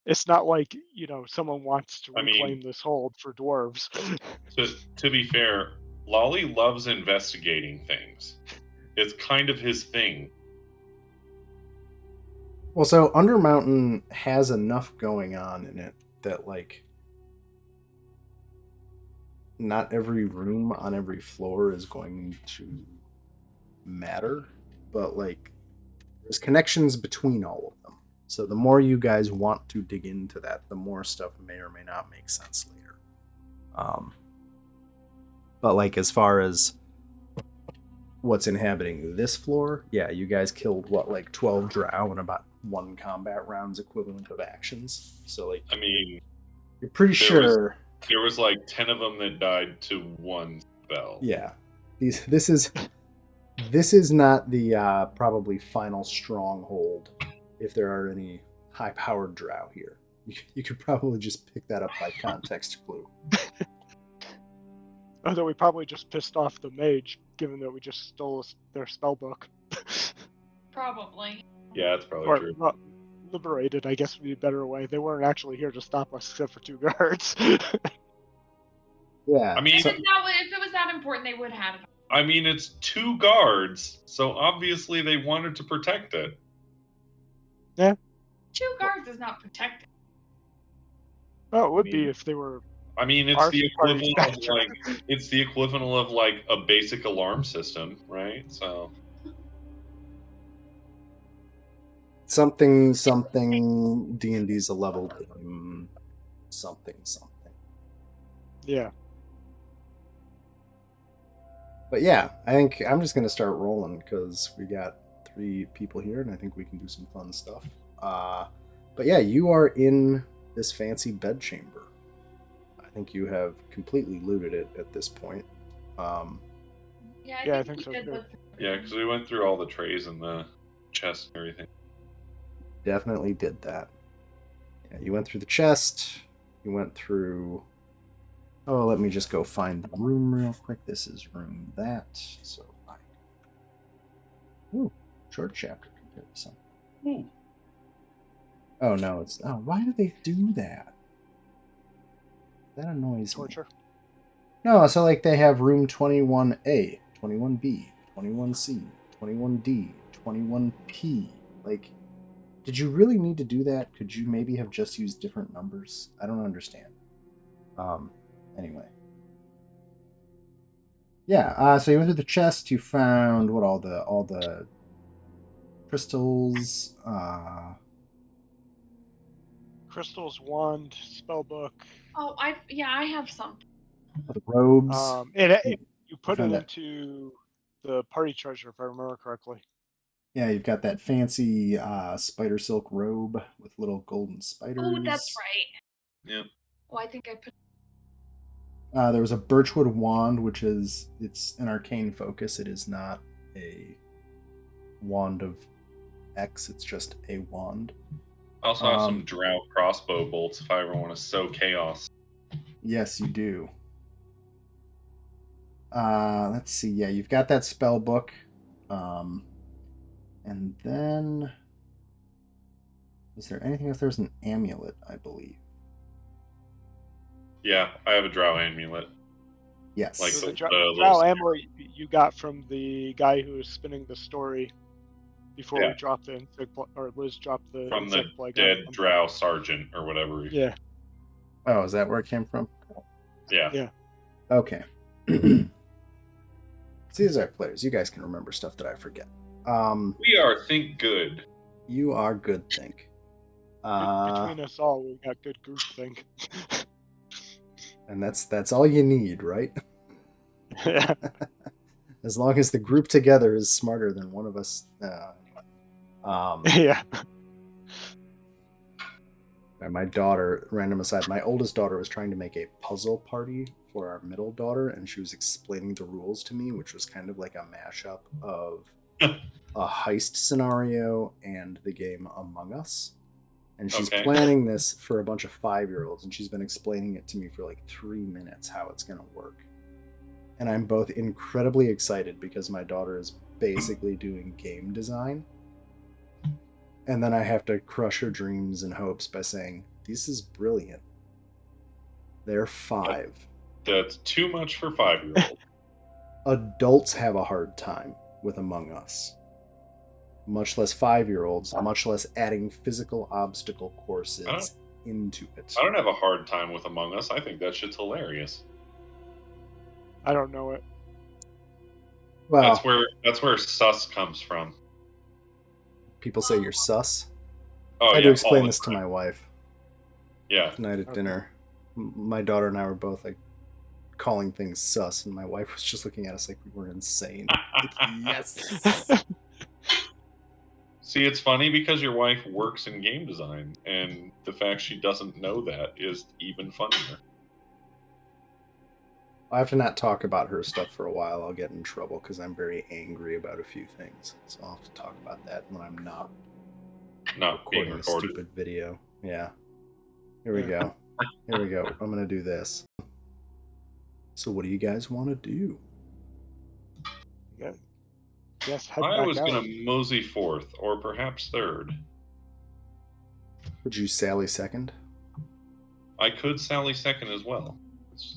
It's not like, someone wants to I mean, reclaim this hold for dwarves. to be fair, Lolly loves investigating things. It's kind of his thing. Well, so Undermountain has enough going on in it that, like, not every room on every floor is going to matter, but, like, there's connections between all of them. So the more you guys want to dig into that, the more stuff may or may not make sense later. But, like, as far as what's inhabiting this floor, yeah, you guys killed, what, like 12 drow in about one combat round's equivalent of actions. So, like, I mean, you're pretty sure. There was like 10 of them that died to one spell. Yeah. This is not the probably final stronghold, if there are any high-powered drow here. You could probably just pick that up by context clue. Although we probably just pissed off the mage, given that we just stole their spell book. Probably. Yeah, that's probably true. Well, liberated, I guess, would be a better way. They weren't actually here to stop us, except for 2 guards. Yeah. I mean, if it was that important, they would have it. I mean, it's 2 guards, so obviously they wanted to protect it. Yeah. 2 guards is not protected. Well, it would be if they were. I mean, it's the equivalent of like a basic alarm system, right? So something D&D's a level game, something. Yeah. But yeah, I think I'm just gonna start rolling because we got 3 people here, and I think we can do some fun stuff. But yeah, you are in this fancy bedchamber. I think you have completely looted it at this point. I think so too. Yeah, because we went through all the trays and the chest and everything. Definitely did that. Yeah, you went through the chest. You went through. Oh, let me just go find the room real quick. This is room that. So, ooh, short chapter compared to something. Ooh. Oh no, it's. Oh, why do they do that? That annoys Torture. me. No, so like they have room 21A, 21B, 21C, 21D, 21P. Like, did you really need to do that? Could you maybe have just used different numbers? I don't understand. Anyway. Yeah, so you went through the chest, you found what all the crystals, Crystals, wand, spellbook. Oh, I have some. The robes. You put it into the party treasure, if I remember correctly. Yeah, you've got that fancy spider silk robe with little golden spiders. Oh, that's right. Yeah. Oh, I think I put. There was a birchwood wand, which it's an arcane focus. It is not a wand of X. It's just a wand. I also have some drow crossbow bolts if I ever want to sow chaos. Yes, you do. Let's see. Yeah, you've got that spell book. And then, is there anything else? There's an amulet, I believe. Yeah, I have a drow amulet. Yes. Like so the drow amulet you got from the guy who was spinning the story before we dropped the insect or Liz dropped the from the plague dead drow sergeant or whatever. Yeah. Oh, is that where it came from? Yeah. Yeah. Okay. See, these are players. You guys can remember stuff that I forget. We are think good. You are good think. Between us all, we got good group think. And that's all you need, right? Yeah. As long as the group together is smarter than one of us. Yeah. My daughter, random aside, my oldest daughter was trying to make a puzzle party for our middle daughter, and she was explaining the rules to me, which was kind of like a mashup of a heist scenario and the game Among Us. And she's planning this for a bunch of 5-year-olds, and she's been explaining it to me for like 3 minutes how it's going to work. And I'm both incredibly excited because my daughter is basically doing game design. And then I have to crush her dreams and hopes by saying, This is brilliant. They're 5. That's too much for 5-year-olds. Adults have a hard time with Among Us. Much less 5-year-olds, much less adding physical obstacle courses into it. I don't have a hard time with Among Us. I think that shit's hilarious. I don't know it. Well, that's where sus comes from. people say you're sus. Oh, I had yeah, to explain all the this to time. my wife Yeah. tonight at Okay. dinner. My daughter and I were both like calling things sus, and my wife was just looking at us like we were insane. Like, yes. See, it's funny because your wife works in game design, and the fact she doesn't know that is even funnier. I have to not talk about her stuff for a while. I'll get in trouble because I'm very angry about a few things. So I'll have to talk about that when I'm not Being recording a recorded. stupid video. Yeah. Here we go. Here we go. I'm going to do this. So what do you guys want to do? Yeah. Yes, head I back was out. going to mosey 4th, or perhaps 3rd. Would you Sally second? I could Sally 2nd as well.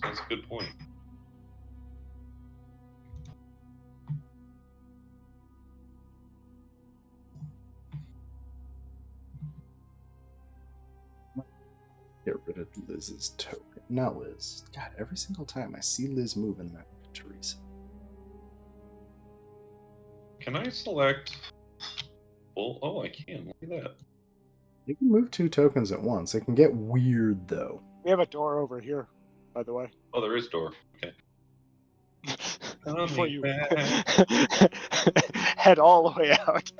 That's a good point. Get rid of Liz's token. Not Liz. God, every single time I see Liz moving, I look at Teresa. Can I select... Well, oh, I can. Look at that. You can move 2 tokens at once. It can get weird, though. We have a door over here, by the way. Oh, there is door. Okay. Before you back. head all the way out.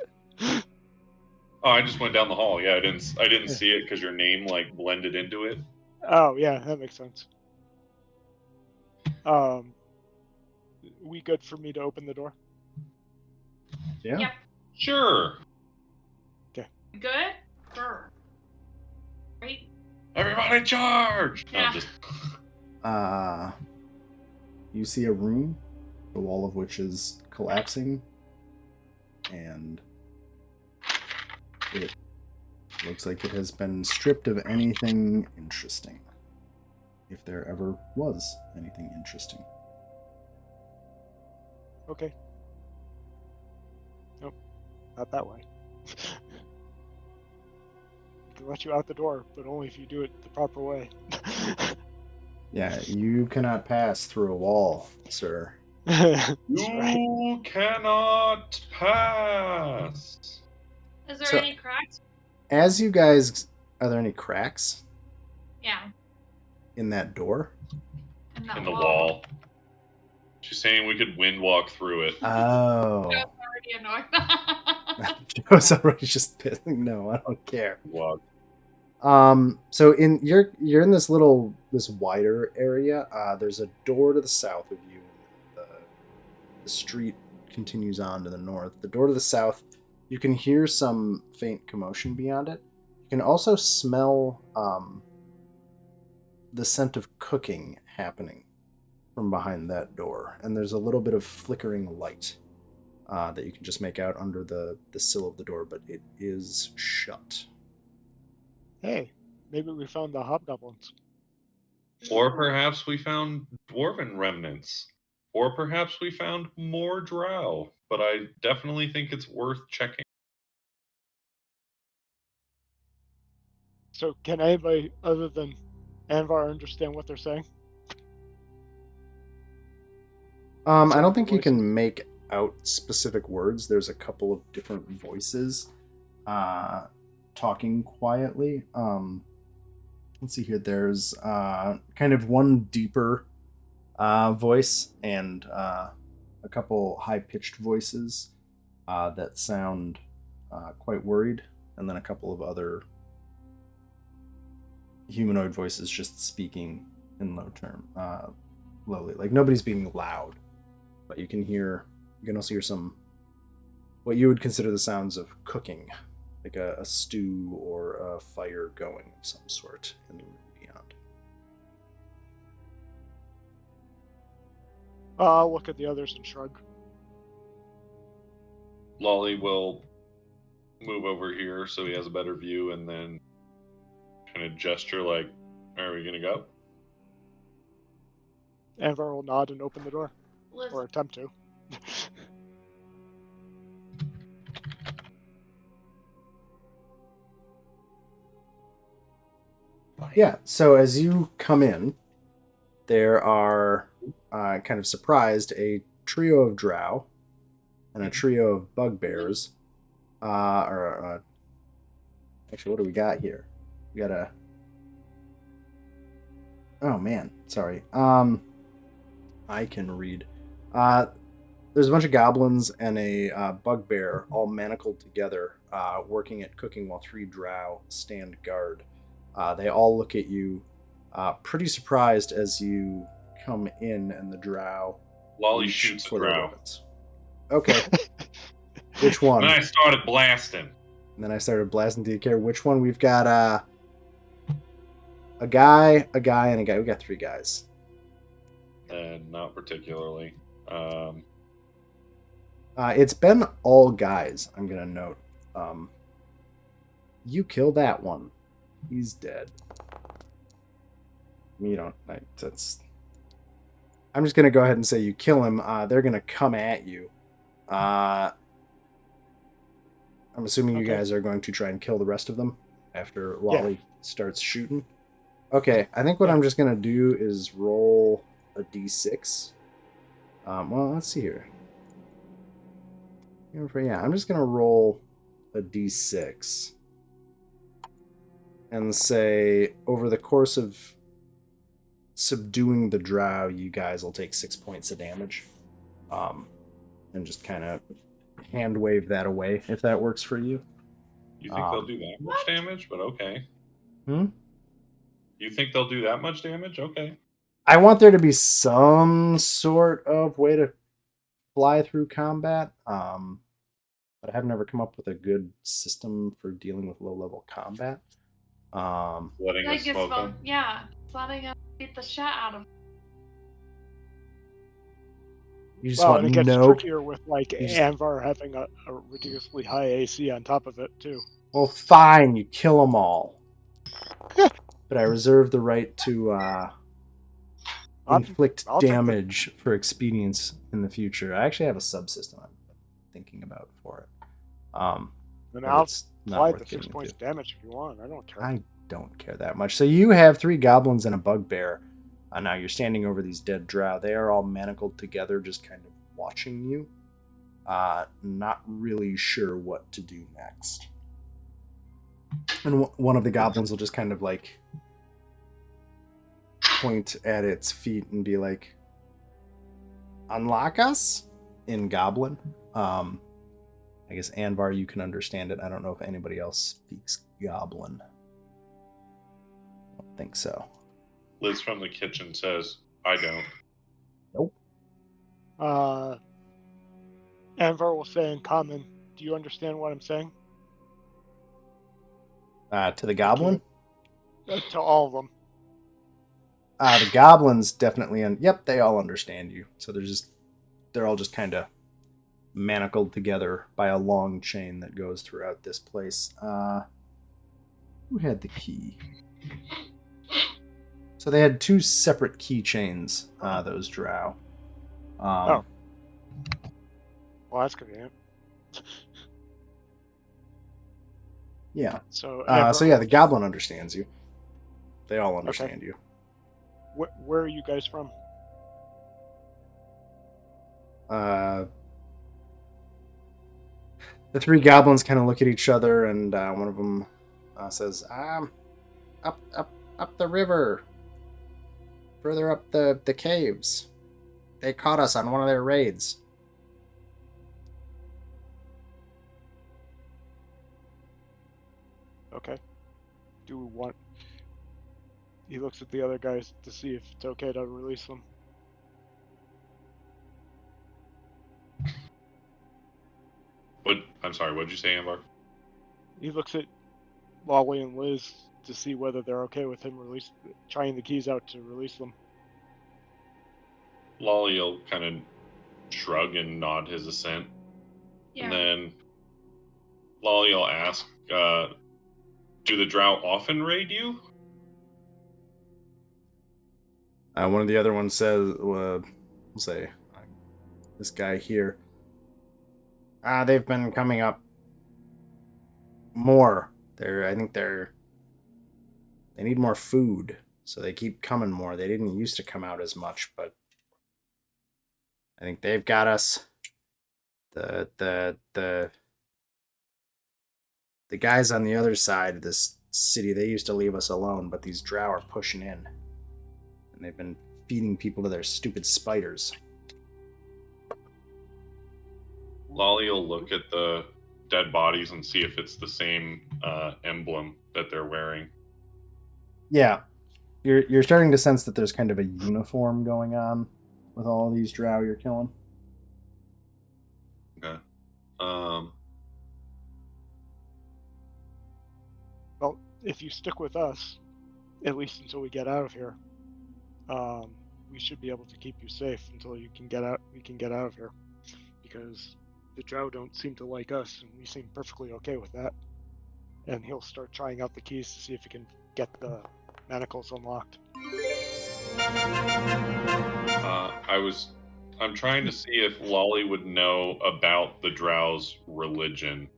Oh, I just went down the hall. Yeah, I didn't see it because your name like blended into it. Oh yeah, that makes sense. We good for me to open the door? Yeah. Yep. Sure. Good? Sure. Right? Everybody charge! No, Yeah. just You see a room, the wall of which is collapsing, and it looks like it has been stripped of anything interesting. If there ever was anything interesting. Okay. Nope, not that way. I can let you out the door, but only if you do it the proper way. Yeah, you cannot pass through a wall, sir. That's right. you cannot pass. Is there So- any cracks? As you guys, are there any cracks Yeah. in that door? In the wall. She's saying we could wind walk through it. Oh. That's already annoying. Joe's already just pissing. No, I don't care. Walk. So you're in this wider area. There's a door to the south of you. The street continues on to the north. The door to the south, you can hear some faint commotion beyond it. You can also smell the scent of cooking happening from behind that door, and there's a little bit of flickering light that you can just make out under the sill of the door, but it is shut. Hey, maybe we found the hobgoblins. Or perhaps we found dwarven remnants. Or perhaps we found more drow. But I definitely think it's worth checking. So can anybody other than Anvar understand what they're saying? I don't think you can make out specific words. There's a couple of different voices talking quietly. Let's see here. There's kind of one deeper voice and a couple high-pitched voices that sound quite worried, and then a couple of other humanoid voices just speaking in lowly. Like nobody's being loud, but you can also hear some what you would consider the sounds of cooking, like a stew or a fire going of some sort in the room beyond. I'll look at the others and shrug. Lolly will move over here so he has a better view and then kind kind of gesture like, are we gonna go? Anvar will nod and open the door, Listen, or attempt to. Yeah, so as you come in, there are, kind of surprised, a trio of drow and a trio of bugbears. Actually, what do we got here? We got a... Oh, man, sorry. I can read. There's a bunch of goblins and a bugbear all manacled together, working at cooking while 3 drow stand guard. They all look at you, pretty surprised as you come in, and the drow Lolly reach shoots a for their drow. weapons. Okay. Which one? And then I started blasting. And then I started blasting. Do you care which one? We've got a guy, and a guy. We got 3 guys. Not particularly. It's been all guys, I'm going to note. You kill that one. He's dead. You don't... I'm just going to go ahead and say you kill him. They're going to come at you. I'm assuming you guys are going to try and kill the rest of them after Lolly starts shooting. Okay, I think what I'm just going to do is roll a d6. Well, let's see here. Yeah, I'm just going to roll a d6. And say, over the course of subduing the drow, you guys will take 6 points of damage. And just kind of hand wave that away, if that works for you. You think they'll do that much damage? But okay. Hmm? You think they'll do that much damage? Okay. I want there to be some sort of way to fly through combat. But I've never come up with a good system for dealing with low-level combat. Letting us smoke them. yeah, letting us beat the shit out of them. You just want and it gets no... trickier with Anvar having a ridiculously high AC on top of it too. Well, fine, you kill them all. But I reserve the right to inflict damage for expedience in the future. I actually have a subsystem I'm thinking about for it. Then I'll apply the 6 points damage if you want. I don't care. I don't care that much. So you have 3 goblins and a bugbear. Now you're standing over these dead drow. They are all manacled together, just kind of watching you. Not really sure what to do next. And one of the goblins will just kind of point at its feet and be like, "Unlock us?" in Goblin. I guess Anvar, you can understand it. I don't know if anybody else speaks Goblin. I don't think so. Liz from the kitchen says, I don't. Nope. Anvar will say in common, "Do you understand what I'm saying?" To the Goblin? To all of them. The Goblins definitely... Yep, they all understand you. So they're all just kind of manacled together by a long chain that goes throughout this place. Who had the key? So they had 2 separate keychains, those drow. Well, that's convenient. Yeah. So yeah, the Goblin understands you. They all understand you. Where are you guys from? The 3 goblins kind of look at each other, and one of them says, up the river. Further up the caves. They caught us on one of their raids. Okay. Do we want... He looks at the other guys to see if it's okay to release them. I'm sorry, what did you say, Anvar? He looks at Lolly and Liz to see whether they're okay with him trying the keys out to release them. Lolly will kind of shrug and nod his assent. Yeah. And then Lolly will ask, do the drow often raid you? One of the other ones says, we'll say, this guy here. They've been coming up more. I think they need more food, so they keep coming more. They didn't used to come out as much, but I think they've got us. The guys on the other side of this city, they used to leave us alone, but these drow are pushing in. And they've been feeding people to their stupid spiders. Lolly will look at the dead bodies and see if it's the same emblem that they're wearing. Yeah. You're starting to sense that there's kind of a uniform going on with all these drow you're killing. Okay. Well, if you stick with us, at least until we get out of here, we should be able to keep you safe until you can get out. We can get out of here, because the drow don't seem to like us, and we seem perfectly okay with that. And he'll start trying out the keys to see if he can get the manacles unlocked. I'm trying to see if Lolly would know about the Drow's religion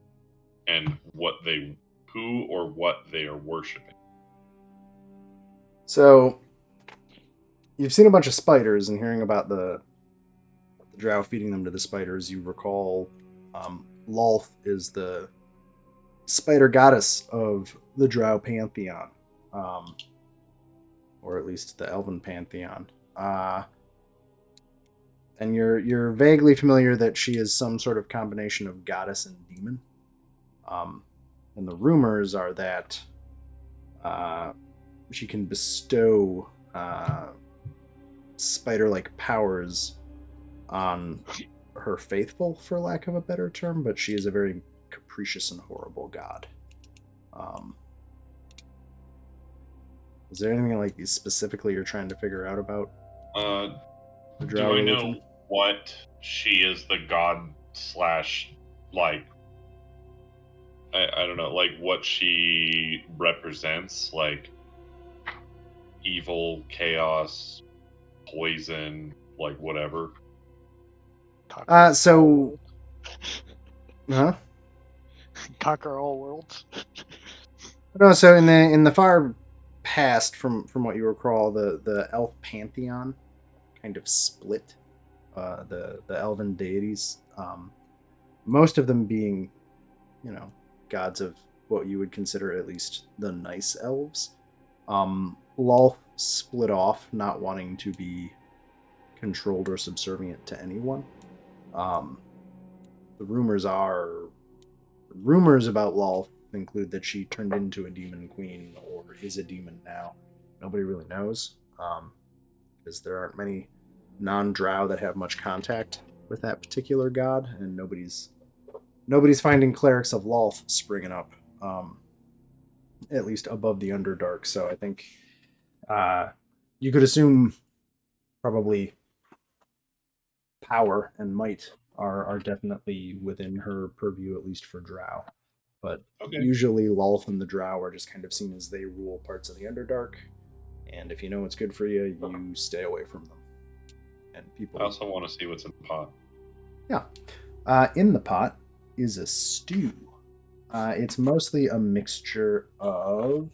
and who or what they are worshiping. So, you've seen a bunch of spiders, and hearing about the drow feeding them to the spiders, you recall Lolth is the spider goddess of the drow pantheon, or at least the elven pantheon. And you're vaguely familiar that she is some sort of combination of goddess and demon. And the rumors are that she can bestow spider-like powers on her faithful, for lack of a better term, but she is a very capricious and horrible god. Is there anything like specifically you're trying to figure out about the drow Do I religion? know what she is the god slash, like, I don't know, like what she represents, like evil, chaos, poison, like whatever. So, huh? Conquer all worlds. No, so in the far past, from what you recall, the elf pantheon kind of split. The elven deities, most of them being, gods of what you would consider at least the nice elves. Lolth split off, not wanting to be controlled or subservient to anyone. The rumors about Lolth include that she turned into a demon queen or is a demon now. Nobody really knows, because there aren't many non-drow that have much contact with that particular god, and nobody's finding clerics of Lolth springing up, at least above the Underdark. So I think you could assume probably power and might are definitely within her purview, at least for drow. But usually Lolth and the drow are just kind of seen as they rule parts of the Underdark, and if you know what's good for you, you stay away from them. And people. I also want to see what's in the pot. Yeah. In the pot is a stew. It's mostly a mixture of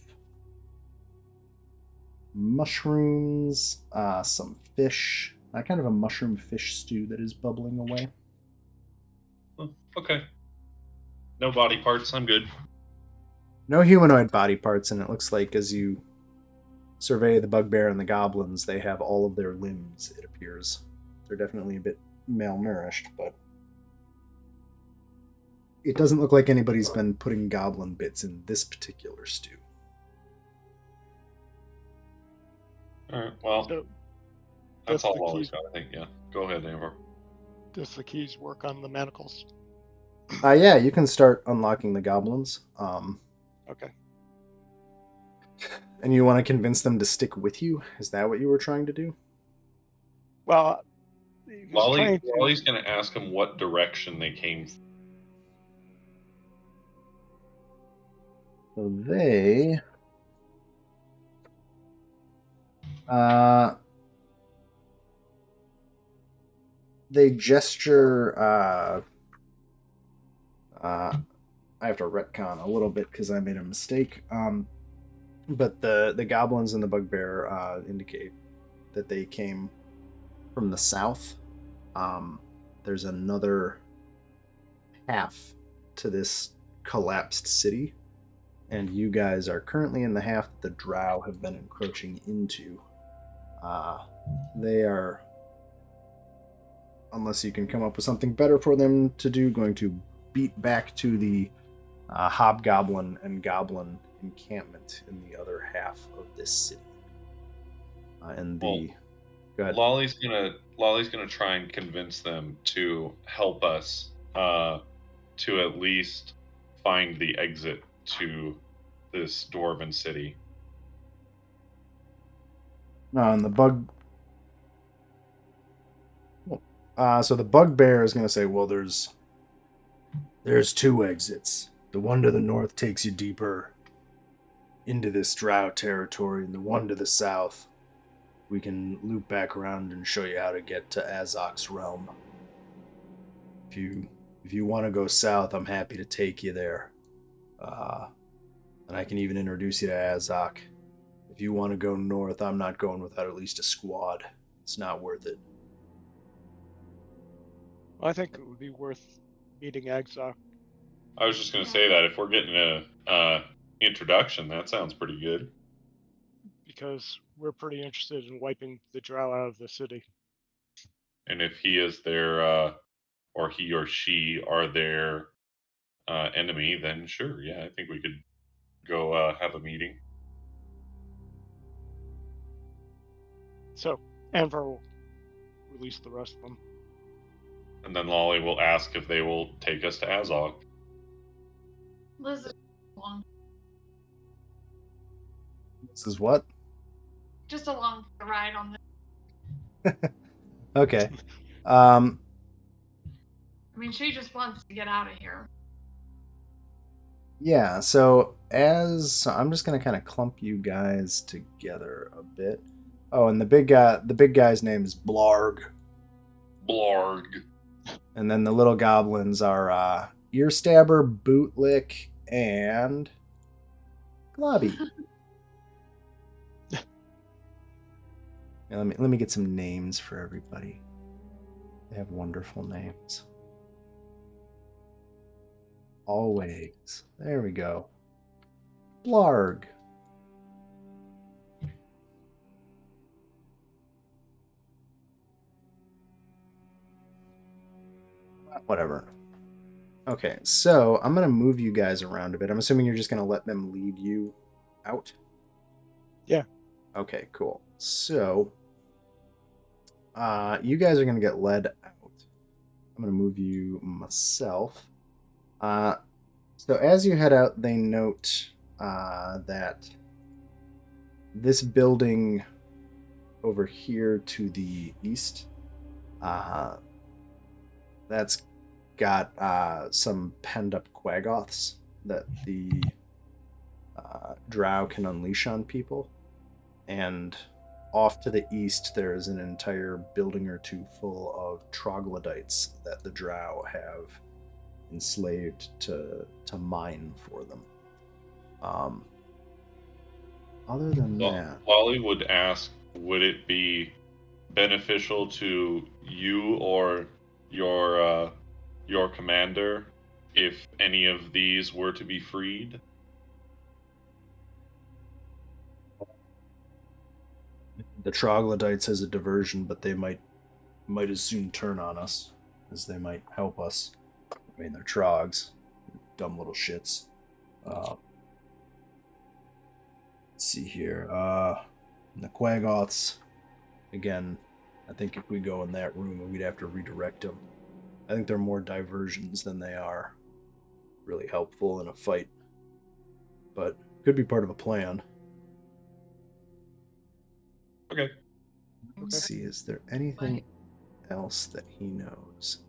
mushrooms, some fish, kind of a mushroom fish stew that is bubbling away. Oh, okay. No body parts, I'm good. No humanoid body parts, and it looks like as you survey the bugbear and the goblins, they have all of their limbs, it appears. They're definitely a bit malnourished, but it doesn't look like anybody's been putting goblin bits in this particular stew. Alright, well, So, that's all the Wally's key. got, I think, yeah. Go ahead, Amber. Does the keys work on the manacles? Yeah, you can start unlocking the goblins. Okay. And you want to convince them to stick with you? Is that what you were trying to do? Well, Wally's going to ask them what direction they came from. So they they gesture. I have to retcon a little bit because I made a mistake. But the goblins and the bugbear indicate that they came from the south. There's another half to this collapsed city, and you guys are currently in the half that the drow have been encroaching into. They are, unless you can come up with something better for them to do, going to beat back to the hobgoblin and goblin encampment in the other half of this city. And the go ahead. Lolly's gonna try and convince them to help us to at least find the exit to this dwarven city. And the bug. So the bugbear is going to say, "Well, there's two exits. The one to the north takes you deeper into this drow territory, and the one to the south, we can loop back around and show you how to get to Azok's realm. If you want to go south, I'm happy to take you there, and I can even introduce you to Azok. If you want to go north, I'm not going without at least a squad. It's not worth it." I think it would be worth meeting Agzok. I was just gonna say that if we're getting a introduction, that sounds pretty good. Because we're pretty interested in wiping the drow out of the city. And if he is their or he or she are their enemy, then sure, yeah, I think we could go have a meeting. So, Anvar will release the rest of them. And then Lolly will ask if they will take us to Azog. Liz is along. This is what? Just along for the ride on this. Okay. I mean, she just wants to get out of here. Yeah, so I'm just gonna kind of clump you guys together a bit. Oh, and the big guy's name is Blarg. Blarg. And then the little goblins are Earstabber, Bootlick, and Globby. Now, let me get some names for everybody. They have wonderful names. Always. There we go. Blarg. Whatever. Okay, so I'm going to move you guys around a bit. I'm assuming you're just going to let them lead you out? Yeah. Okay, cool. So, you guys are going to get led out. I'm going to move you myself. So as you head out, they note that this building over here to the east, that's got some penned up quaggoths that the drow can unleash on people. And off to the east, there is an entire building or two full of troglodytes that the drow have enslaved to mine for them. Other than that, Lolly would ask, would it be beneficial to you or your commander if any of these were to be freed? the troglodytes as a diversion, but they might as soon turn on us as they might help us. I mean, they're trogs, dumb little shits. Let's see here. The quaggoths. Again, I think if we go in that room, we'd have to redirect them. I think they're more diversions than they are really helpful in a fight. But could be part of a plan. Okay. Let's see, is there anything else that he knows?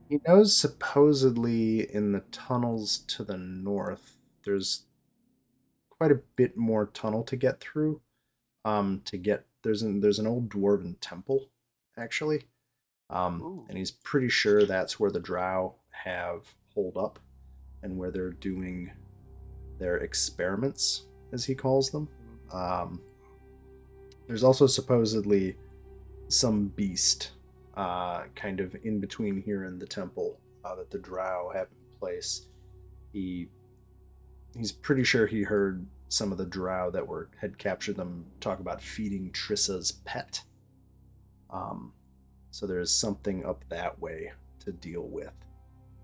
He knows supposedly in the tunnels to the north, there's quite a bit more tunnel to get through, to get there's an old dwarven temple, actually, and he's pretty sure that's where the drow have holed up, and where they're doing their experiments, as he calls them. There's also supposedly some beast kind of in between here and the temple that the drow have in place. He's pretty sure he heard some of the drow that had captured them talk about feeding Trissa's pet. So there's something up that way to deal with,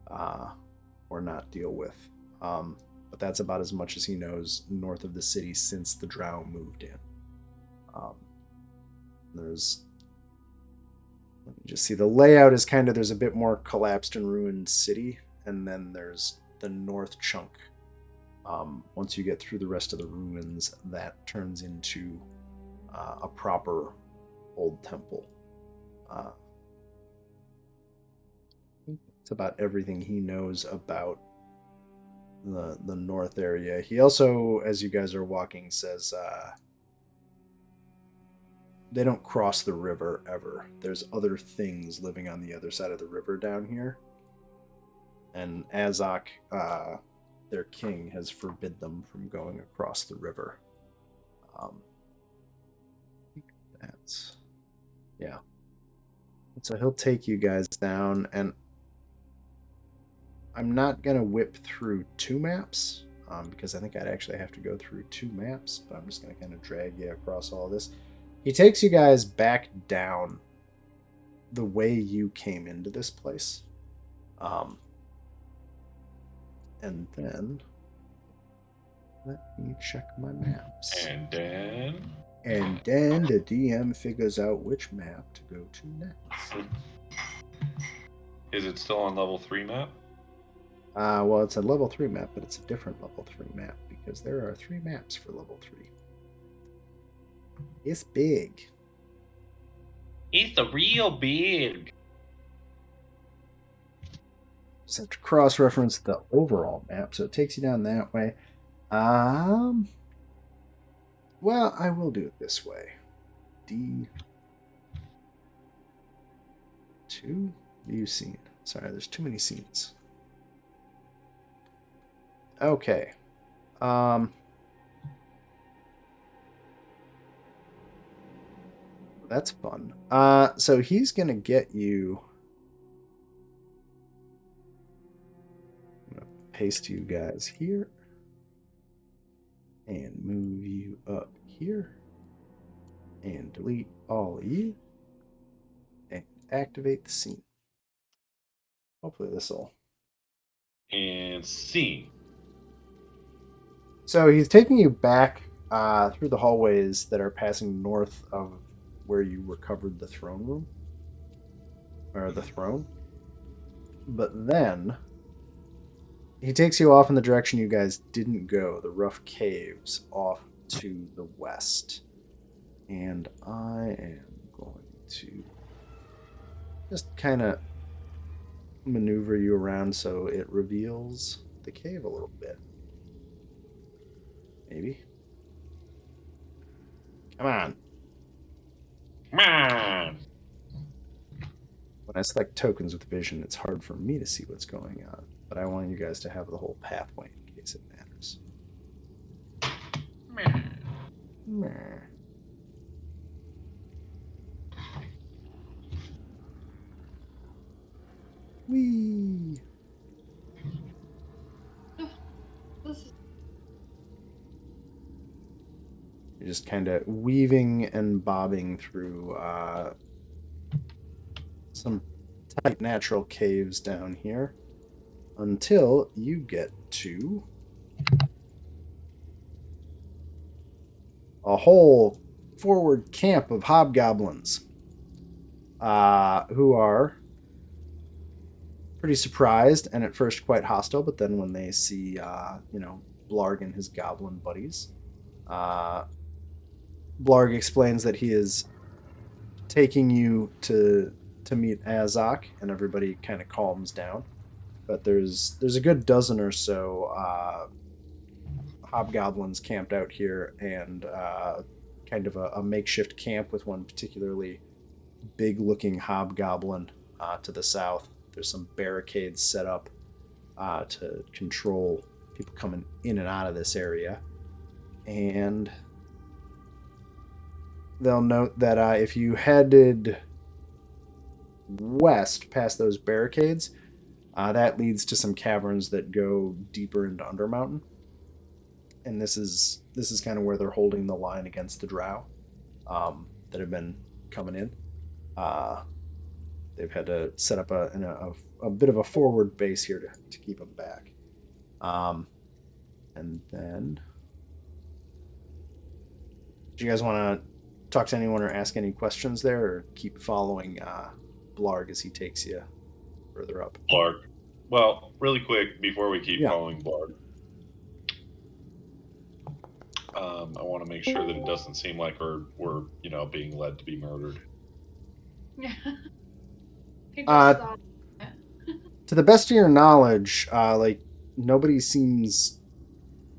or not deal with. But that's about as much as he knows north of the city since the drow moved in. Let me just see, the layout is kind of, there's a bit more collapsed and ruined city, and then there's the north chunk. Once you get through the rest of the ruins, that turns into a proper old temple. It's about everything he knows about the north area. He also, as you guys are walking, says they don't cross the river ever. There's other things living on the other side of the river down here. And Azok, their king, has forbid them from going across the river. I think that's... yeah. And so he'll take you guys down, and I'm not going to whip through 2 maps, because I think I'd actually have to go through 2 maps, but I'm just going to kind of drag you across all this. He takes you guys back down the way you came into this place. And then let me check my maps. And then the DM figures out which map to go to next. Is it still on level 3 map? Well, it's a level 3 map, but it's a different level 3 map because there are 3 maps for level 3. It's big. It's a real big. Just have to cross-reference the overall map, so it takes you down that way. Well, I will do it this way. D2 view scene. Sorry, there's too many scenes. Okay. That's fun. So he's gonna get you. I'm gonna paste you guys here and move you up here and delete all of you and activate the scene. Hopefully this will. And scene. So he's taking you back through the hallways that are passing north of where you recovered the throne room, or the throne. But then he takes you off in the direction you guys didn't go, the rough caves off to the west. And I am going to just kind of maneuver you around so it reveals the cave a little bit. Maybe. Come on. Man. When I select tokens with vision, it's hard for me to see what's going on, but I want you guys to have the whole pathway in case it matters. Meh. Whee! You're just kind of weaving and bobbing through some tight natural caves down here until you get to a whole forward camp of hobgoblins who are pretty surprised and at first quite hostile, but then when they see Blarg and his goblin buddies, Blarg explains that he is taking you to meet Azok, and everybody kind of calms down. But there's a good dozen or so hobgoblins camped out here and kind of a makeshift camp with one particularly big-looking hobgoblin to the south. There's some barricades set up to control people coming in and out of this area. And they'll note that if you headed west past those barricades, that leads to some caverns that go deeper into Undermountain. And this is kind of where they're holding the line against the drow that have been coming in. They've had to set up a bit of a forward base here to keep them back. And then, do you guys want to talk to anyone or ask any questions there, or keep following Blarg as he takes you further up? Blarg. Well, really quick before we keep following Blarg, I want to make sure that it doesn't seem like we're being led to be murdered. Yeah. To the best of your knowledge, nobody seems.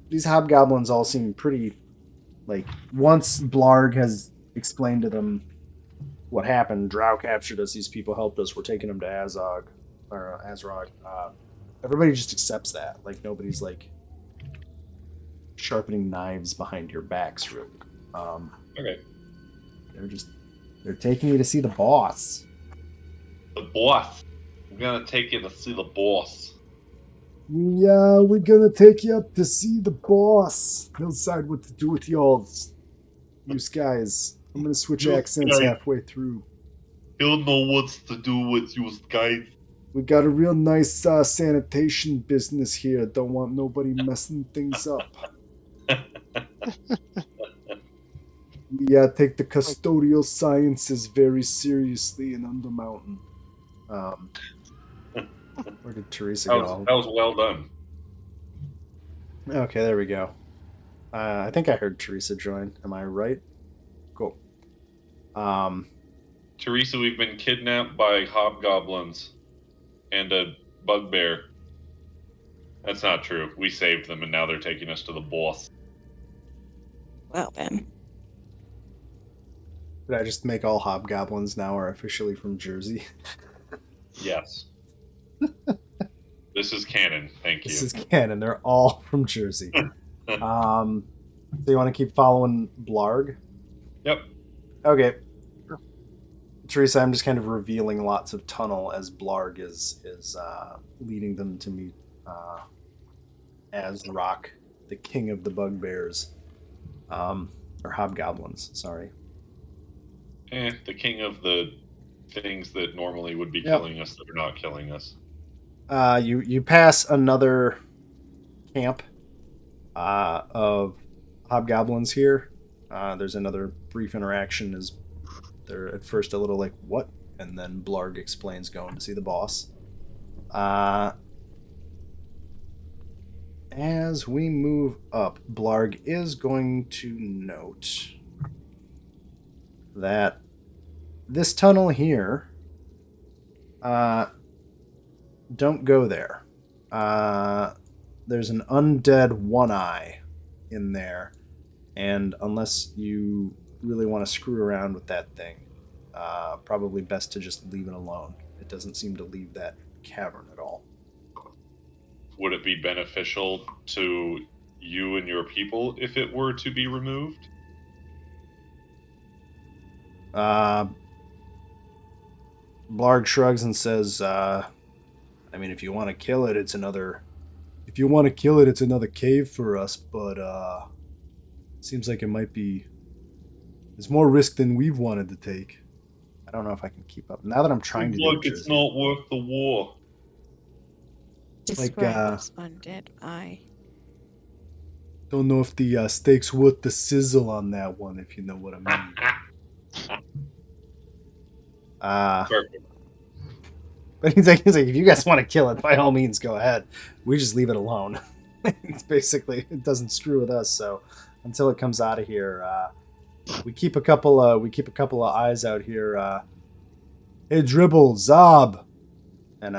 These hobgoblins all seem pretty. Once Blarg has explained to them what happened, Drow captured us, these people helped us, we're taking them to Azrog. Everybody just accepts that. Nobody's sharpening knives behind your backs, really. Okay. They're taking you to see the boss. The boss. We're gonna take you to see the boss. Yeah, we're gonna take you up to see the boss. He'll decide what to do with y'all. You guys. I'm gonna switch accents halfway through. He'll know what to do with you guys. We got a real nice sanitation business here. Don't want nobody messing things up. Yeah, take the custodial sciences very seriously in Undermountain. Where did Teresa go? That was well done. Okay, there we go. I think I heard Teresa join. Am I right? Cool. Teresa, we've been kidnapped by hobgoblins and a bugbear. That's not true. We saved them, and now they're taking us to the boss. Well, then. Did I just make all hobgoblins now are officially from Jersey? Yes. This is canon. Thank you. This is canon. They're all from Jersey. So you want to keep following Blarg? Yep. Okay. Teresa, I'm just kind of revealing lots of tunnel as Blarg is leading them to meet Azrok, the king of the bugbears. Or hobgoblins, sorry. The king of the things that normally would be killing us that are not killing us. You pass another camp of hobgoblins here. There's another brief interaction as they're at first a little like, what? And then Blarg explains going to see the boss. As we move up, Blarg is going to note that this tunnel here, don't go there. There's an undead one-eye in there, and unless you really want to screw around with that thing, probably best to just leave it alone. It doesn't seem to leave that cavern at all. Would it be beneficial to you and your people if it were to be removed? Blarg shrugs and says, I mean, if you want to kill it, it's another... If you want to kill it, it's another cave for us, but, seems like it might be... It's more risk than we've wanted to take. I don't know if I can keep up. Now that I'm trying to do it's not worth the war. Describe this undead eye. Don't know if the steak's worth the sizzle on that one, if you know what I mean. Perfect. But he's like, if you guys want to kill it, by all means, go ahead. We just leave it alone. It's basically, it doesn't screw with us. So until it comes out of here, we keep a couple of eyes out here. Hey, Dribble, Zob, and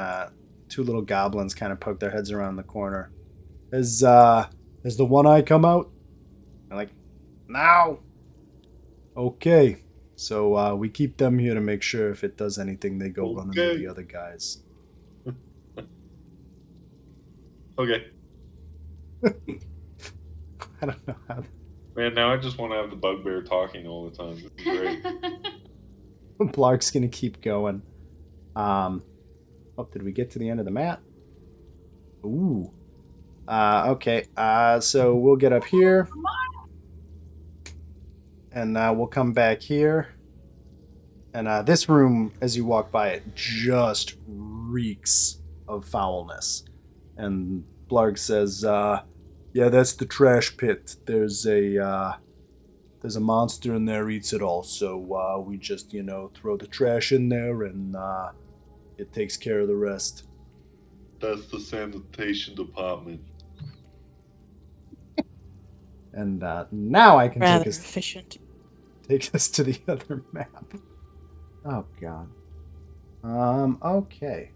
two little goblins kind of poke their heads around the corner. Has the one eye come out? I'm like, now. Okay. So we keep them here to make sure if it does anything, they go run into Okay. the other guys. Okay. I don't know how. Man, now I just want to have the bugbear talking all the time. This is great. Blark's gonna keep going. Oh, did we get to the end of the map? Ooh. Okay. So we'll get up here. And we'll come back here. And this room, as you walk by it, just reeks of foulness. And Blarg says, yeah, that's the trash pit. There's a monster in there, eats it all. So we just, throw the trash in there and it takes care of the rest. That's the sanitation department. And now I can Rather take efficient. us to the other map. Oh, God. Okay.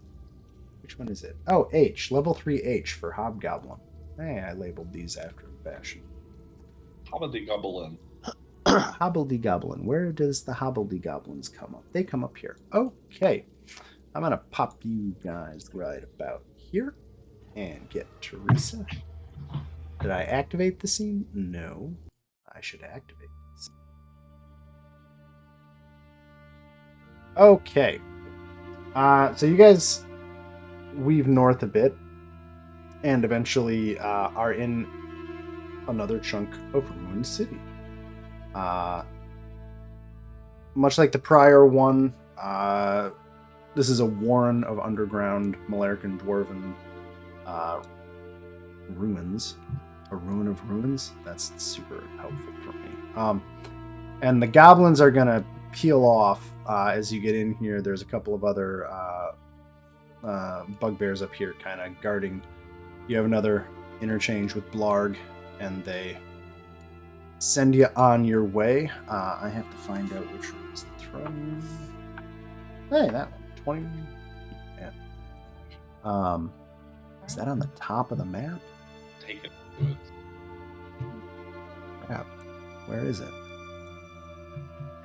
Which one is it? Oh, H. Level 3 H for Hobgoblin. Hey, I labeled these after a fashion. Hobgoblin. Hobbledegoblin. Where does the Hobbledegoblins come up? They come up here. Okay. I'm going to pop you guys right about here and get Teresa. Did I activate the scene? No. I should activate the scene. Okay. So you guys weave north a bit and eventually are in another chunk of Ruined City. Much like the prior one, this is a warren of underground Malarican Dwarven ruins. A ruin of ruins? That's super helpful for me. And the goblins are going to peel off as you get in here. There's a couple of other bugbears up here kind of guarding. You have another interchange with Blarg, and they send you on your way. I have to find out which one is the throne. Hey, that one. 20. Yeah. Is that on the top of the map? Take it. Crap. Where is it?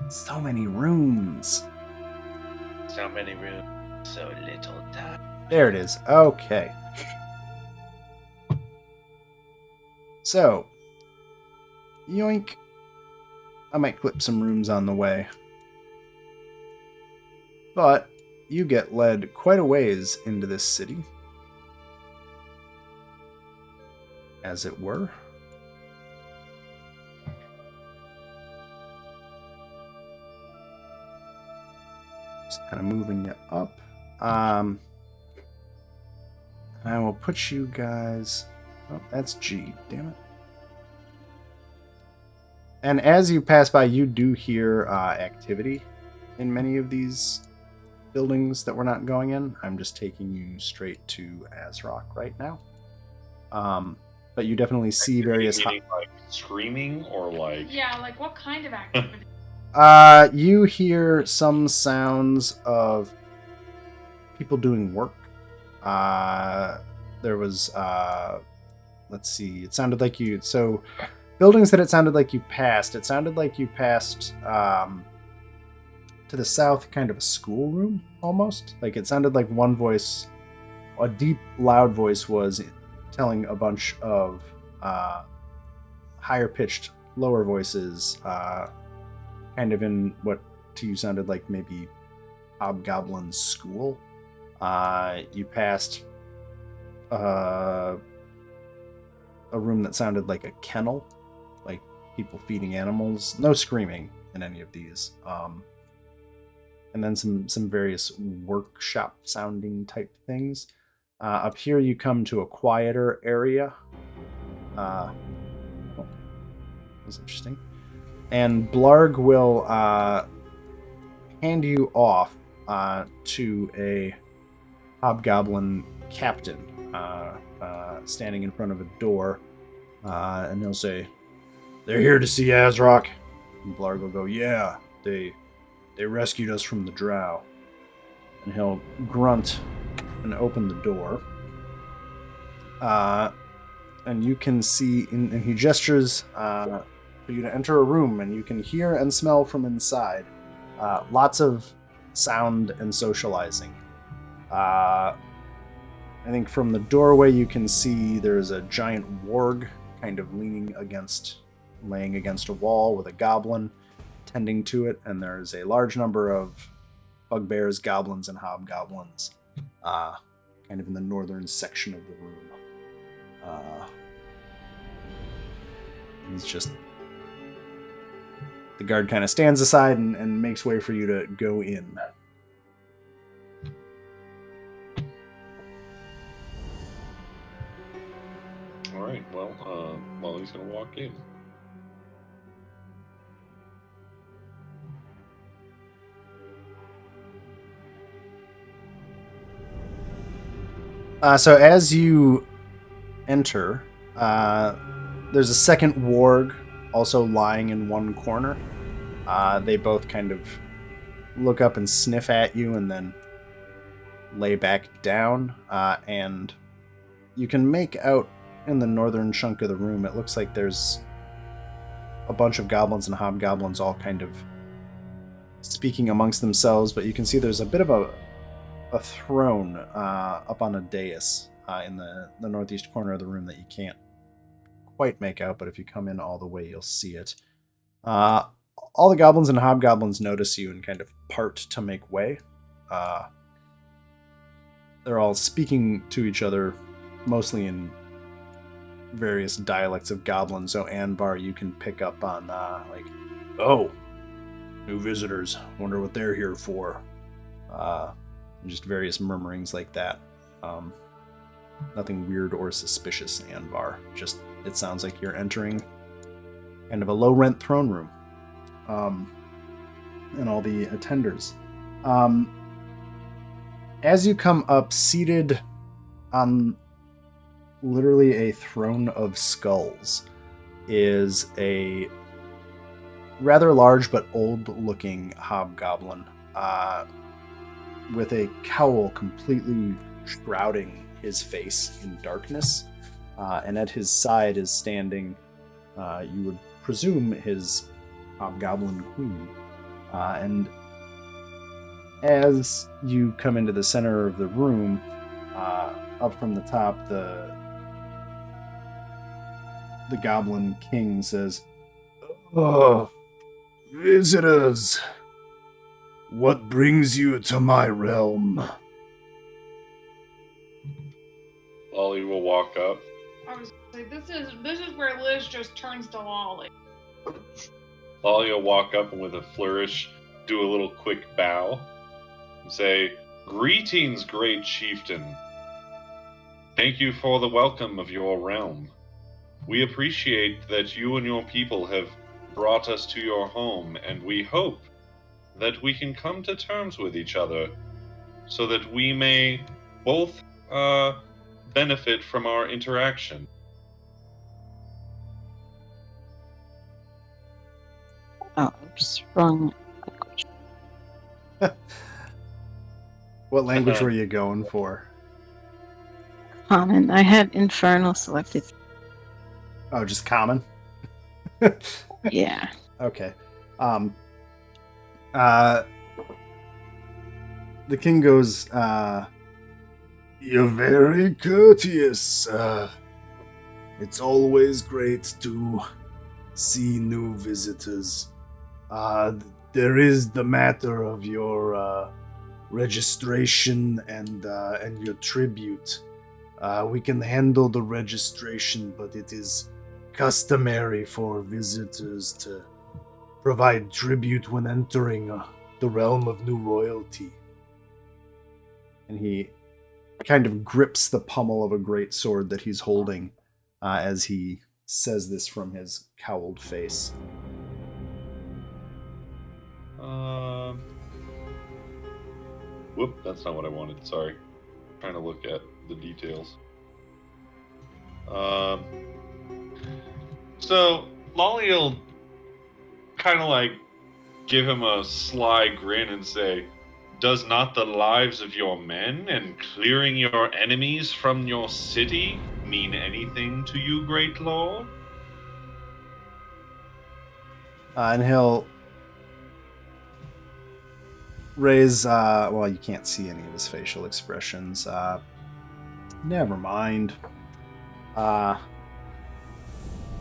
So many rooms. So many rooms, so little time. There it is. Okay. So, yoink. I might clip some rooms on the way. But you get led quite a ways into this city. As it were. Just kind of moving you up. I will put you guys... Oh, that's G. Damn it. And as you pass by, you do hear activity in many of these buildings that we're not going in. I'm just taking you straight to Azrock right now. But you definitely see various... Meaning, like screaming or like... Yeah, like what kind of activity? You hear some sounds of people doing work. There was... let's see. It sounded like you... So, buildings that it sounded like you passed. It sounded like you passed to the south, kind of a schoolroom, almost. Like, it sounded like one voice, a deep, loud voice was telling a bunch of higher-pitched, lower voices, kind of in what to you sounded like maybe Hobgoblin's school. You passed a room that sounded like a kennel, like people feeding animals. No screaming in any of these. And then some various workshop sounding type things. Up here you come to a quieter area. That was interesting. And Blarg will hand you off to a Hobgoblin captain standing in front of a door. And he'll say, "They're here to see Azrock." And Blarg will go, "Yeah, they rescued us from the drow." And he'll grunt and open the door. And you can see, and he gestures for you to enter a room, and you can hear and smell from inside. Lots of sound and socializing. I think from the doorway you can see there's a giant warg kind of laying against a wall with a goblin tending to it, and there's a large number of bugbears, goblins, and hobgoblins kind of in the northern section of the room. He's just... The guard kind of stands aside and makes way for you to go in. All right. Well, Molly's gonna walk in. So as you enter, there's a second warg also lying in one corner. They both kind of look up and sniff at you and then lay back down. And you can make out in the northern chunk of the room, it looks like there's a bunch of goblins and hobgoblins all kind of speaking amongst themselves, but you can see there's a bit of a throne up on a dais in the northeast corner of the room that you can't quite make out, but if you come in all the way, you'll see it. All the goblins and hobgoblins notice you and kind of part to make way. They're all speaking to each other, mostly in various dialects of goblin, so Anvar you can pick up on, like, oh, new visitors, wonder what they're here for. And just various murmurings like that. Nothing weird or suspicious, Anvar. Just, it sounds like you're entering kind of a low-rent throne room. And all the attenders. As you come up, seated on literally a throne of skulls, is a rather large but old-looking hobgoblin with a cowl completely shrouding his face in darkness. And at his side is standing, you would presume, his hobgoblin queen. And as you come into the center of the room, up from the top, the goblin king says, "Oh, visitors, what brings you to my realm?" Lolly will walk up. I was like, this is where Liz just turns to Lolly. Lolly will walk up and with a flourish do a little quick bow and say, "Greetings, great chieftain. Thank you for the welcome of your realm. We appreciate that you and your people have brought us to your home, and we hope that we can come to terms with each other so that we may both benefit from our interaction." Oh, just wrong. What language were you going for? Common. I had Infernal selected. Oh, just common? Yeah. Okay. The king goes, "You're very courteous. It's always great to see new visitors. There is the matter of your registration and your tribute. We can handle the registration, but it is customary for visitors to provide tribute when entering the realm of new royalty." And he kind of grips the pommel of a great sword that he's holding as he says this from his cowled face. Whoop, that's not what I wanted. Sorry. Trying to look at the details. So Lolly will kind of like give him a sly grin and say, "Does not the lives of your men and clearing your enemies from your city mean anything to you, great lord?" And he'll raise, well, you can't see any of his facial expressions. Never mind.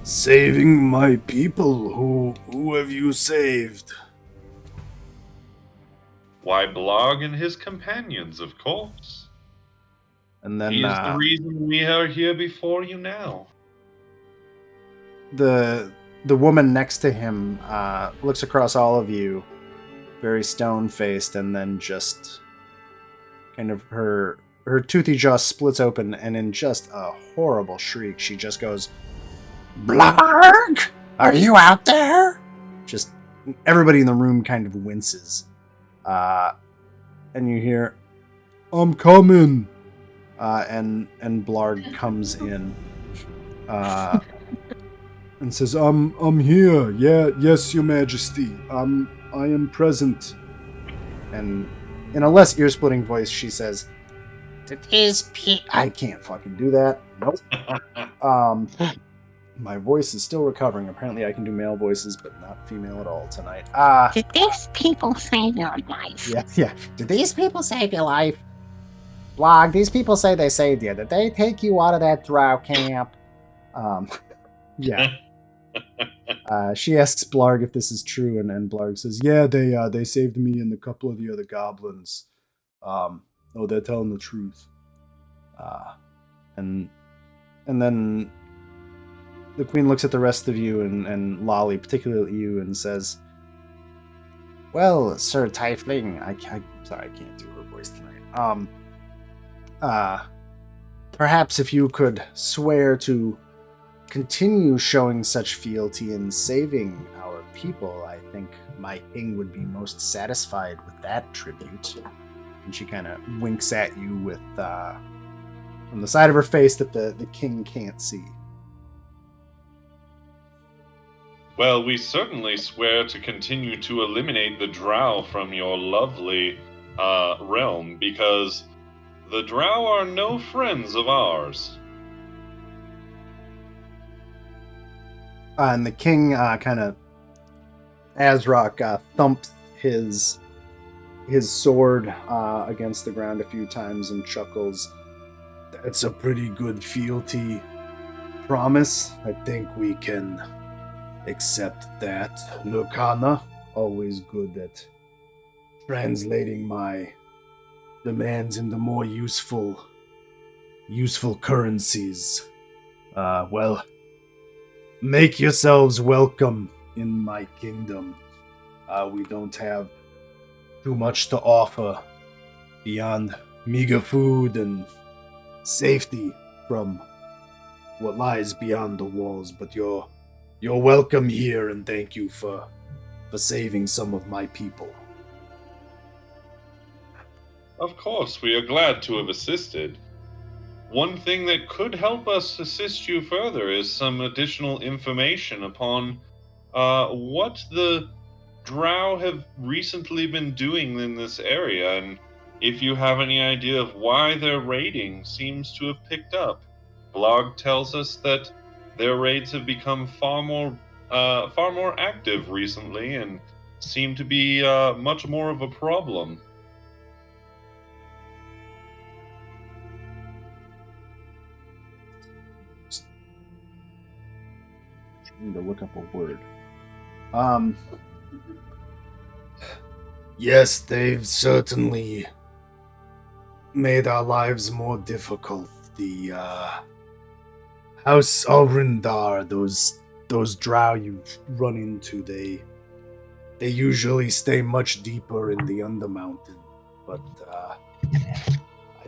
Saving my people. Who have you saved? Why, Blog and his companions, of course. And then He is the reason we are here before you now. the woman next to him looks across all of you, very stone-faced, and then just kind of her toothy jaw splits open, and in just a horrible shriek, she just goes, "Blarg! Are you out there?" Just everybody in the room kind of winces. And you hear, "I'm coming." And Blarg comes in. And says, I'm here. Yeah, yes, your majesty. I am present. And in a less ear-splitting voice, she says, I can't fucking do that. Nope. My voice is still recovering. Apparently I can do male voices, but not female at all tonight. Did these people save your life? Yeah. Did these people save your life? Blog, these people say they saved you. Did they take you out of that drow camp? Yeah. She asks Blarg if this is true, and Blarg says, "Yeah, they saved me and a couple of the other goblins. They're telling the truth." And then the queen looks at the rest of you and Lolly, particularly you, and says, "Well, Sir Tiefling, sorry, I can't do her voice tonight. Perhaps if you could swear to continue showing such fealty in saving our people, I think my king would be most satisfied with that tribute." And she kind of winks at you with, from the side of her face that the king can't see. Well, we certainly swear to continue to eliminate the drow from your lovely realm, because the drow are no friends of ours. And the king kind of, Azrock thumps his sword against the ground a few times and chuckles. "That's a pretty good fealty promise. I think we can accept that. Lurkana, always good at translating my demands into more useful currencies. Well, make yourselves welcome in my kingdom. We don't have too much to offer beyond meager food and safety from what lies beyond the walls, but you're welcome here, and thank you for saving some of my people." Of course, we are glad to have assisted. One thing that could help us assist you further is some additional information upon what the drow have recently been doing in this area, and if you have any idea of why their raiding seems to have picked up. Blog tells us that their raids have become far more active recently and seem to be much more of a problem. Need to look up a word. Yes, they've certainly made our lives more difficult. The House Alrindar, those drow you've run into, they usually stay much deeper in the Undermountain. But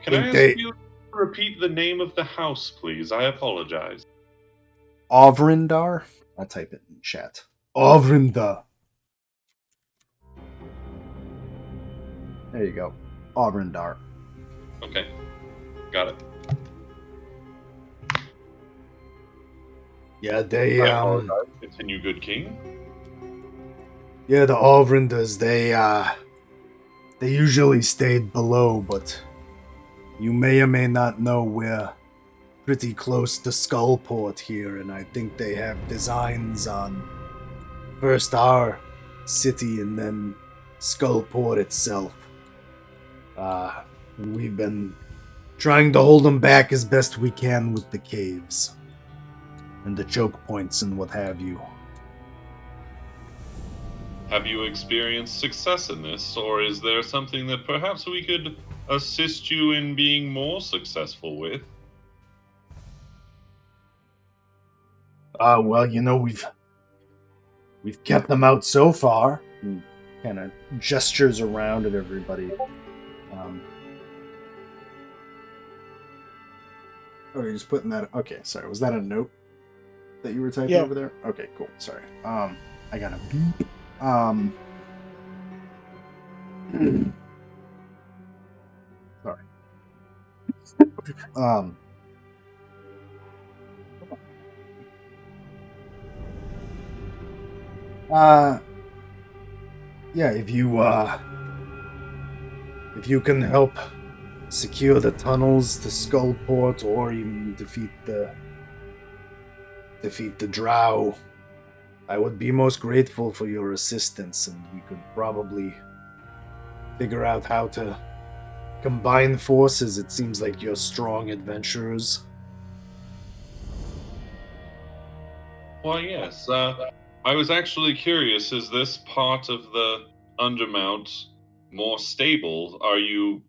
Can I ask you to repeat the name of the house, please? I apologize. Alrindar? I'll type it in chat. Alrindar. There you go. Alrindar. Okay. Got it. Yeah, they Continue, good king. Yeah, the Alrindars, they usually stayed below, but you may or may not know we're pretty close to Skullport here, and I think they have designs on First our city and then Skullport itself. We've been trying to hold them back as best we can with the caves and the choke points and what have you. Have you experienced success in this, or is there something that perhaps we could assist you in being more successful with? Well, we've kept them out so far. He kind of gestures around at everybody. Oh, you're just putting that. Okay, sorry. Was that a note that you were typing Yeah. over there? Okay, cool. Sorry. I got a beep. Sorry. Yeah, if you can help secure the tunnels to Skullport or even defeat the Drow, I would be most grateful for your assistance, and we could probably figure out how to combine forces. It seems like you're strong adventurers. Well, yes. I was actually curious, is this part of the Undermount more stable? Are you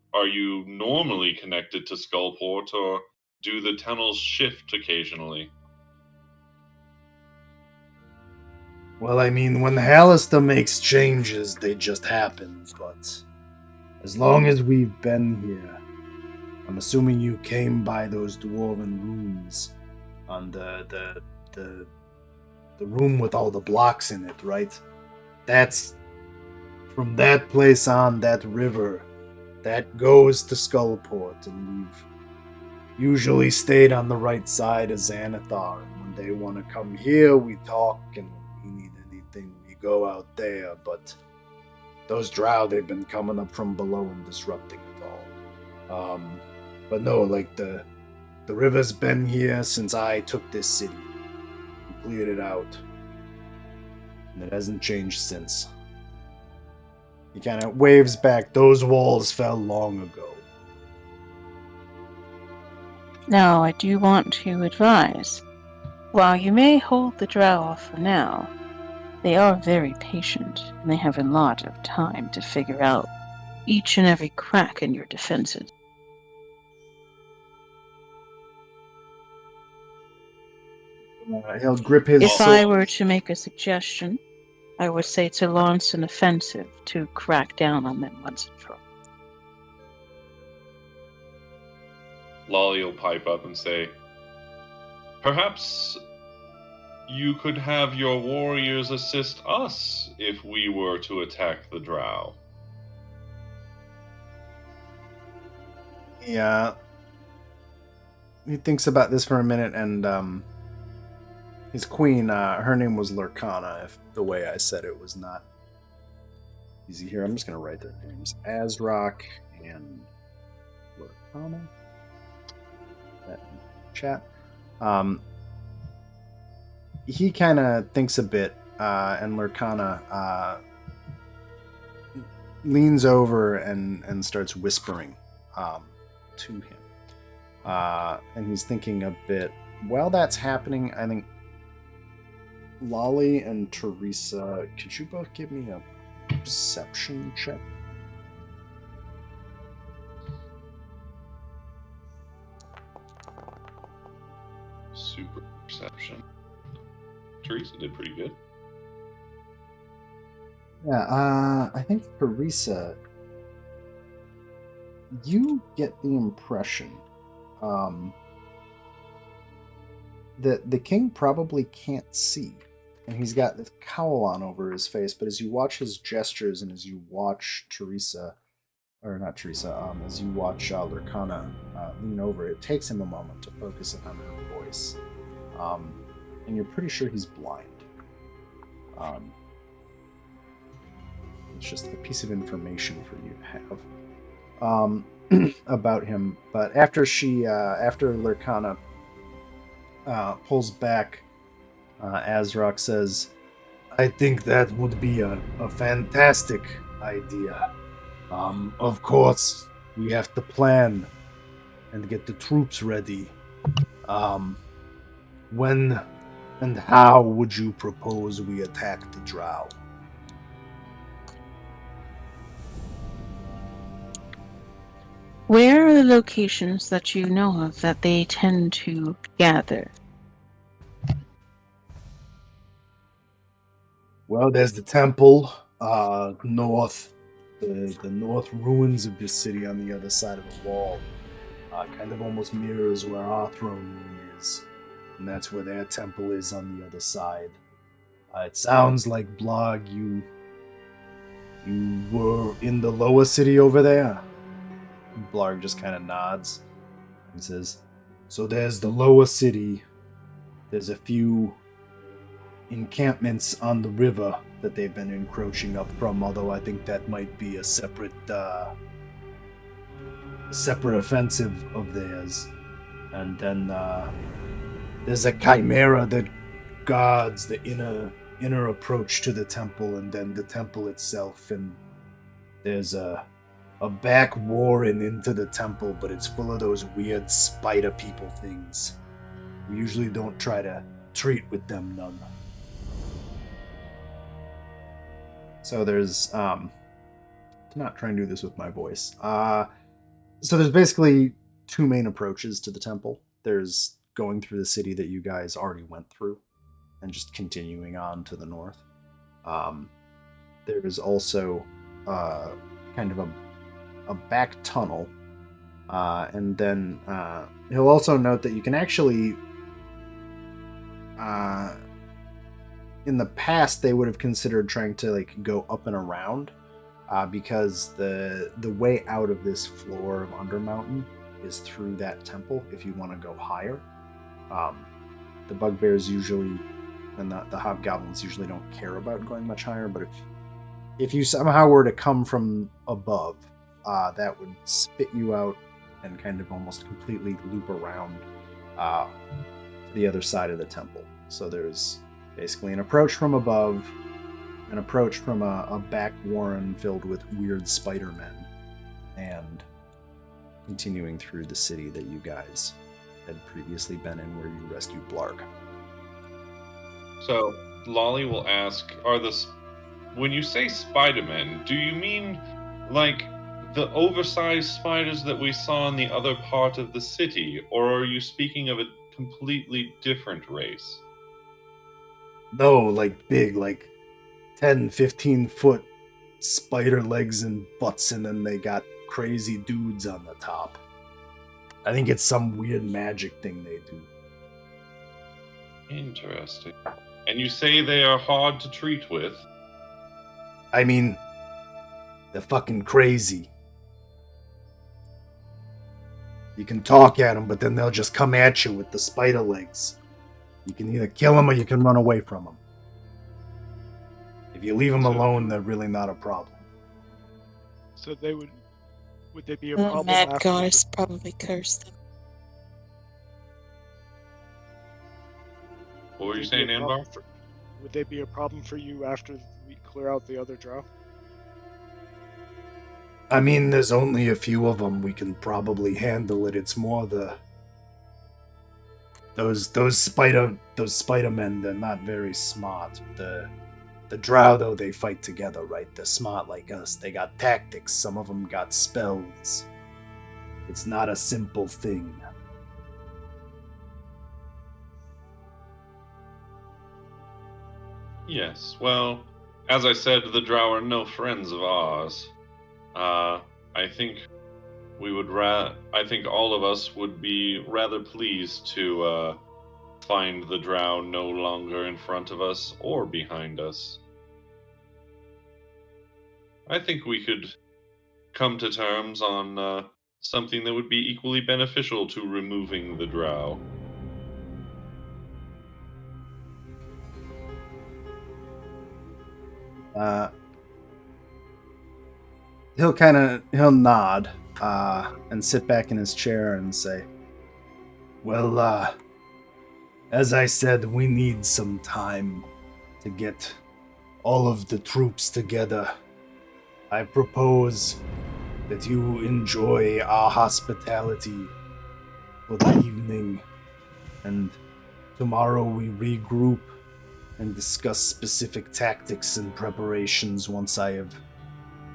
normally connected to Skullport, or do the tunnels shift occasionally? Well, I mean, when Hallister makes changes, they just happen, but as long as we've been here, I'm assuming you came by those dwarven rooms on the room with all the blocks in it, right? That's from that place on, that river, that goes to Skullport, and we've usually stayed on the right side of Xanathar. And when they want to come here, we talk, and when we need anything, we go out there. But those Drow, they've been coming up from below and disrupting it all. But no, like the river's been here since I took this city. We cleared it out. And it hasn't changed since. He kind of waves back. Those walls fell long ago. Now, I do want to advise, while you may hold the Drow off for now, they are very patient, and they have a lot of time to figure out each and every crack in your defenses. He'll grip his If sword. I were to make a suggestion, I would say to launch an offensive to crack down on them once and for all. Lolly will pipe up and say, perhaps you could have your warriors assist us if we were to attack the Drow. Yeah. He thinks about this for a minute, and his queen, her name was Lurkana, if the way I said it was not easy here. I'm just going to write their names. Azrock and Lurkana. That in chat. He kind of thinks a bit, and Lurkana leans over and starts whispering to him. And he's thinking a bit. While that's happening, I think Lolly and Teresa, could you both give me a perception check? Super perception. Teresa did pretty good. Yeah, I think Teresa, you get the impression that the king probably can't see, and he's got this cowl on over his face, but as you watch his gestures and as you watch Teresa, or not Teresa, as you watch Lurkana lean over, it takes him a moment to focus upon her voice, and you're pretty sure he's blind. It's just a piece of information for you to have about him. But after Lurkana pulls back, Azrock says, I think that would be a fantastic idea. Of course, we have to plan and get the troops ready. When and how would you propose we attack the Drow? Where are the locations that you know of that they tend to gather? Well, there's the temple, north, the north ruins of this city on the other side of the wall. Kind of almost mirrors where our throne room is, and that's where their temple is on the other side. It sounds like Blarg, you were in the lower city over there. Blarg just kind of nods and says, "So there's the lower city. There's a few encampments on the river that they've been encroaching up from, although I think that might be a separate offensive of theirs. And then there's a chimera that guards the inner approach to the temple, and then the temple itself. And there's a back warren into the temple, but it's full of those weird spider people things. We usually don't try to treat with them none." So there's not try and do this with my voice. So there's basically two main approaches to the temple. There's going through the city that you guys already went through, and just continuing on to the north. There is also kind of a back tunnel, and then he'll also note that you can actually. In the past, they would have considered trying to go up and around, because the way out of this floor of Undermountain is through that temple. If you want to go higher, the bugbears usually and the hobgoblins usually don't care about going much higher. But if you somehow were to come from above, that would spit you out and kind of almost completely loop around to the other side of the temple. So there's basically an approach from above, an approach from a back warren filled with weird spider men, and continuing through the city that you guys had previously been in, where you rescued Blarg. So Lolly will ask, when you say Spider-Men, do you mean like the oversized spiders that we saw in the other part of the city, or are you speaking of a completely different race? No, like big, like 10, 15 foot spider legs and butts, and then they got crazy dudes on the top. I think it's some weird magic thing they do. Interesting. And you say they are hard to treat with? I mean, they're fucking crazy. You can talk at them, but then they'll just come at you with the spider legs. You can either kill them or you can run away from them. If you leave them alone, they're really not a problem. So would they be a The problem mad after goddess probably cursed them. What were you would they saying, be a problem Anbar? would they be a problem for you after we clear out the other drow? I mean, there's only a few of them. We can probably handle it. It's more those spider men. They're not very smart. The drow, though, they fight together, right? They're smart like us. They got tactics. Some of them got spells. It's not a simple thing. Yes, well, as I said, the drow are no friends of ours. I think I think all of us would be rather pleased to find the drow no longer in front of us or behind us. I think we could come to terms on something that would be equally beneficial to removing the drow. He'll nod and sit back in his chair and say, "Well, as I said, we need some time to get all of the troops together, I propose that you enjoy our hospitality for the evening, and tomorrow we regroup and discuss specific tactics and preparations once I have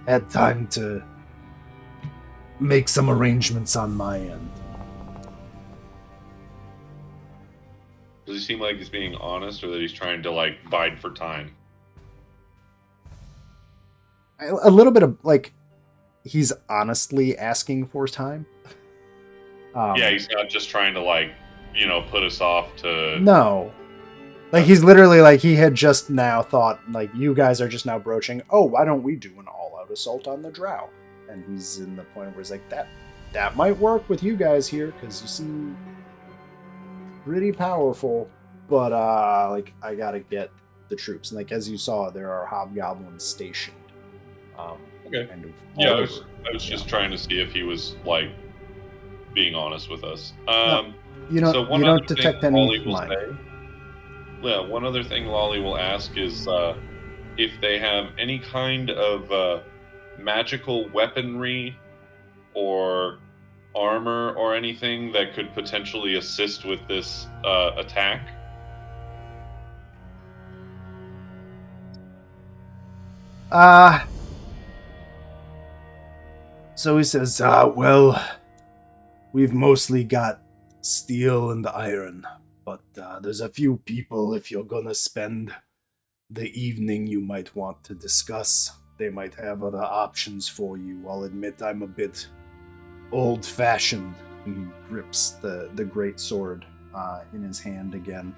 had time to make some arrangements on my end. Does he seem like he's being honest, or that he's trying to like bide for time? A little bit of like, he's honestly asking for time. Yeah, he's not just trying to like, put us off to. No. Like, he's literally like, he had just now thought, like, you guys are just now broaching, oh, why don't we do an all-out assault on the drow? And he's in the point where he's like, that might work with you guys here, because you seem pretty powerful, but, like, I gotta get the troops. And, like, as you saw, there are hobgoblins stationed. Okay. Kind of Yeah, all I was just trying to see if he was, like, being honest with us. No, you don't detect any lying. Yeah, one other thing Lolly will ask is if they have any kind of magical weaponry or armor or anything that could potentially assist with this attack. So he says, well, we've mostly got steel and iron, but there's a few people, if you're gonna spend the evening, you might want to discuss. They might have other options for you. I'll admit I'm a bit old-fashioned. And he grips the great sword in his hand again.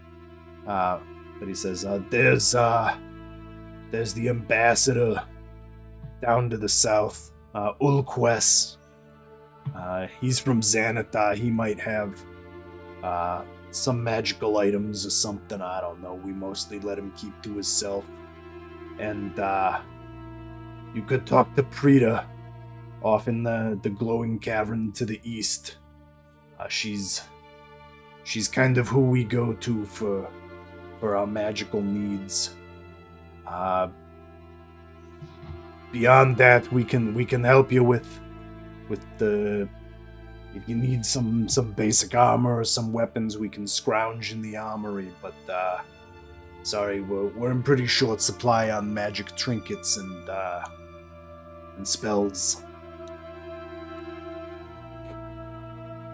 But he says, there's the ambassador down to the south, Ulquest. He's from Xanathar. He might have some magical items or something. I don't know. We mostly let him keep to himself. And you could talk to Prita off in the glowing cavern to the east. She's kind of who we go to for our magical needs. Beyond that, we can help you with the. If you need some basic armor or some weapons, we can scrounge in the armory. But sorry, we're in pretty short supply on magic trinkets and spells.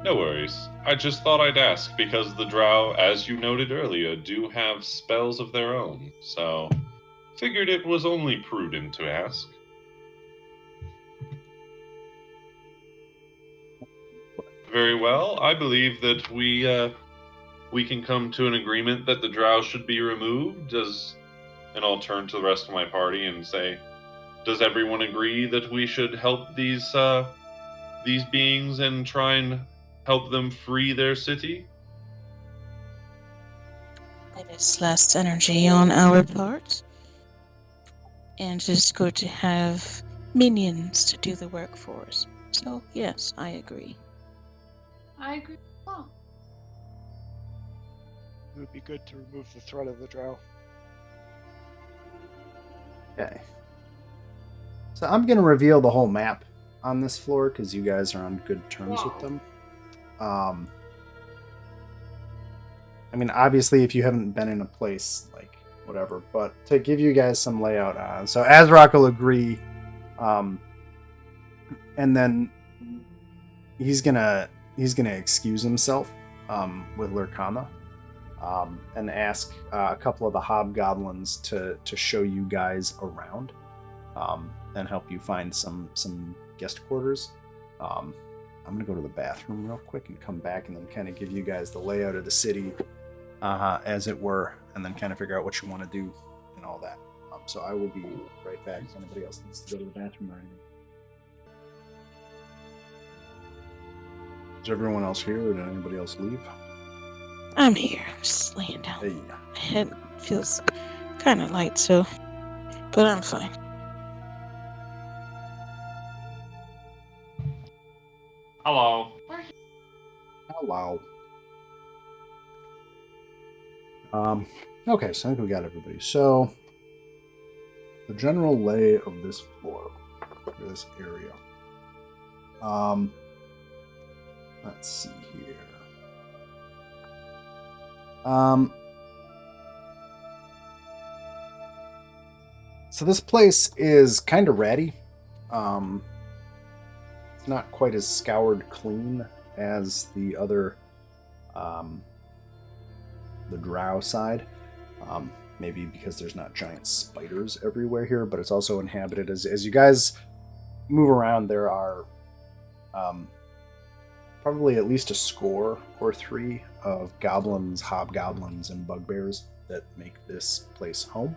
No worries. I just thought I'd ask because the drow, as you noted earlier, do have spells of their own. So figured it was only prudent to ask. Very well. I believe that we can come to an agreement that the drow should be removed. And I'll turn to the rest of my party and say, does everyone agree that we should help these beings and try and help them free their city? It is less energy on our part, and it's good to have minions to do the work for us. So, yes, I agree. I agree as well. It would be good to remove the threat of the drow. Okay. So I'm going to reveal the whole map on this floor because you guys are on good terms with them. I mean, obviously, if you haven't been in a place, like, whatever, but to give you guys some layout on. So Azrock will agree, and then he's gonna excuse himself with Lurkana, and ask a couple of the hobgoblins to show you guys around, and help you find some guest quarters. I'm gonna go to the bathroom real quick and come back and then kind of give you guys the layout of the city, as it were, and then kind of figure out what you want to do and all that. So I will be right back if anybody else needs to go to the bathroom or anything. Is everyone else here, or did anybody else leave? I'm here. I'm just laying down. Hey. My head feels kind of light, but I'm fine. Hello. Hello. Okay, so I think we got everybody. So the general lay of this floor, or this area. Let's see here. So this place is kind of ratty. It's not quite as scoured clean as the other, the drow side. Maybe because there's not giant spiders everywhere here, but it's also inhabited. As you guys move around, there are probably at least a score or three of goblins, hobgoblins, and bugbears that make this place home.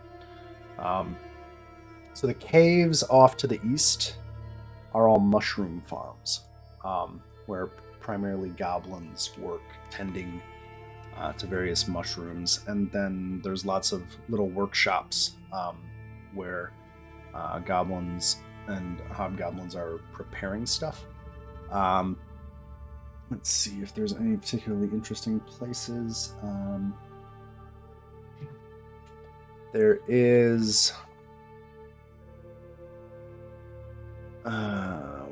So the caves off to the east are all mushroom farms, where primarily goblins work tending to various mushrooms. And then there's lots of little workshops where goblins and hobgoblins are preparing stuff. Let's see if there's any particularly interesting places. There is...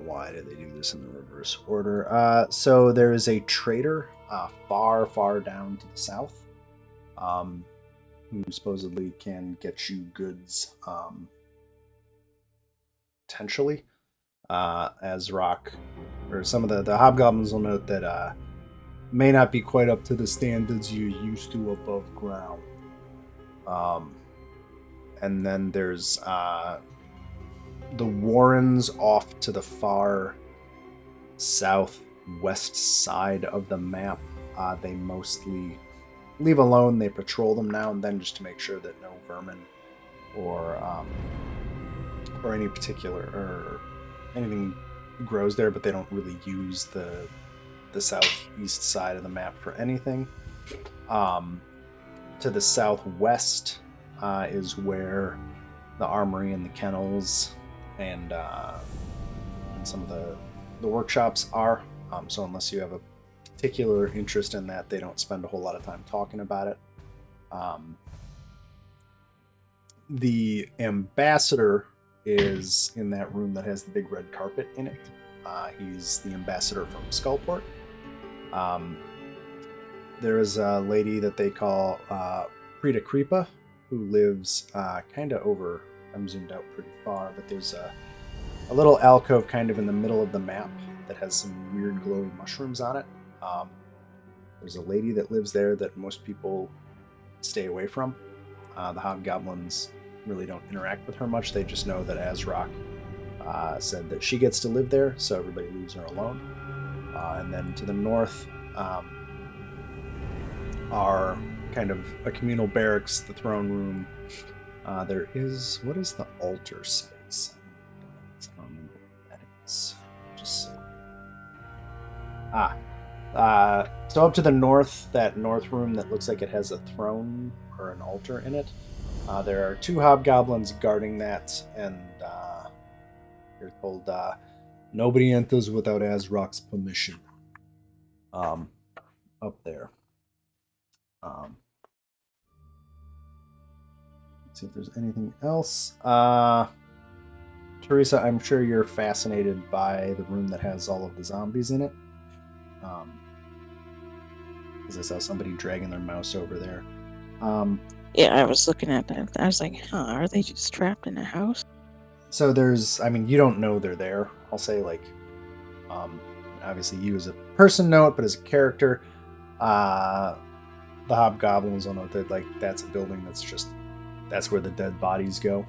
why did they do this in the reverse order? So there is a trader far, far down to the south who supposedly can get you goods potentially. As Rock, or some of the hobgoblins will note that may not be quite up to the standards you're used to above ground. And then there's the Warrens off to the far southwest side of the map. They mostly leave alone. They patrol them now and then just to make sure that no vermin or any particular or anything grows there, but they don't really use the southeast side of the map for anything. To the southwest is where the armory and the kennels and some of the workshops are. So unless you have a particular interest in that, they don't spend a whole lot of time talking about it. The ambassador is in that room that has the big red carpet in it. He's the ambassador from Skullport. There is a lady that they call Prita Kripa, who lives kind of over, I'm zoomed out pretty far, but there's a little alcove kind of in the middle of the map that has some weird glowing mushrooms on it. There's a lady that lives there that most people stay away from. The hobgoblins really don't interact with her much. They just know that Azrock said that she gets to live there, so everybody leaves her alone. And then to the north are kind of a communal barracks, the throne room. There is, what is the altar space? I don't remember what that is. Just so up to the north, that north room that looks like it has a throne or an altar in it. There are two hobgoblins guarding that, and you're told nobody enters without Azrock's permission. Up there. Let's see if there's anything else. Teresa, I'm sure you're fascinated by the room that has all of the zombies in it. Because I saw somebody dragging their mouse over there. Yeah, I was looking at that. I was like, are they just trapped in a house? So there's, I mean, you don't know they're there. I'll say, like, obviously you as a person know it, but as a character, the hobgoblins will know that, like, that's a building that's where the dead bodies go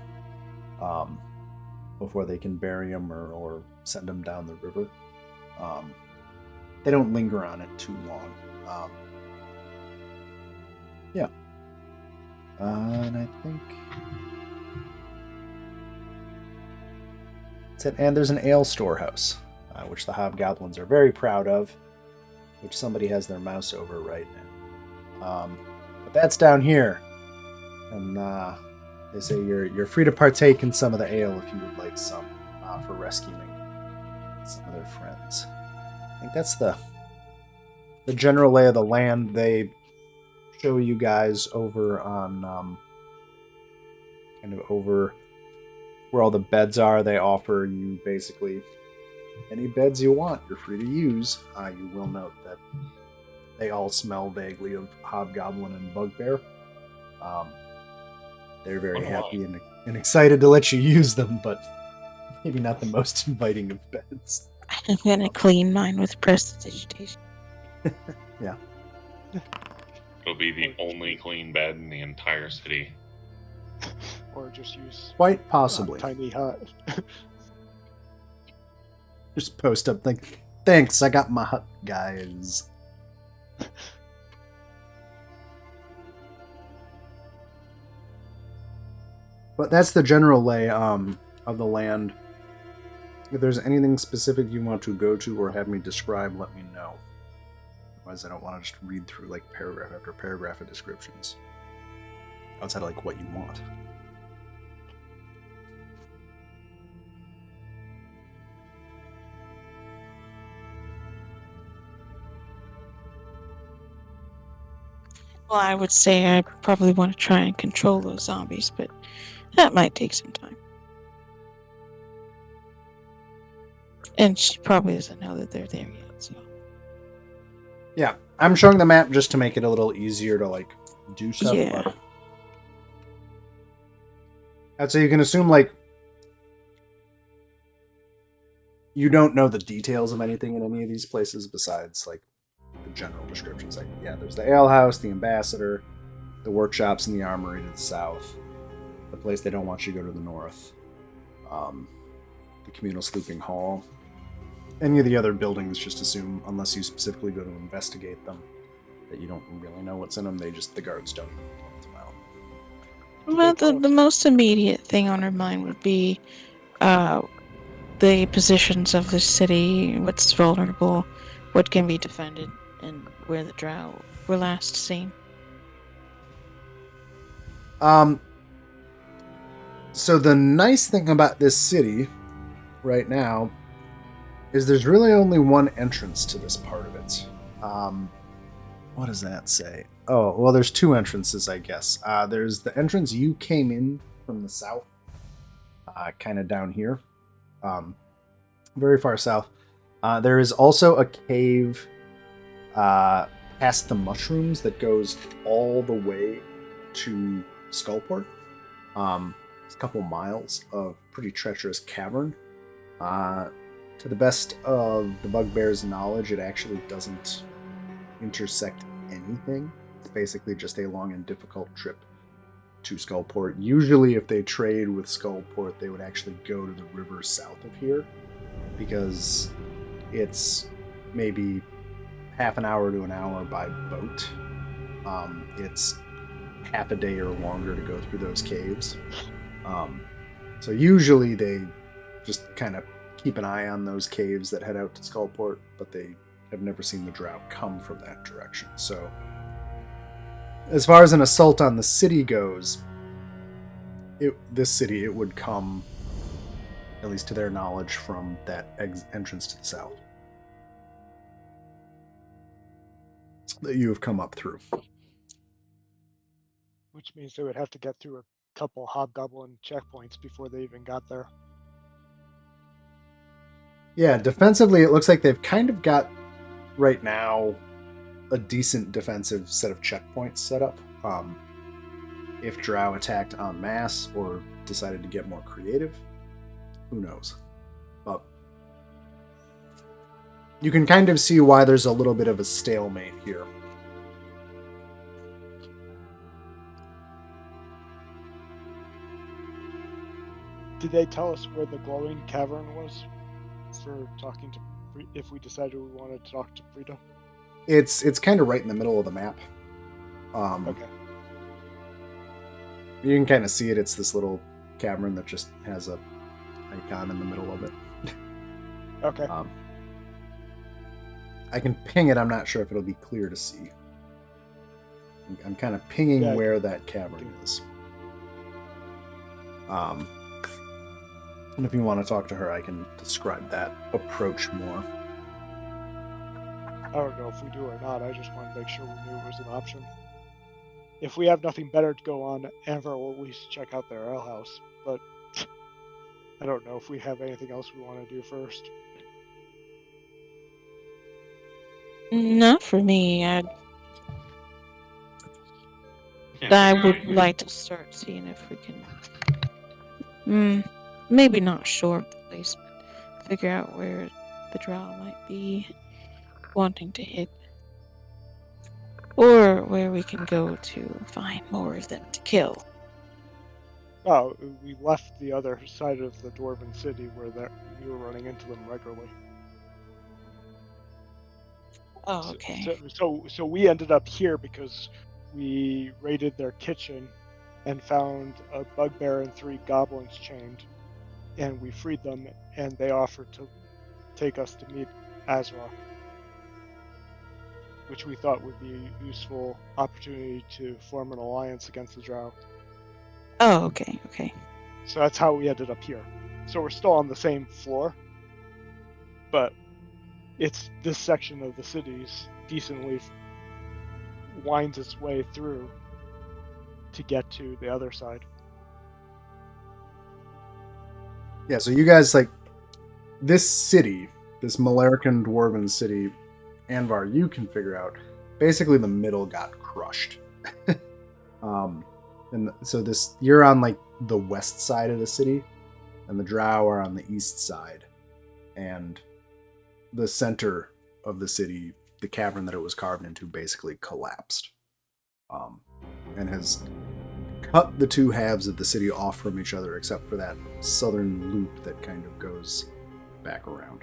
before they can bury them or send them down the river. They don't linger on it too long. Yeah. And I think that's it. And there's an ale storehouse, which the hobgoblins are very proud of, which somebody has their mouse over right now. But that's down here. And they say you're free to partake in some of the ale if you would like some for rescuing some of their friends. I think that's the general lay of the land. They show you guys over on kind of over where all the beds are, they offer you basically any beds you want. You're free to use. You will note that they all smell vaguely of hobgoblin and bugbear. They're very happy and excited to let you use them, but maybe not the most inviting of beds. I'm gonna clean mine with prestidigitation. Yeah. It'll be the only clean bed in the entire city. Or just use Quite possibly. tiny hut. Just post up like, thanks, I got my hut, guys. But that's the general lay of the land. If there's anything specific you want to go to or have me describe, let me know. Otherwise, I don't want to just read through like paragraph after paragraph of descriptions. Outside of like what you want. Well, I would say I probably want to try and control those zombies, but that might take some time. And she probably doesn't know that they're there yet, so. Yeah, I'm showing the map just to make it a little easier to like do stuff. Yeah. But I'd say you can assume like you don't know the details of anything in any of these places besides like the general descriptions. Like, yeah, there's the alehouse, the ambassador, the workshops, and the armory to the south. The place they don't want you to go to the north. The communal sleeping hall. Any of the other buildings, just assume, unless you specifically go to investigate them, that you don't really know what's in them. The guards don't even point them out. Well, the most immediate thing on her mind would be the positions of the city, what's vulnerable, what can be defended, and where the drow were last seen. So the nice thing about this city right now is there's really only one entrance to this part of it. What does that say? Oh, well, there's two entrances, I guess. There's the entrance you came in from the south, kind of down here, very far south. There is also a cave past the mushrooms that goes all the way to Skullport. It's a couple miles of pretty treacherous cavern. To the best of the bugbear's knowledge, it actually doesn't intersect anything. It's basically just a long and difficult trip to Skullport. Usually, if they trade with Skullport, they would actually go to the river south of here, because it's maybe half an hour to an hour by boat. It's half a day or longer to go through those caves. So usually they just kind of keep an eye on those caves that head out to Skullport, but they have never seen the drow come from that direction. So as far as an assault on the city goes, this city would come, at least to their knowledge, from that entrance to the south that you have come up through. Which means they would have to get through a couple hobgoblin checkpoints before they even got there. Yeah, defensively, it looks like they've kind of got, right now, a decent defensive set of checkpoints set up. If drow attacked en masse or decided to get more creative, who knows? But you can kind of see why there's a little bit of a stalemate here. Did they tell us where the glowing cavern was for talking to, if we decided we wanted to talk to Frida? It's kind of right in the middle of the map. Okay. You can kind of see it. It's this little cavern that just has a icon in the middle of it. Okay. I can ping it. I'm not sure if it'll be clear to see. I'm kind of pinging where that cavern is. And if you want to talk to her, I can describe that approach more. I don't know if we do or not. I just want to make sure we knew it was an option. If we have nothing better to go on, Amber will at least check out their alehouse. But I don't know if we have anything else we want to do first. Not for me. I would like to start seeing if we can, maybe not short place, but figure out where the drow might be wanting to hit. Or where we can go to find more of them to kill. Oh, we left the other side of the Dwarven city where we were running into them regularly. Oh, okay. So we ended up here because we raided their kitchen and found a bugbear and 3 goblins chained, and we freed them, and they offered to take us to meet Azra, which we thought would be a useful opportunity to form an alliance against the Drow. Oh, okay. So that's how we ended up here. So we're still on the same floor, but it's this section of the city's decently winds its way through to get to the other side. Yeah, so you guys, like, this city, this Malarican Dwarven city, Anvar, you can figure out, basically the middle got crushed. And so you're on, like, the west side of the city, and the Drow are on the east side. And the center of the city, the cavern that it was carved into, basically collapsed. And has cut the two halves of the city off from each other, except for that southern loop that kind of goes back around.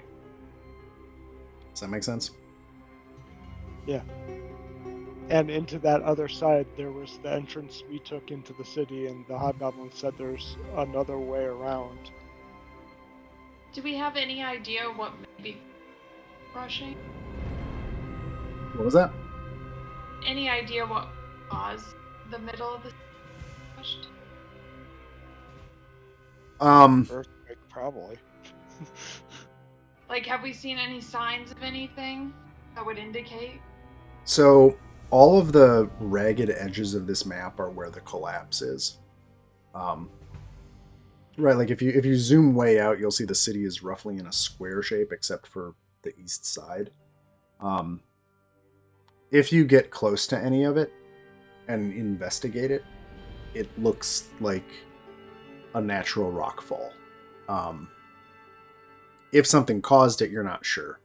Does that make sense? Yeah. And into that other side, there was the entrance we took into the city, and the Hobgoblins said there's another way around. Do we have any idea what may be crushing? What was that? Any idea what caused the middle of the crushed? Earthquake, probably. Like, have we seen any signs of anything that would indicate? So all of the ragged edges of this map are where the collapse is. Right, like if you zoom way out, you'll see the city is roughly in a square shape, except for the east side. If you get close to any of it and investigate it, it looks like a natural rock fall. If something caused it, you're not sure.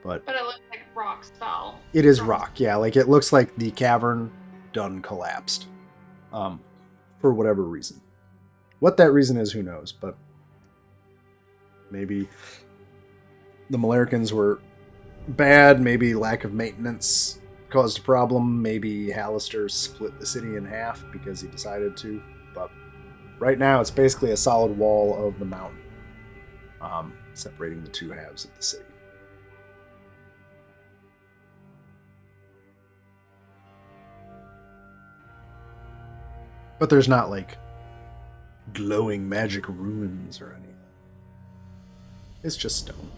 But it looks like rocks fell. It is rock, yeah. Like it looks like the cavern done collapsed. For whatever reason. What that reason is, who knows, but maybe the Malaricans were bad, maybe lack of maintenance caused a problem, maybe Hallister split the city in half because he decided to, but right now it's basically a solid wall of the mountain, separating the two halves of the city. But there's not like glowing magic ruins or anything. It's just stone.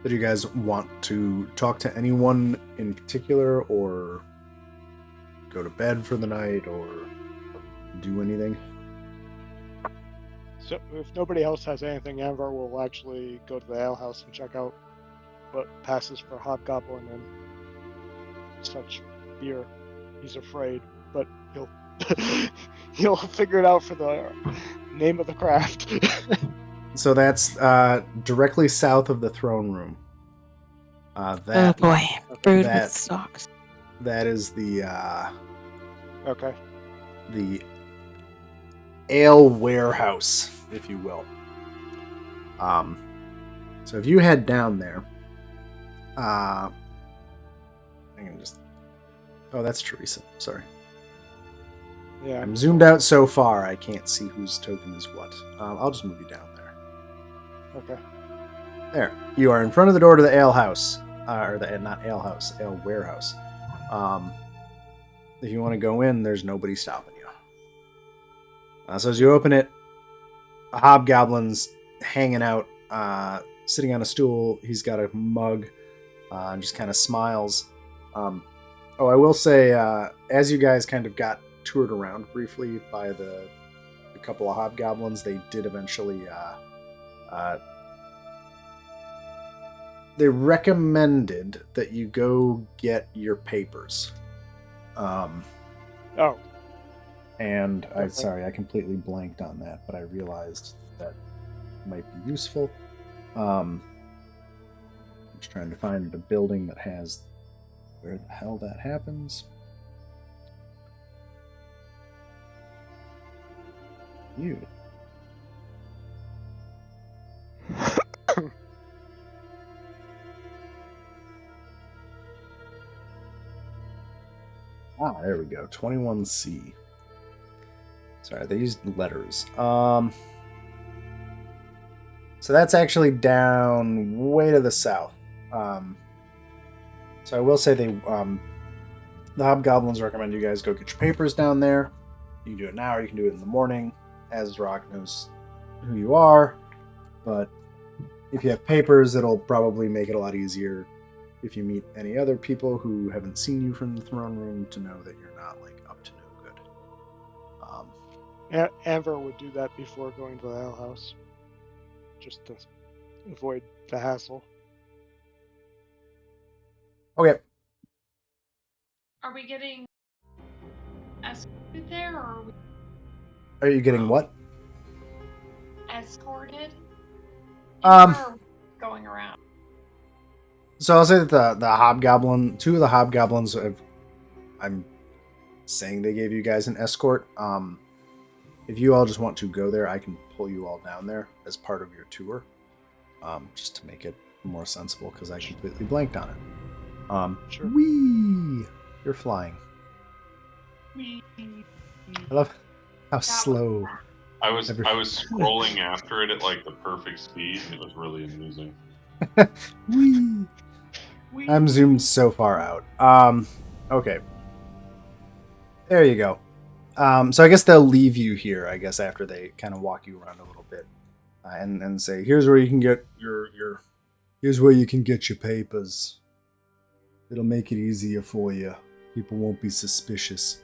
Did you guys want to talk to anyone in particular, or go to bed for the night, or do anything? So if nobody else has anything, Anvar will actually go to the alehouse and check out what passes for Hobgoblin and such beer. He's afraid, but he'll figure it out for the name of the craft. So that's directly south of the throne room. Oh boy, brewed that- with socks. That is the Okay. the ale warehouse, if you will. So if you head down there, I can just. Oh, that's Teresa. Sorry. Yeah. I'm zoomed out so far, I can't see whose token is what. I'll just move you down there. Okay. There. You are in front of the door to the ale house. Or the not ale house, ale warehouse. If you want to go in, there's nobody stopping you. So as you open it, a hobgoblin's hanging out, sitting on a stool. He's got a mug, and just kind of smiles. I will say, as you guys kind of got toured around briefly by the couple of hobgoblins, they did eventually. They recommended that you go get your papers. Oh, And Okay. sorry, I completely blanked on that, but I realized that might be useful. I'm just trying to find the building that has where the hell that happens. You. There we go. 21C. Sorry, they used letters. So that's actually down way to the south. So I will say the hobgoblins recommend you guys go get your papers down there. You can do it now, or you can do it in the morning, as Rock knows who you are. But if you have papers, it'll probably make it a lot easier if you meet any other people who haven't seen you from the throne room to know that you're not like up to no good. Amber would do that before going to the ale house, just to avoid the hassle. Okay. Are we getting escorted there, or are we Are you getting what? escorted? Um, Or going around. So I'll say that two of the hobgoblins I'm saying they gave you guys an escort. If you all just want to go there, I can pull you all down there as part of your tour. Just to make it more sensible, because I completely blanked on it. Sure. Whee! You're flying. I love how slow. I was scrolling after it at like the perfect speed, and it was really amusing. Whee! I'm zoomed so far out. Okay. There you go. So I guess they'll leave you here, I guess, after they kind of walk you around a little bit. And say, here's where you can get here's where you can get your papers. It'll make it easier for you. People won't be suspicious.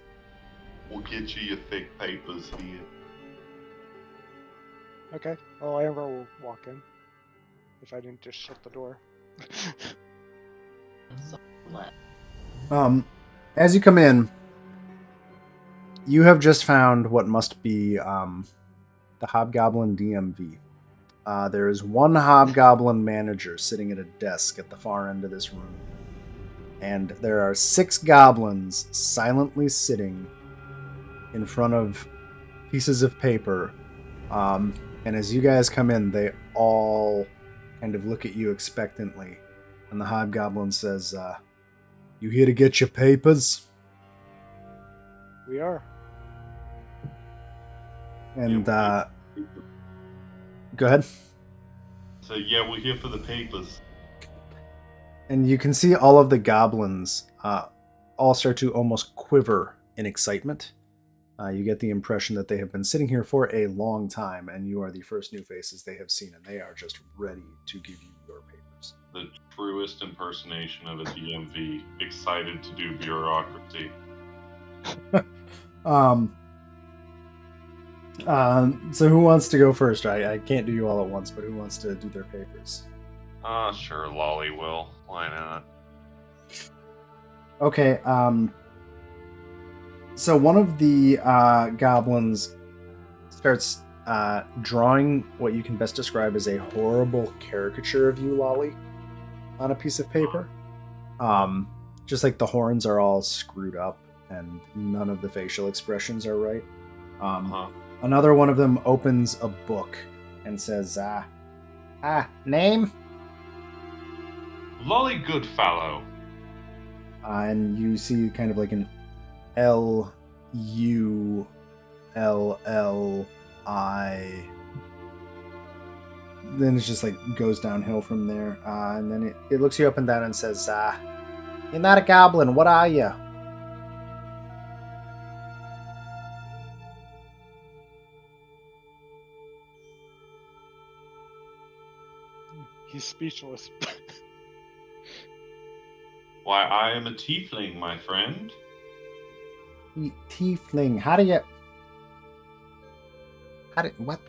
We'll get you your fake papers here. Okay. Well, Amber will walk in. If I didn't just shut the door. As you come in, you have just found what must be the Hobgoblin DMV. There is one Hobgoblin manager sitting at a desk at the far end of this room. And there are 6 goblins silently sitting in front of pieces of paper. And as you guys come in, they all kind of look at you expectantly. And the Hobgoblin says, you here to get your papers? We are. And, go ahead. So yeah, we're here for the papers. And you can see all of the goblins all start to almost quiver in excitement. You get the impression that they have been sitting here for a long time, and you are the first new faces they have seen, and they are just ready to give you your papers. The truest impersonation of a DMV, excited to do bureaucracy. So who wants to go first? I can't do you all at once, but who wants to do their papers? Sure, Lolly will. Why not? Okay, so one of the goblins starts drawing what you can best describe as a horrible caricature of you, Lolly, on a piece of paper. Just like the horns are all screwed up and none of the facial expressions are right. Another one of them opens a book and says, name? Lolly Goodfellow. And you see kind of like an Lullli. Then it just like goes downhill from there. And then it looks you up and down and says, you're not a goblin, what are you? He's speechless. Why, I am a tiefling, my friend. Tiefling. What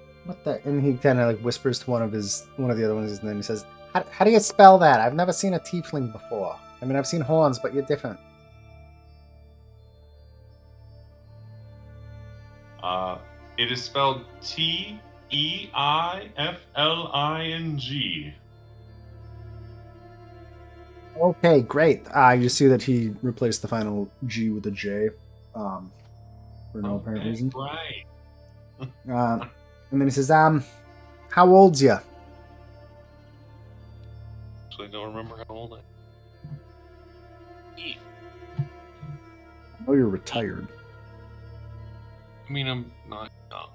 the? And he kind of like whispers to one of the other ones, and then he says, how do you spell that? I've never seen a tiefling before. I mean, I've seen horns, but you're different. It is spelled Teifling. Okay, great. You see that he replaced the final G with a J, for no apparent reason. Right. And then he says, how old's ya? Actually, I don't remember how old I am. Oh, you're retired. I mean, I'm not young.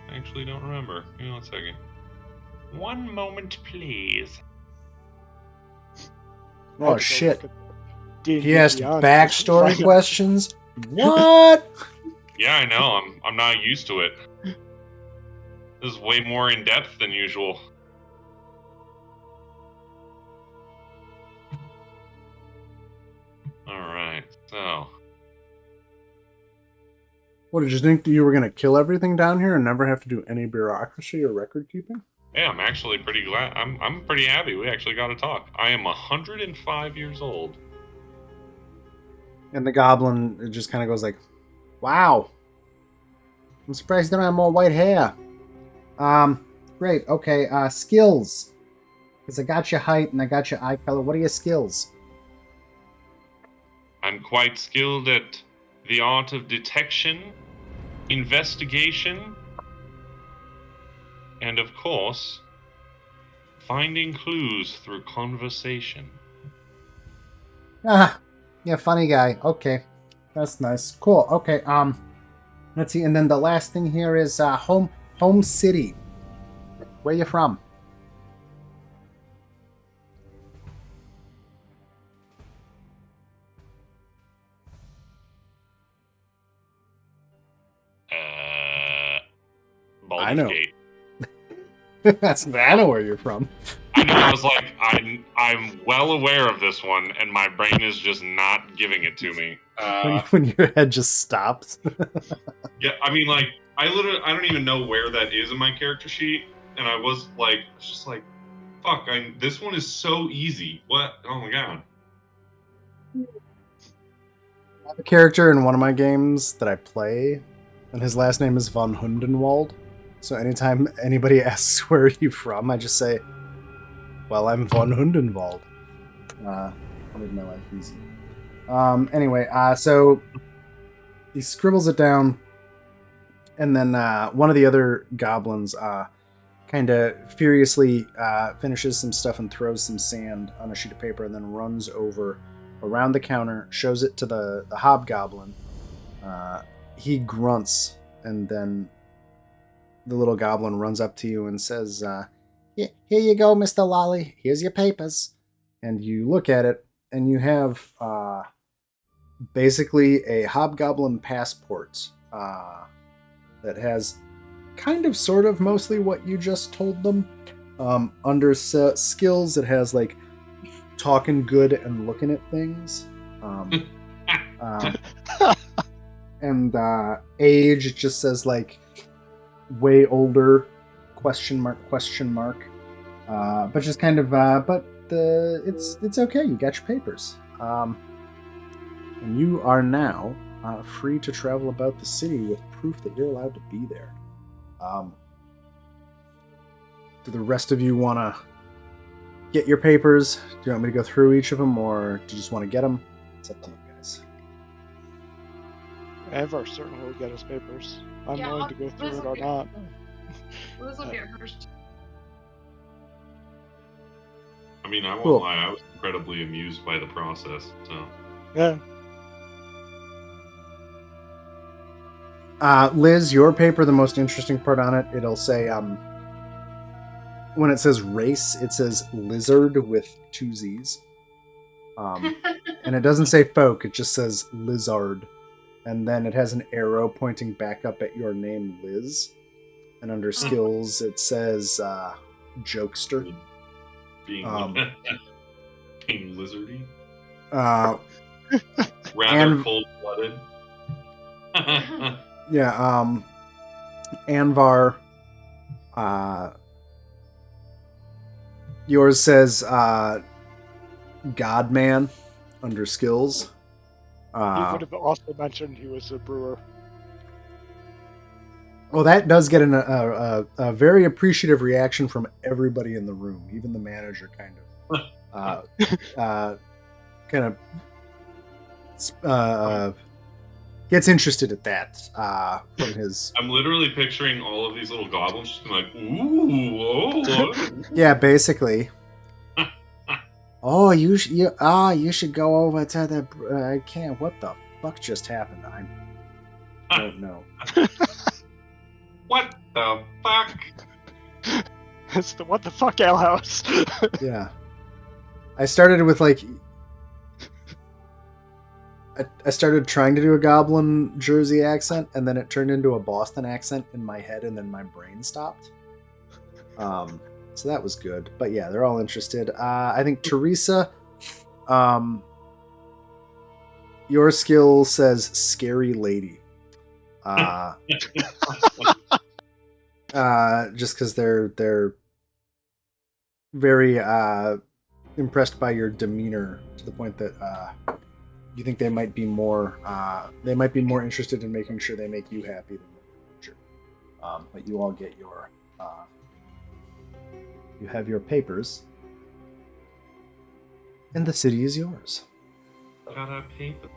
I actually don't remember. Give me 1 second. One moment, please. Oh, shit. D&D He asked Beyond. backstory questions? What? Yeah, I know. I'm not used to it. This is way more in depth than usual. Alright, so. What, did you think that you were going to kill everything down here and never have to do any bureaucracy or record keeping? Yeah, I'm actually pretty glad. I'm pretty happy we actually got to talk. I am 105 years old. And the goblin just kind of goes like, wow. I'm surprised you don't have more white hair. Great. Okay, skills. Because I got your height and I got your eye color. What are your skills? I'm quite skilled at the art of detection, investigation, and of course, finding clues through conversation. Ah, yeah, funny guy. Okay. That's nice. Cool. Okay, let's see. And then the last thing here is home city. Where you from? Baldur's I know. Gate. I know where you're from. I know. I was like, I'm well aware of this one, and my brain is just not giving it to me. When your head just stops. Yeah, I mean, like, I don't even know where that is in my character sheet, and I was just like, fuck, this one is so easy. What? Oh my god. I have a character in one of my games that I play, and his last name is von Hundenwald. So anytime anybody asks where are you from, I just say, well, I'm von Hundenwald. I'll make my life easy. Anyway, so he scribbles it down, and then one of the other goblins kind of furiously finishes some stuff and throws some sand on a sheet of paper, and then runs over around the counter, shows it to the hobgoblin. He grunts, and then the little goblin runs up to you and says, here you go, Mr. Lolly. Here's your papers. And you look at it, and you have basically a hobgoblin passport that has kind of, sort of, mostly what you just told them. Under skills, it has, like, talking good and looking at things. And age, it just says, like, way older, question mark. But just kind of, it's okay. You got your papers. And you are now free to travel about the city with proof that you're allowed to be there. Do the rest of you want to get your papers? Do you want me to go through each of them, or do you just want to get them? It's up to you guys. Ever certainly will get his papers. I'm Yeah, willing to go through Liz it will or get- not. Liz will get hers. I mean, I won't Cool. lie, I was incredibly amused by the process, so. Yeah. Liz, your paper, the most interesting part on it, it'll say, when it says race, it says lizard with 2 Z's. And it doesn't say folk, it just says lizard. And then it has an arrow pointing back up at your name, Liz. And under skills, it says jokester. Being lizardy. Rather cold-blooded. Yeah, Anvar. Yours says Godman under skills. He would have also mentioned he was a brewer. Well, that does get a very appreciative reaction from everybody in the room, even the manager, gets interested at that from his. I'm literally picturing all of these little goblins just being like, ooh, oh. Yeah, basically. Oh, you should go over to the. I can't. What the fuck just happened? I don't know. What the fuck? It's the what the fuck alehouse. Yeah. I started with like. I started trying to do a Goblin Jersey accent, and then it turned into a Boston accent in my head, and then my brain stopped. So that was good. But yeah, they're all interested. I think Teresa, your skill says scary lady. Just because they're very impressed by your demeanor to the point that you think they might be more interested in making sure they make you happy than the manager. But you all get your you have your papers, and the city is yours. Got our paper.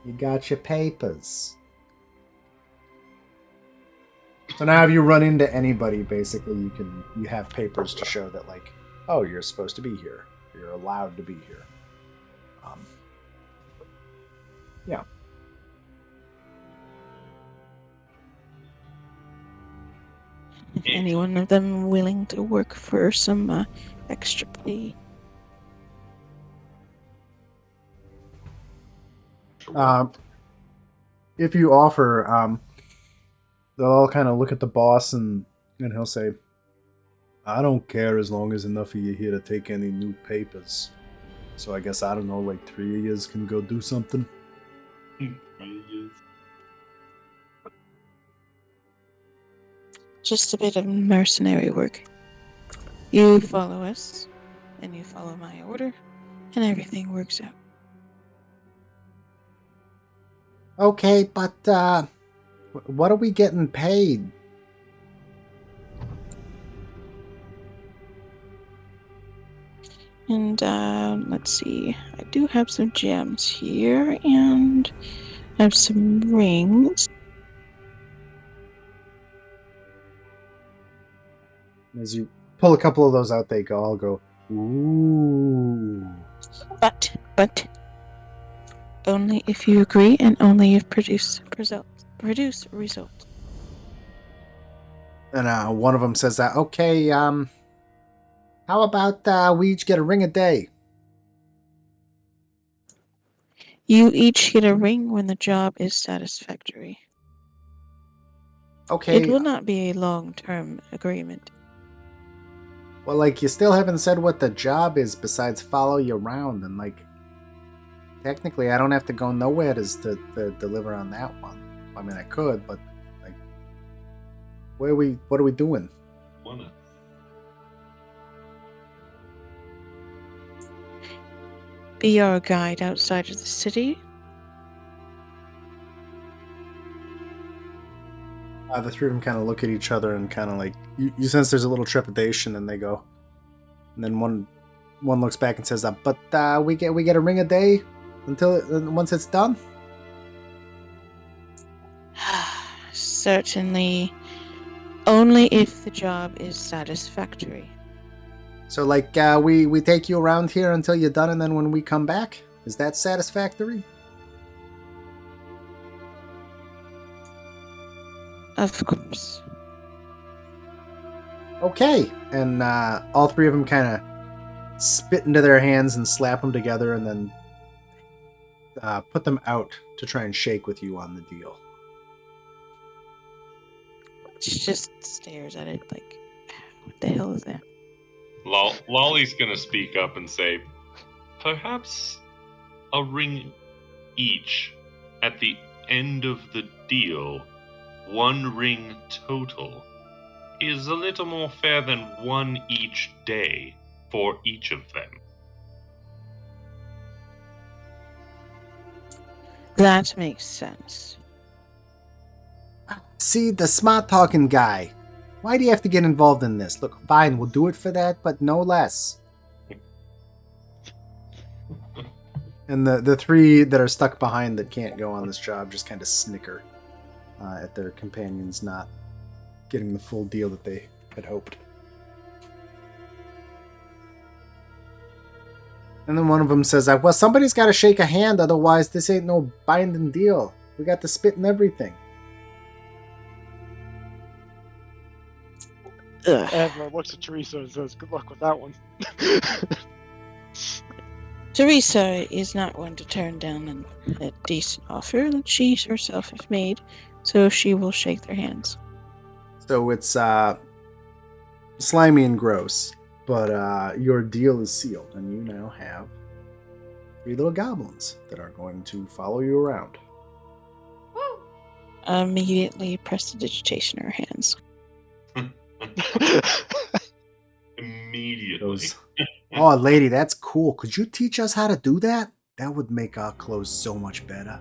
You got your papers. So now if you run into anybody, basically you have papers to show that, like, oh, you're supposed to be here. You're allowed to be here. Yeah. Any one of them willing to work for some extra pay? If you offer, they'll all kind of look at the boss and he'll say, I don't care as long as enough of you here to take any new papers. So I guess, I don't know, like 3 of yous can go do something. 3 years. Just a bit of mercenary work. You follow us, and you follow my order, and everything works out. Okay, but what are we getting paid? And let's see. I do have some gems here, and I have some rings. As you pull a couple of those out, they all go, ooh. But only if you agree, and only if produce results. And one of them says that, okay, how about we each get a ring a day? You each get a ring when the job is satisfactory. Okay. It will not be a long-term agreement. Well, like, you still haven't said what the job is besides follow you around, and, like, technically I don't have to go nowhere to deliver on that one. I mean, I could, but, like, what are we doing? Wanna. Be our guide outside of the city. The three of them kind of look at each other and kind of like, you sense there's a little trepidation, and they go, and then one looks back and says, but we get a ring a day once it's done. Certainly, only if the job is satisfactory. So, like, we take you around here until you're done, and then when we come back, is that satisfactory? Of course. Okay. And all three of them kind of spit into their hands and slap them together, and then put them out to try and shake with you on the deal. She just stares at it like, what the hell is that? Lolly's gonna speak up and say, perhaps a ring each at the end of the deal, 1 ring total, is a little more fair than 1 each day for each of them. That makes sense. See, the smart-talking guy. Why do you have to get involved in this? Look, fine, we'll do it for that, but no less. And the 3 that are stuck behind that can't go on this job just kind of snicker at their companions not getting the full deal that they had hoped. And then one of them says, well, somebody's got to shake a hand, otherwise this ain't no binding deal. We got the spit and everything. Ugh. Edna looks at Teresa and says, good luck with that one. Teresa is not one to turn down a decent offer that she herself has made, so she will shake their hands. So it's slimy and gross, but your deal is sealed, and you now have 3 little goblins that are going to follow you around. Woo! Immediately prestidigitation in her hands. Immediately. Goes, oh, lady, that's cool. Could you teach us how to do that? That would make our clothes so much better.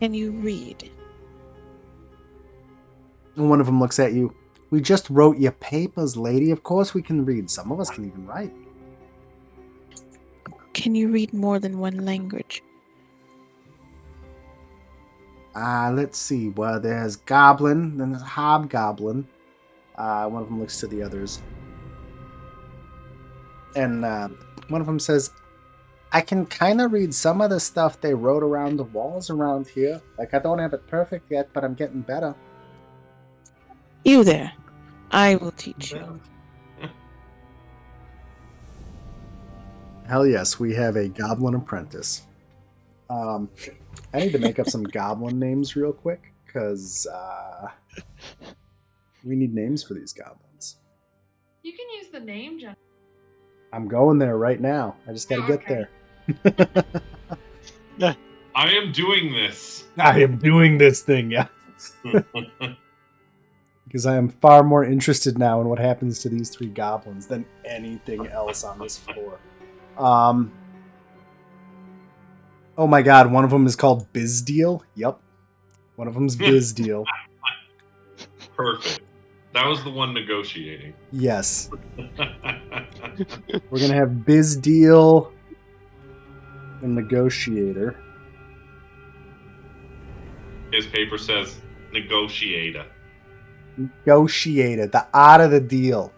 Can you read? And one of them looks at you. We just wrote your papers, lady. Of course we can read. Some of us can even write. Can you read more than 1 language? Let's see. Well, there's Goblin, then there's Hobgoblin. One of them looks to the others. And one of them says, I can kind of read some of the stuff they wrote around the walls around here. Like, I don't have it perfect yet, but I'm getting better. You there. I will teach you. Hell yes, we have a Goblin Apprentice. I need to make up some Goblin names real quick, because we need names for these goblins. You can use the name, Jen. I'm going there right now. I just got to get Okay. there. I am doing this. I am doing this thing, yeah. Because I am far more interested now in what happens to these 3 goblins than anything else on this floor. Oh my god, one of them is called Bizdeal? Yep. One of them's Bizdeal. Perfect. That was the one negotiating. Yes. We're going to have Bizdeal and Negotiator. His paper says negotiator. Negotiator, the art of the deal.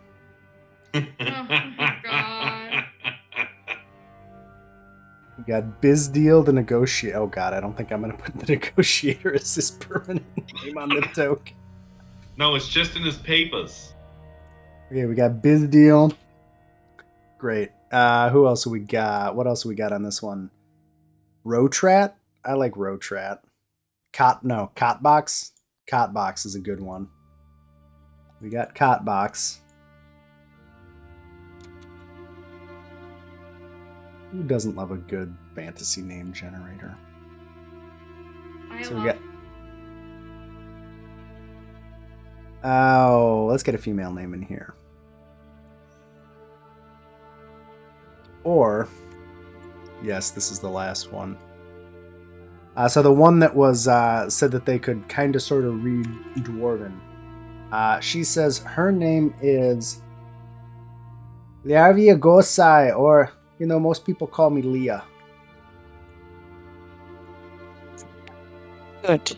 Oh my god. We got Bizdeal the Negotiator. Oh god, I don't think I'm going to put the Negotiator as this permanent name on the token. No, it's just in his papers. Okay, we got Bizdeal. Great. Who else we got? What else we got on this one? Rotrat? I like Rotrat. Cotbox? Cotbox is a good one. We got Cotbox. Who doesn't love a good fantasy name generator? I So love we got... Oh, let's get a female name in here. Or, yes, this is the last one. So the one that was said that they could kind of sort of read Dwarven. She says her name is Liarvia Gosai, or, you know, most people call me Leah. Good.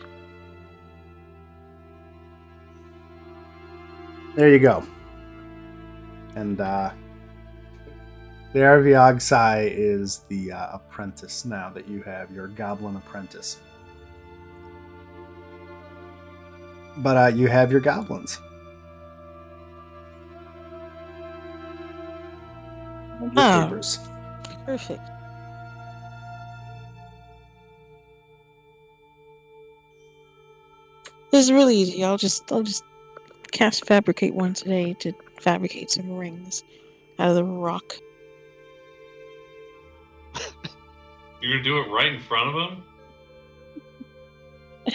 There you go. And the Arviagsai is the apprentice now that you have, your goblin apprentice. But you have your goblins. And your Oh. papers. Perfect. This is really easy. I'll just cast fabricate one today to fabricate some rings out of the rock. You're gonna do it right in front of him?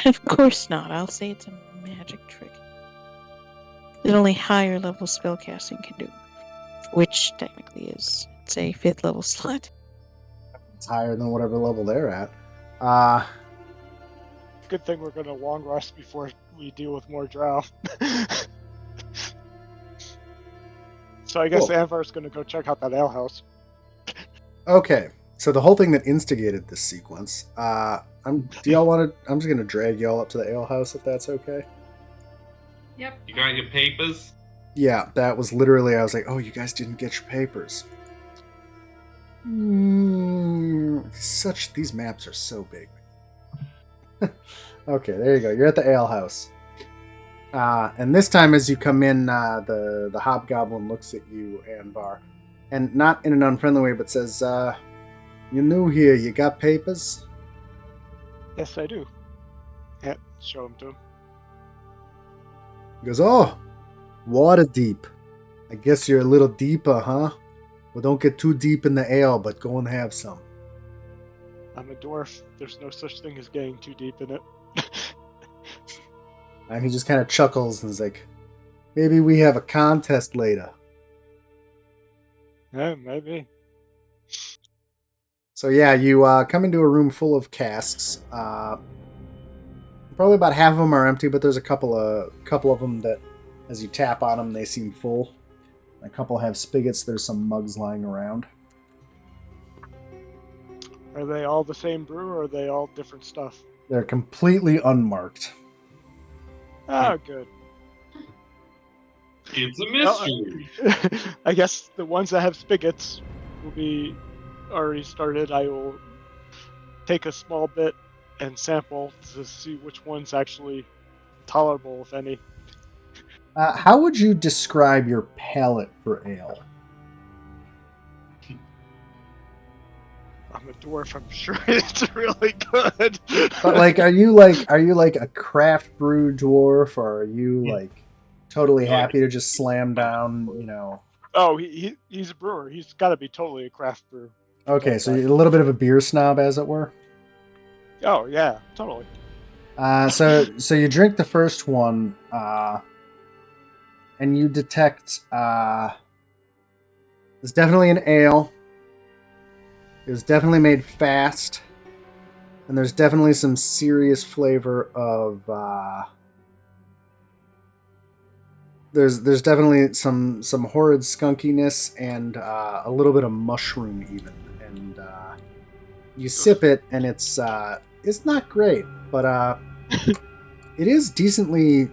Of course not. I'll say it's a magic trick that only higher level spellcasting can do, which technically is, it's a 5th level slot. It's higher than whatever level they're at. Good thing we're going to long rest before we deal with more drow. So I guess Cool. Anvar's going to go check out that alehouse. Okay, so the whole thing that instigated this sequence, I'm just gonna drag y'all up to the alehouse if that's okay. Yep. You got your papers? Yeah, that was literally, I was like, oh, you guys didn't get your papers. These maps are so big. Okay, there you go. You're at the alehouse. And this time as you come in, the hobgoblin looks at you, Anvar, and not in an unfriendly way, but says, you're new here, you got papers? Yes, I do. Yeah, show him to him. He goes, oh, water deep. I guess you're a little deeper, huh? Well, don't get too deep in the ale, but go and have some. I'm a dwarf. There's no such thing as getting too deep in it. And he just kind of chuckles and is like, maybe we have a contest later. Yeah, maybe. So yeah, you come into a room full of casks. Probably about half of them are empty, but there's a couple of them that, as you tap on them, they seem full. A couple have spigots. There's some mugs lying around. Are they all the same brew, or are they all different stuff? They're completely unmarked. Oh, good. It's a mystery. I guess the ones that have spigots will be already started. I will take a small bit and sample to see which one's actually tolerable, if any. How would you describe your palate for ale? I'm a dwarf. I'm sure it's really good. But like, are you like a craft brew dwarf, or are you like totally happy to just slam down? You know. Oh, he's a brewer. He's got to be totally a craft brew. Okay, so you're a little bit of a beer snob, as it were. Oh yeah, totally. So you drink the first one, and you detect it's definitely an ale. It was definitely made fast, and there's definitely some serious flavor of. There's definitely some horrid skunkiness and a little bit of mushroom even, and you sip it and it's not great, but it is decently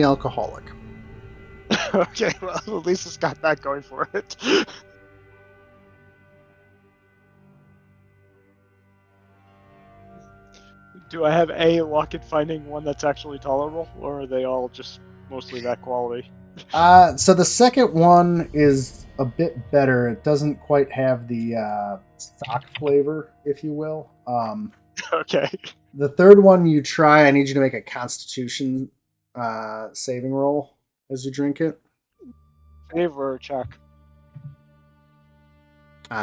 alcoholic. Okay, well at least it's got that going for it. Do I have a luck at finding one that's actually tolerable, or are they all just mostly that quality? So the second one is a bit better. It doesn't quite have the stock flavor, if you will. Okay. The third one you try, I need you to make a Constitution saving roll as you drink it. Save or check?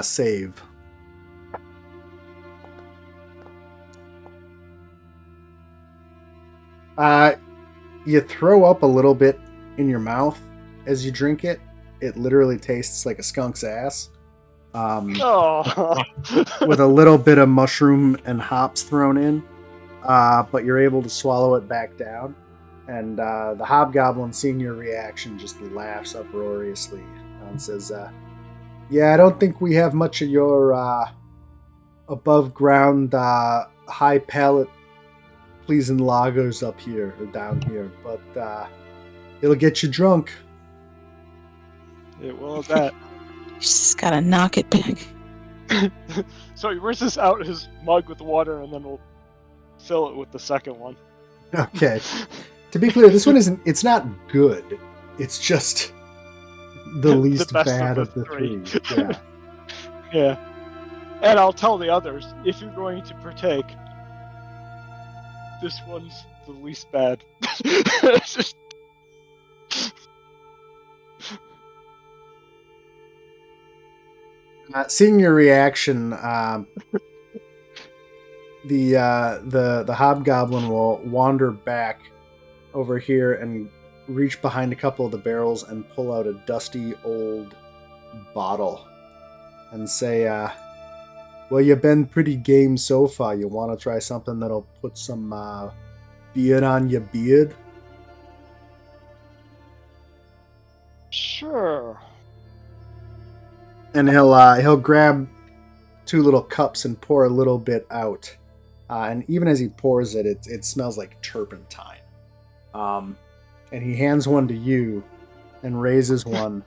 Save. You throw up a little bit in your mouth as you drink it. It literally tastes like a skunk's ass. Oh. With a little bit of mushroom and hops thrown in. But you're able to swallow it back down. And the hobgoblin, seeing your reaction, just laughs uproariously and says, yeah, I don't think we have much of your above ground high palate pleasing lagers up here or down here, but it'll get you drunk. It will that. Just gotta knock it back. So he rinses out his mug with water, and then we'll fill it with the second one. Okay. To be clear, this one it's not good. It's just the least best bad of of the the three. three. Yeah. Yeah. And I'll tell the others, if you're going to partake, this one's the least bad. Seeing your reaction, the hobgoblin will wander back over here and reach behind a couple of the barrels and pull out a dusty old bottle and say, well, you've been pretty game so far. You want to try something that'll put some beard on your beard? Sure. And he'll grab 2 little cups and pour a little bit out. And even as he pours it, it smells like turpentine. And he hands one to you and raises one.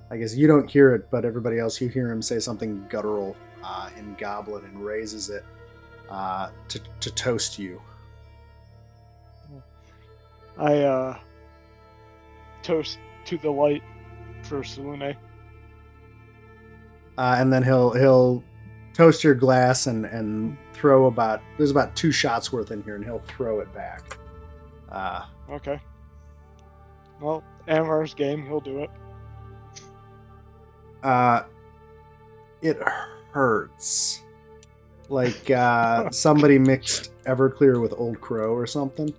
I guess you don't hear it, but everybody else, you hear him say something guttural in Goblin and raises it to toast you. I toast to the light for Salune. And then he'll toast your glass and throw there's about 2 shots worth in here, and he'll throw it back. Okay. Well, Amar's game, he'll do it. It hurts. Like somebody mixed Everclear with Old Crow or something.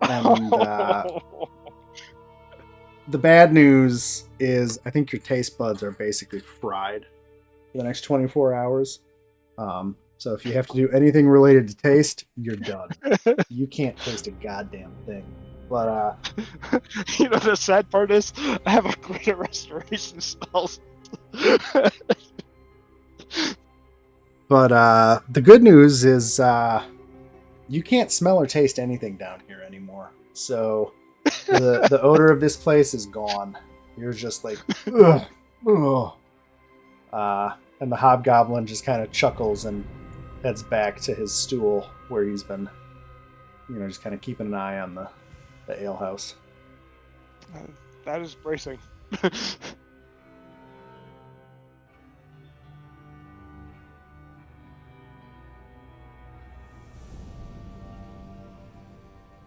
And the bad news is I think your taste buds are basically fried for the next 24 hours. So if you have to do anything related to taste, you're done. You can't taste a goddamn thing. But you know, the sad part is I have a greater restoration spells. But the good news is you can't smell or taste anything down here anymore. So the odor of this place is gone. You're just like, ugh, ugh. And the hobgoblin just kind of chuckles and heads back to his stool where he's been, just kind of keeping an eye on the alehouse. That is bracing.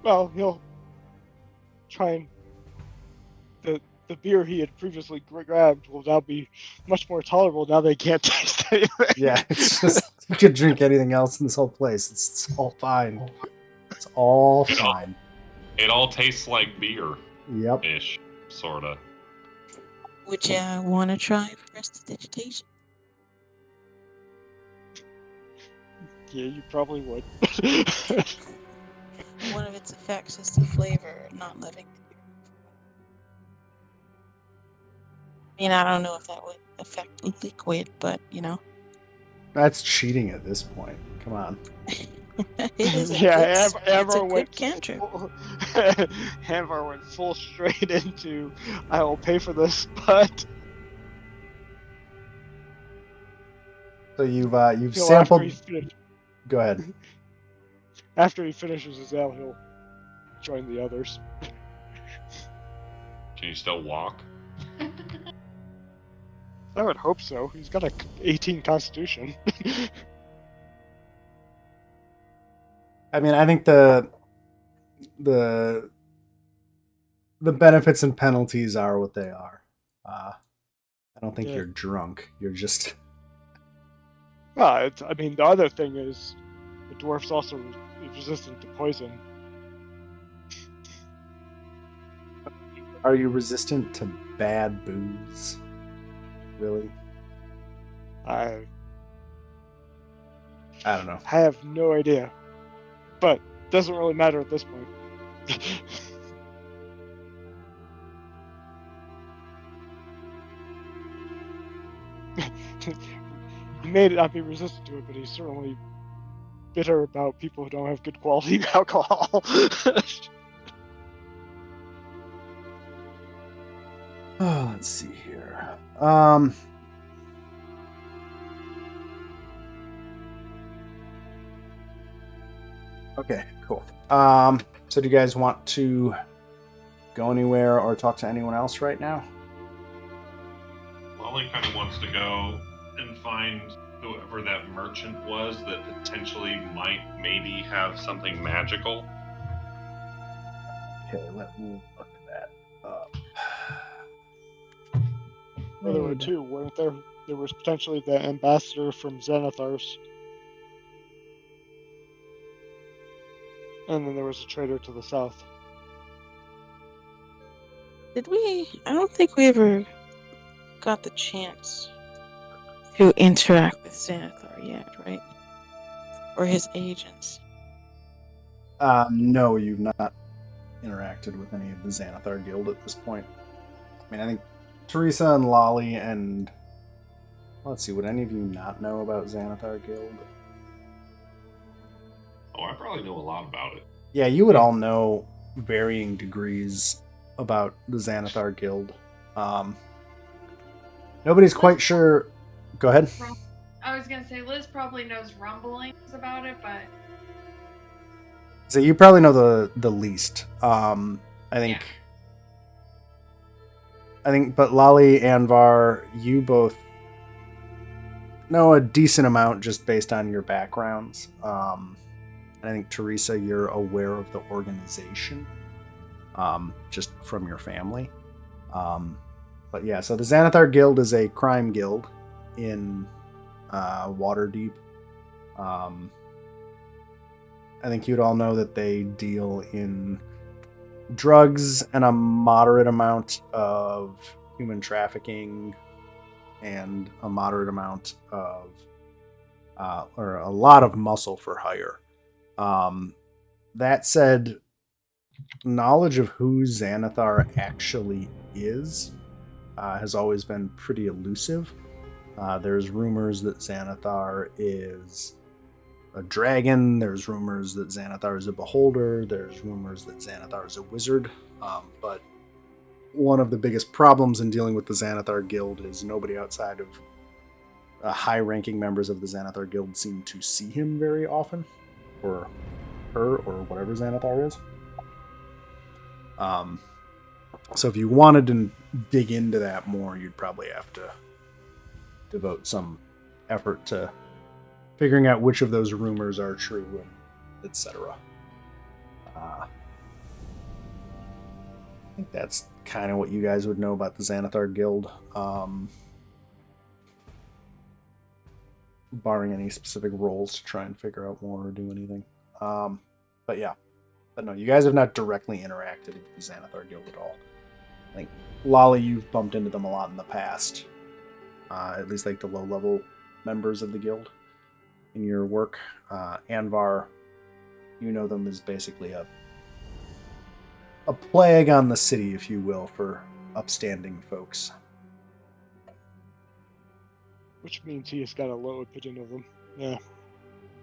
Well, he'll try and the beer he had previously grabbed will now be much more tolerable now they can't taste anything. Yeah, it's just you could drink anything else in this whole place. It's all fine. It's all fine. It all tastes like beer. Yep. Ish, sorta. Would you want to try prestidigitation? Yeah, you probably would. One of its effects is to flavor not living. I mean, I don't know if that would affect liquid, but That's cheating at this point. Come on. It is a Yeah, good, Amber it's a good went cantrip. Amber went full straight into I will pay for this, but So you've he'll sampled. Go ahead. After he finishes his ale, he'll join the others. Can you still walk? I would hope so. He's got a 18 constitution. I mean, I think the benefits and penalties are what they are. I don't think you're drunk. You're just. Well, I mean, the other thing is the dwarf's also resistant to poison. Are you resistant to bad booze? Really? I don't know. I have no idea, but doesn't really matter at this point. He may not be resistant to it, but he's certainly bitter about people who don't have good quality alcohol. Oh, let's see here. Okay, cool. So do you guys want to go anywhere or talk to anyone else right now? Lolly kind of wants to go and find whoever that merchant was that potentially might maybe have something magical. Okay, let me look that up. Well, there were two, weren't there? There was potentially the ambassador from Xanathars. And then there was a trader to the south. Did we? I don't think we ever got the chance to interact with Xanathar yet, right? Or his agents. No, you've not interacted with any of the Xanathar Guild at this point. I mean, I think Teresa and Lolly and... Let's see, would any of you not know about Xanathar Guild? Oh, I probably know a lot about it. Yeah, you would all know varying degrees about the Xanathar Guild. Nobody's quite sure... Go ahead. I was gonna say Liz probably knows rumblings about it, but So you probably know the least. I think... But Lolly, Anvar, you both know a decent amount just based on your backgrounds. I think, Teresa, you're aware of the organization, just from your family. But yeah, so the Xanathar Guild is a crime guild in Waterdeep. I think you'd all know that they deal in drugs and a moderate amount of human trafficking and a moderate amount of or a lot of muscle for hire. That said, knowledge of who Xanathar actually is has always been pretty elusive. There's rumors that Xanathar is a dragon. There's rumors that Xanathar is a beholder. There's rumors that Xanathar is a wizard. But one of the biggest problems in dealing with the Xanathar Guild is nobody outside of high-ranking members of the Xanathar Guild seem to see him very often, or her, or whatever Xanathar is. So if you wanted to dig into that more, you'd probably have to devote some effort to figuring out which of those rumors are true, and etc. I think that's kind of what you guys would know about the Xanathar Guild, barring any specific roles to try and figure out more or do anything. But no, you guys have not directly interacted with the Xanathar Guild at all. I think, Lolly, you've bumped into them a lot in the past, at least like the low-level members of the guild in your work. Anvar, you know them as basically a plague on the city, if you will, for upstanding folks. Which means he has got a low opinion of them. Yeah.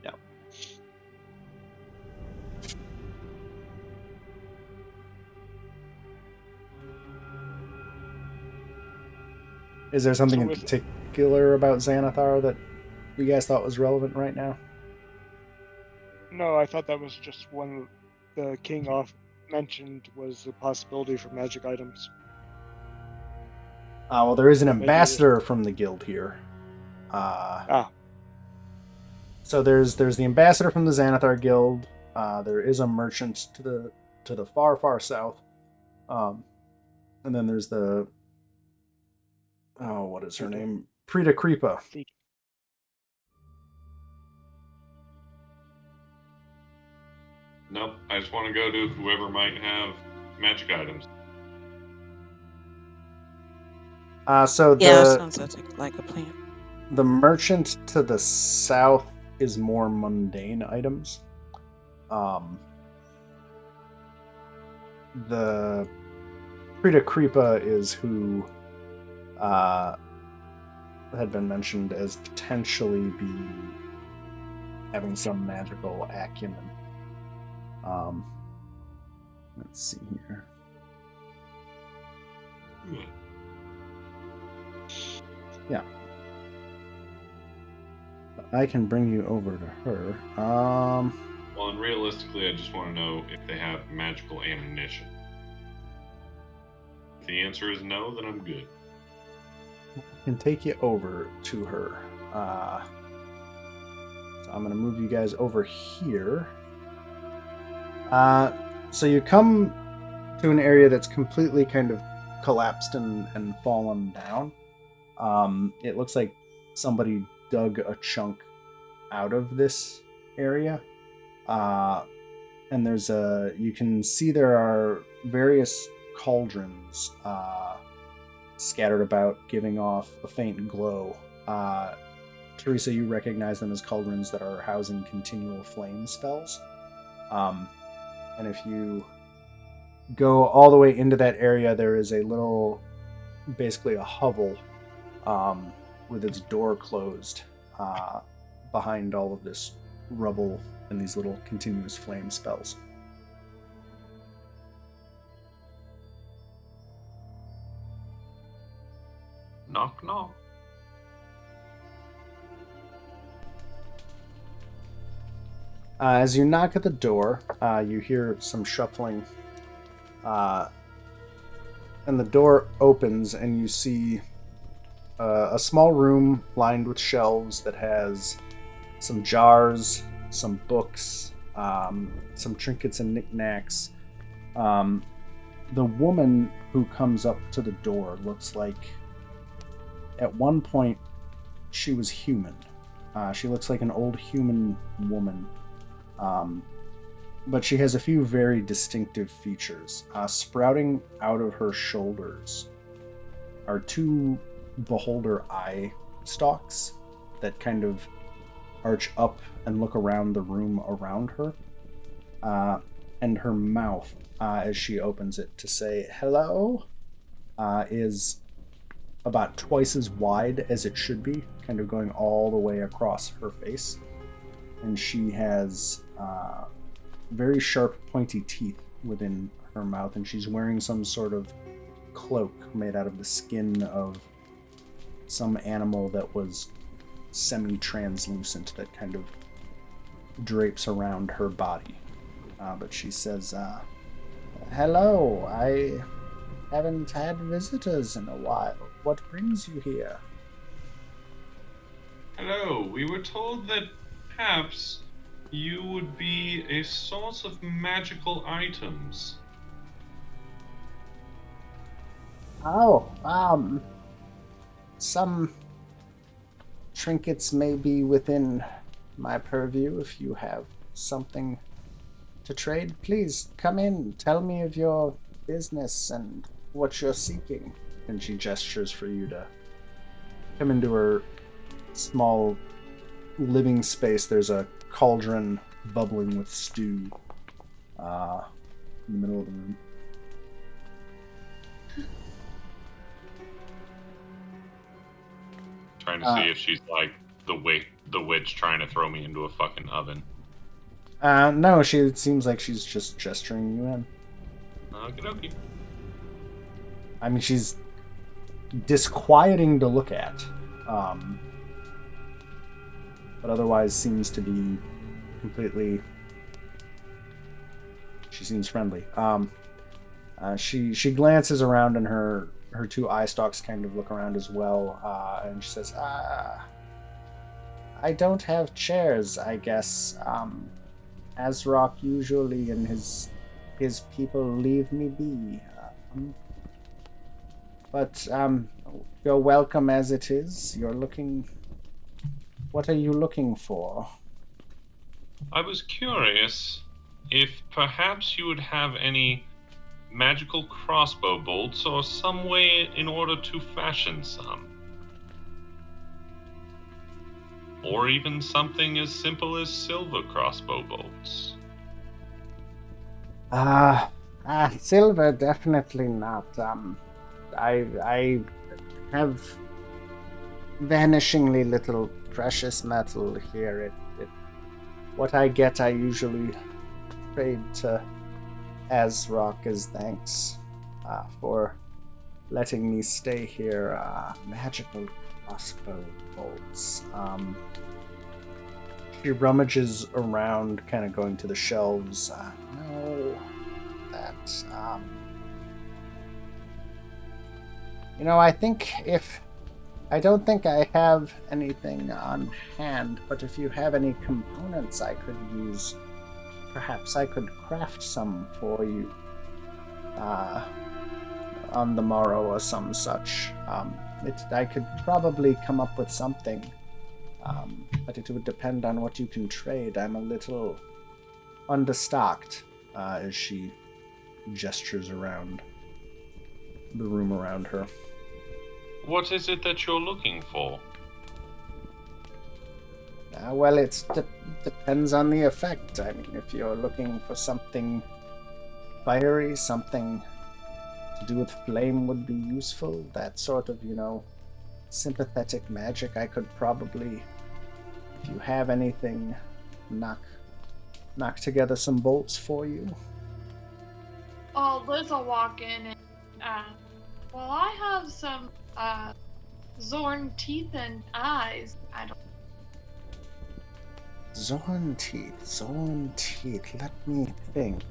Yeah. Is there something in particular about Xanathar that you guys thought was relevant right now? No, I thought that was just one the king mentioned was a possibility for magic items. Well, there is an ambassador from the guild here. So there's the ambassador from the Xanathar Guild. There is a merchant to the far south. And then there's the what is her name? Prita Kripa. Nope, I just want to go to whoever might have magic items. Sounds like a plan. The merchant to the south is more mundane items. The Prita Kripa is who had been mentioned as potentially having some magical acumen. Let's see here. Yeah. I can bring you over to her. Well, and realistically, I just want to know if they have magical ammunition. If the answer is no, then I'm good. Can take you over to her. So I'm going to move you guys over here. So you come to an area that's completely kind of collapsed and fallen down. It looks like somebody dug a chunk out of this area. And you can see there are various cauldrons scattered about, giving off a faint glow. Teresa, you recognize them as cauldrons that are housing continual flame spells. And if you go all the way into that area, there is a little, basically a hovel with its door closed behind all of this rubble and these little continuous flame spells. Knock, knock. As you knock at the door, you hear some shuffling, and the door opens, and you see a small room lined with shelves that has some jars, some books, some trinkets and knickknacks. The woman who comes up to the door looks like, at one point, she was human. She looks like an old human woman. But she has a few very distinctive features. Sprouting out of her shoulders are two beholder eye stalks that kind of arch up and look around the room around her. And her mouth, as she opens it to say hello, is about twice as wide as it should be, kind of going all the way across her face. And she has very sharp, pointy teeth within her mouth, and she's wearing some sort of cloak made out of the skin of some animal that was semi-translucent that kind of drapes around her body. But she says, hello, I haven't had visitors in a while. What brings you here? Hello, we were told that perhaps you would be a source of magical items. Oh, some trinkets may be within my purview. If you have something to trade, please come in. Tell me of your business and what you're seeking. And she gestures for you to come into her small living space. There's a cauldron bubbling with stew in the middle of the room. Trying to see if she's like the witch trying to throw me into a fucking oven. No, it seems like she's just gesturing you in. Okey-dokey. I mean, she's disquieting to look at. But otherwise seems to be completely... She seems friendly. She glances around, and her two eye stalks kind of look around as well, and she says, I don't have chairs, I guess. Azrock usually and his people leave me be. But you're welcome as it is. What are you looking for? I was curious if perhaps you would have any magical crossbow bolts or some way in order to fashion some. Or even something as simple as silver crossbow bolts. Silver, definitely not. I have vanishingly little precious metal here. What I get, I usually trade to Azrock as thanks for letting me stay here. Magical crossbow bolts. She rummages around, kind of going to the shelves. No, that I think I don't think I have anything on hand, but if you have any components I could use, perhaps I could craft some for you on the morrow or some such. I could probably come up with something, but it would depend on what you can trade. I'm a little understocked, as she gestures around the room around her. What is it that you're looking for? Well, it depends on the effect. I mean, if you're looking for something fiery, something to do with flame would be useful. That sort of, sympathetic magic, I could probably, if you have anything, knock together some bolts for you. Oh, Liz will walk in and, well, I have some, Zorn teeth and eyes. I don't. Zorn teeth. Let me think.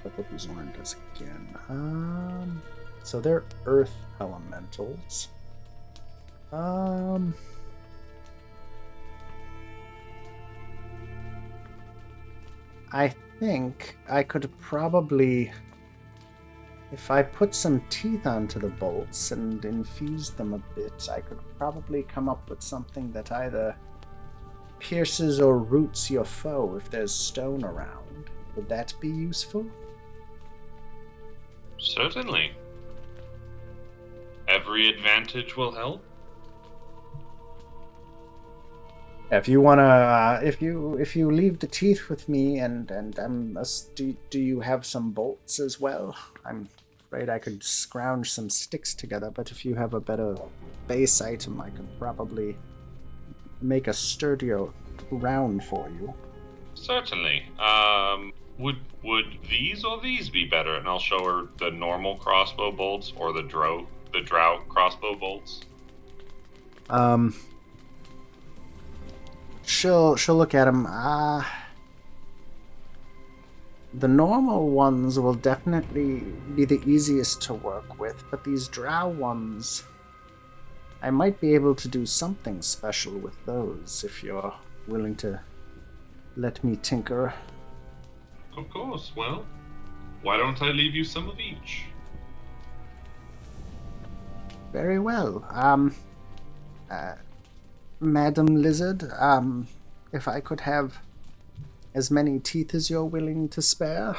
What Zorn does again? So they're earth elementals. I think I could probably, if I put some teeth onto the bolts and infuse them a bit, I could probably come up with something that either pierces or roots your foe if there's stone around. Would that be useful? Certainly. Every advantage will help. If you wanna, if you leave the teeth with me, and do you have some bolts as well? I'm afraid I could scrounge some sticks together, but if you have a better base item, I could probably make a sturdier round for you. Certainly. Would these or these be better? And I'll show her the normal crossbow bolts or the drow crossbow bolts. She'll look at them. The normal ones will definitely be the easiest to work with, but these drow ones, I might be able to do something special with those if you're willing to let me tinker. Of course. Well, why don't I leave you some of each? Very well. Madam Lizard, if I could have as many teeth as you're willing to spare.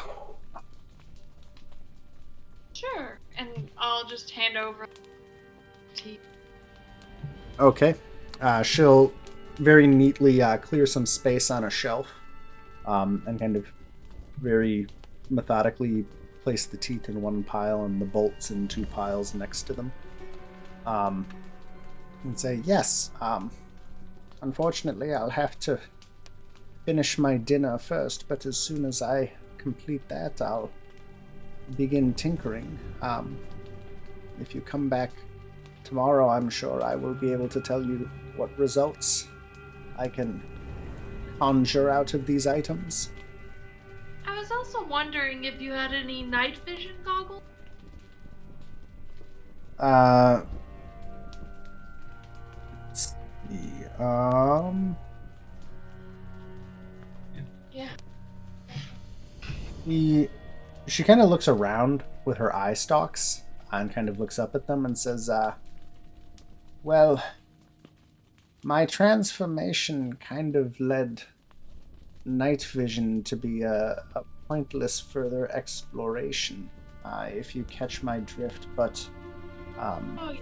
Sure, and I'll just hand over teeth. Okay. She'll very neatly clear some space on a shelf, and kind of very methodically place the teeth in one pile and the bolts in two piles next to them. And say, yes, unfortunately I'll have to finish my dinner first, but as soon as I complete that, I'll begin tinkering. If you come back tomorrow, I'm sure I will be able to tell you what results I can conjure out of these items. I was also wondering if you had any night vision goggles? Let's see, Yeah. She kind of looks around with her eye stalks and kind of looks up at them and says, well, my transformation kind of led night vision to be a pointless further exploration, if you catch my drift, but Oh, yeah.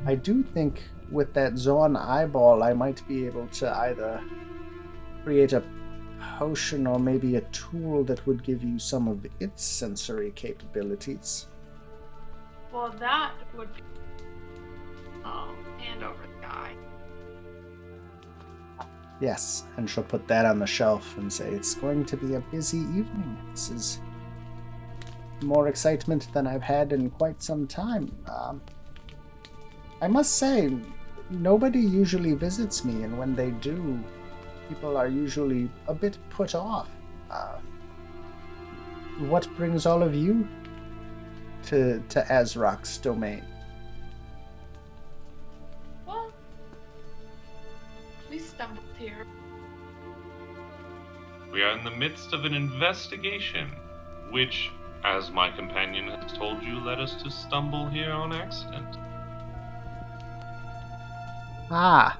I do think with that Zorn eyeball I might be able to either create a potion or maybe a tool that would give you some of its sensory capabilities. Well, that would be. Hand over the eye. Yes, and she'll put that on the shelf and say, it's going to be a busy evening. This is more excitement than I've had in quite some time. I must say, nobody usually visits me, and when they do, people are usually a bit put off. what brings all of you to Azrok's domain? Well, we stumbled here. We are in the midst of an investigation, which, as my companion has told you, led us to stumble here on accident. Ah.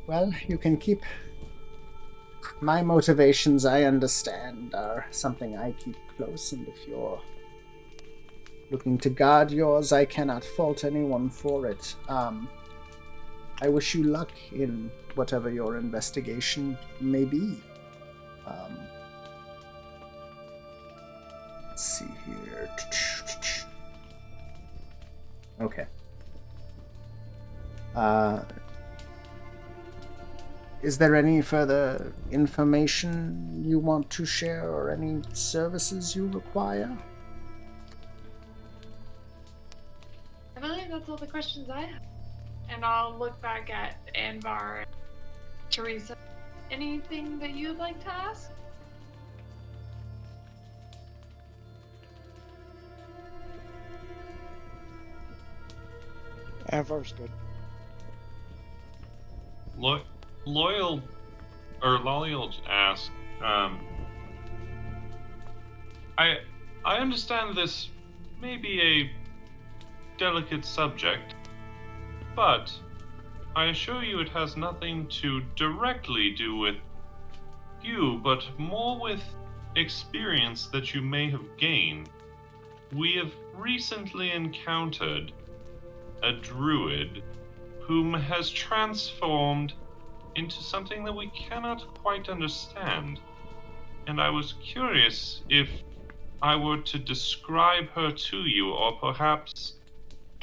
Well, you can keep... My motivations, I understand, are something I keep close, and if you're looking to guard yours, I cannot fault anyone for it. I wish you luck in whatever your investigation may be. Let's see here. Okay. Is there any further information you want to share or any services you require? I believe that's all the questions I have. And I'll look back at Anvar and Teresa. Anything that you'd like to ask? Anvar's good. Lolly will ask, I understand this may be a delicate subject, but I assure you it has nothing to directly do with you, but more with experience that you may have gained. We have recently encountered a druid whom has transformed into something that we cannot quite understand. And I was curious if I were to describe her to you, or perhaps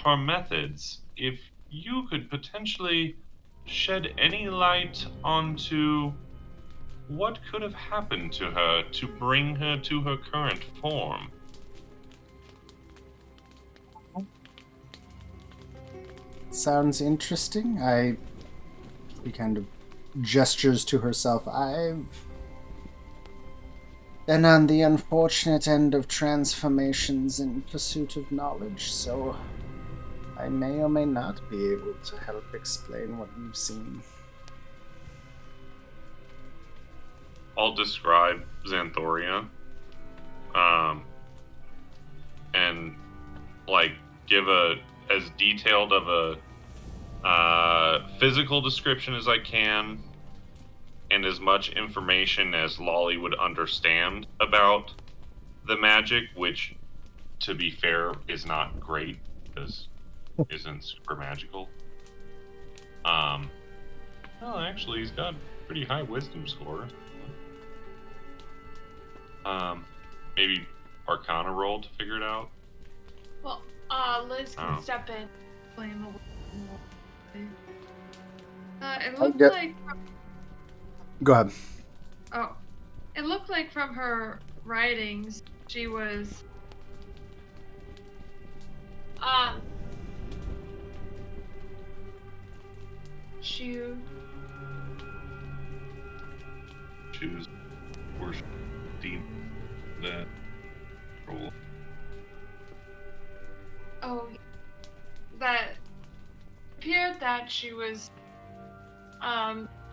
her methods, if you could potentially shed any light onto what could have happened to her to bring her to her current form. Sounds interesting. He kind of gestures to herself. I've been on the unfortunate end of transformations in pursuit of knowledge, so I may or may not be able to help explain what you've seen. I'll describe Xanthoria, and give as detailed of a physical description as I can, and as much information as Lolly would understand about the magic, which, to be fair, is not great because it isn't super magical. Well, actually, he's got a pretty high wisdom score. Maybe Arcana roll to figure it out. Well, Liz can step in. Blame it looked like. Go ahead. Oh, it looked like from her writings she was. Choose worship demon that roll. Oh, that appeared that she was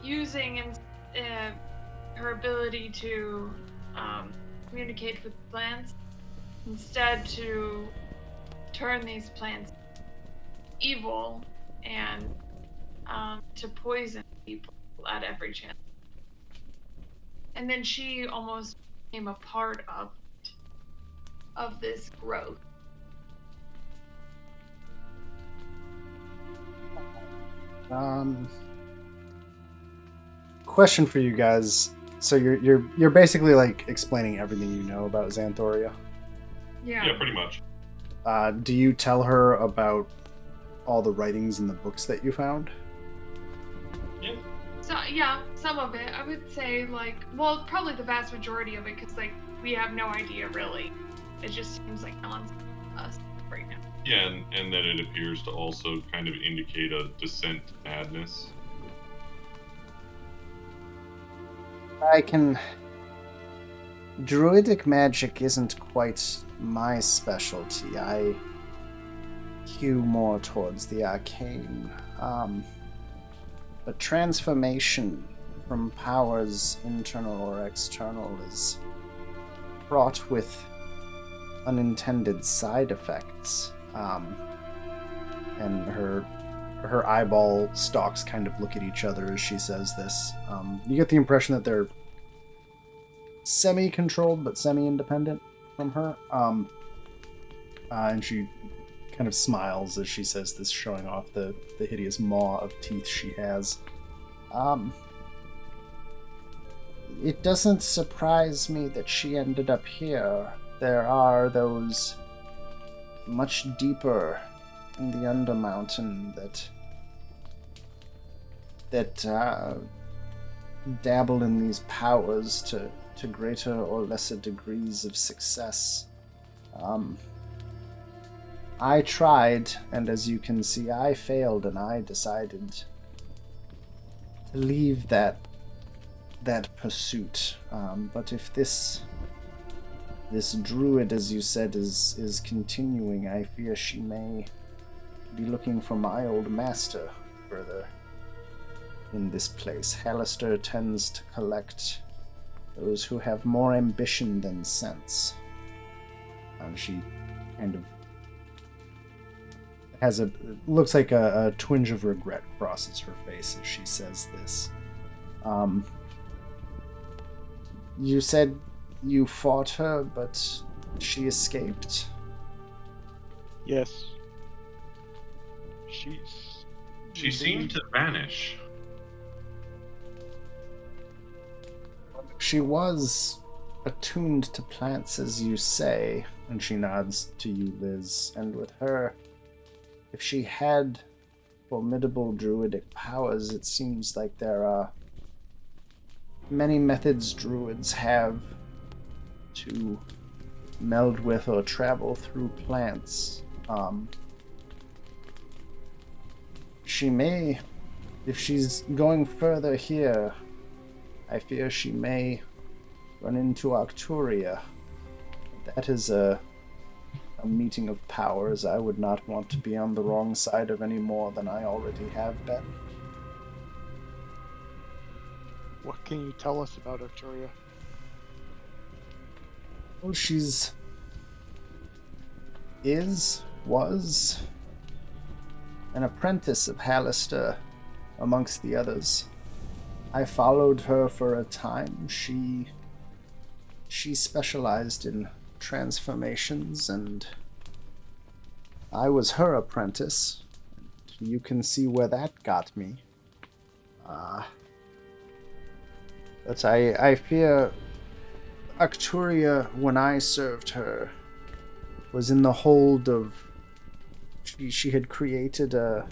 using her ability to communicate with plants instead to turn these plants evil and to poison people at every chance. And then she almost became a part of this growth. Question for you guys. So you're basically like explaining everything you know about Xanthoria. Yeah, pretty much. Do you tell her about all the writings in the books that you found? Yeah. So yeah, some of it. I would say well, probably the vast majority of it, because we have no idea really. It just seems like nonsense to us right now. Yeah, and that it appears to also kind of indicate a descent to madness. druidic magic isn't quite my specialty. I hew more towards the arcane. But transformation from powers, internal or external, is fraught with unintended side effects. And her eyeball stalks kind of look at each other as she says this. You get the impression that they're semi-controlled but semi-independent from her. And she kind of smiles as she says this, showing off the hideous maw of teeth she has. It doesn't surprise me that she ended up here. There are those much deeper in the Undermountain that dabble in these powers to greater or lesser degrees of success. I tried, and as you can see, I failed, and I decided to leave that pursuit. But if this druid, as you said, is continuing, I fear she may be looking for my old master further in this place. Hallister tends to collect those who have more ambition than sense. And she kind of has looks like a twinge of regret crosses her face as she says this. You said you fought her, but she escaped? Yes. She seemed to vanish. She was attuned to plants, as you say, and she nods to you, Liz, and with her, if she had formidable druidic powers, it seems like there are many methods druids have to meld with or travel through plants. She may, if she's going further here, I fear she may run into Arcturia. That is a meeting of powers I would not want to be on the wrong side of any more than I already have been. What can you tell us about Arcturia? Well, was an apprentice of Hallister amongst the others. I followed her for a time. She specialized in transformations, and I was her apprentice. You can see where that got me. But I fear Arcturia, when I served her, was in the hold of... She had created a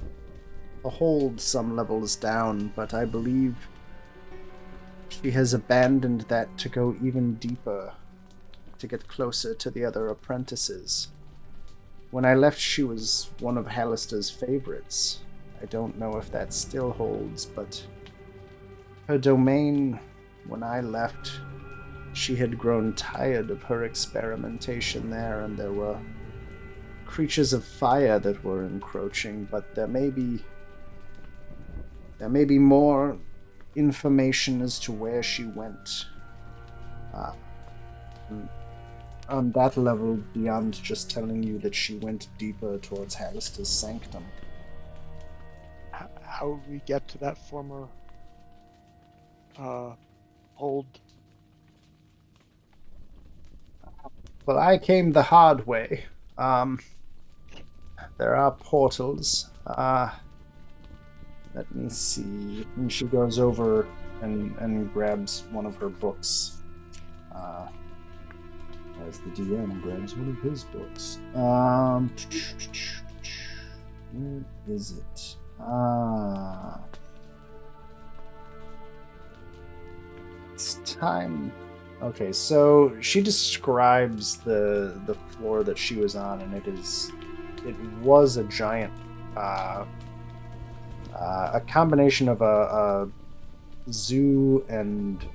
hold some levels down, but I believe she has abandoned that to go even deeper, to get closer to the other apprentices. When I left, she was one of Hallister's favorites. I don't know if that still holds, but her domain, when I left, she had grown tired of her experimentation there, and there were creatures of fire that were encroaching, but there may be more information as to where she went. On that level, beyond just telling you that she went deeper towards Hallister's sanctum. How would we get to that former hold? Well, I came the hard way. There are portals. Let me see. And she goes over and grabs one of her books. As the DM grabs one of his books. Where is it? It's time. Okay, so she describes the floor that she was on, and it was a giant, a combination of a zoo and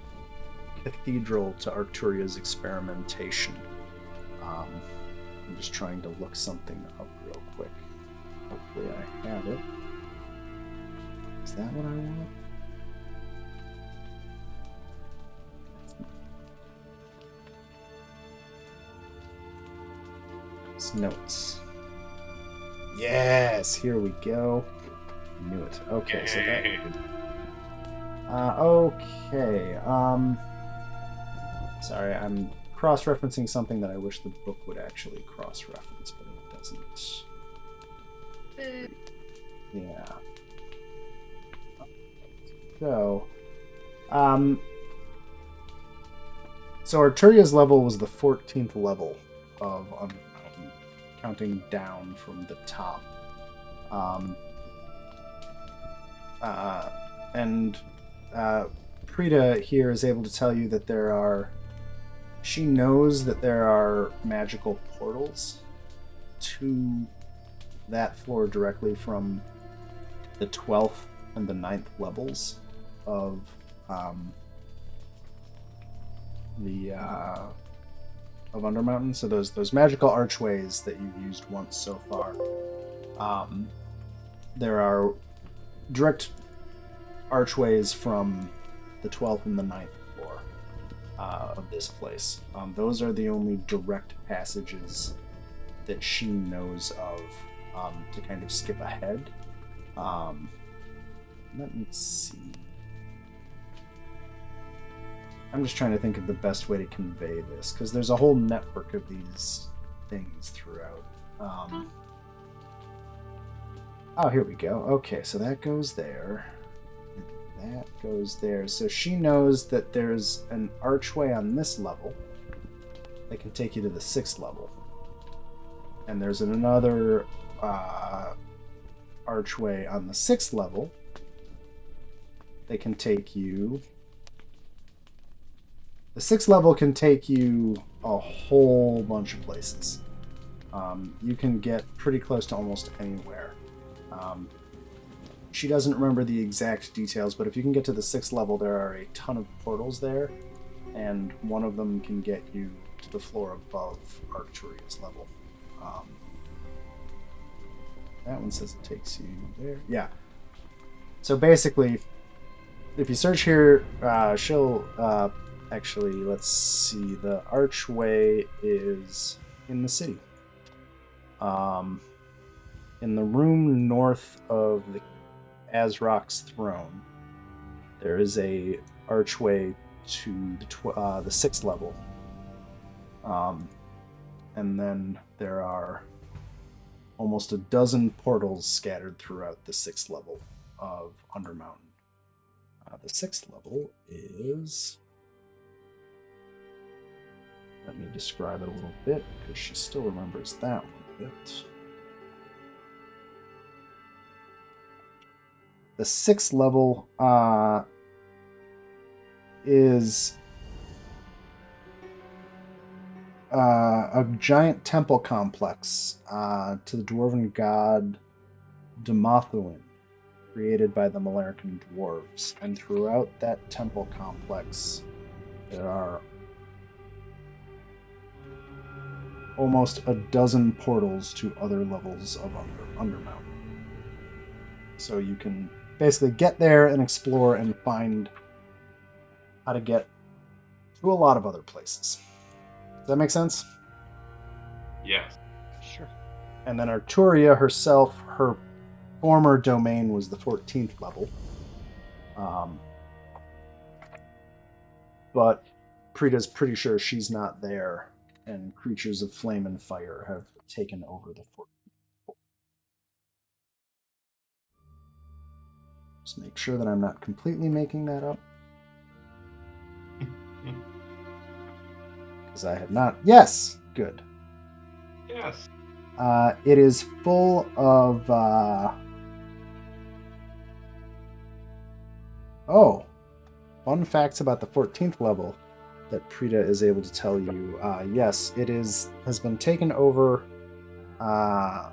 cathedral to Arcturia's experimentation. I'm just trying to look something up real quick. Hopefully I have it. Is that what I want? It's notes. Yes, here we go. Knew it. Okay, so that. Okay. Sorry, I'm cross-referencing something that I wish the book would actually cross-reference, but it doesn't. Yeah. So, so Arturia's level was the 14th level of Undermountain, counting down from the top. And Prita here is able to tell you that she knows that there are magical portals to that floor directly from the 12th and the 9th levels of Undermountain. So those magical archways that you've used once so far. There are direct archways from the 12th and the 9th floor of this place. Those are the only direct passages that she knows of to kind of skip ahead. Let me see. I'm just trying to think of the best way to convey this, because there's a whole network of these things throughout. Oh, here we go. Okay, so that goes there. That goes there. So she knows that there's an archway on this level that can take you to the 6th level. And there's another archway on the 6th level that can take you... The 6th level can take you a whole bunch of places. You can get pretty close to almost anywhere. She doesn't remember the exact details, but if you can get to the 6th level, there are a ton of portals there, and one of them can get you to the floor above Arcturia's level. That one says it takes you there. Yeah. So basically, if you search here, she'll... actually, let's see. The archway is in the city. In the room north of the Azrok's throne, there is a archway to the 6th level. And then there are almost a dozen portals scattered throughout the 6th level of Undermountain. The 6th level is... Let me describe it a little bit, because she still remembers that one a bit. The 6th level is a giant temple complex to the dwarven god Demothuin, created by the Malarican dwarves. And throughout that temple complex, there are almost a dozen portals to other levels of Undermountain. So you can basically get there and explore and find how to get to a lot of other places. Does that make sense? Yes. Sure. And then Arturia herself, her former domain was the 14th level. But Prita's pretty sure she's not there, and creatures of flame and fire have taken over the 14th. Just make sure that I'm not completely making that up. Because I have not. Yes! Good. Yes. It is full of... Oh! Fun facts about the 14th level that Prita is able to tell you. Yes, it has been taken over by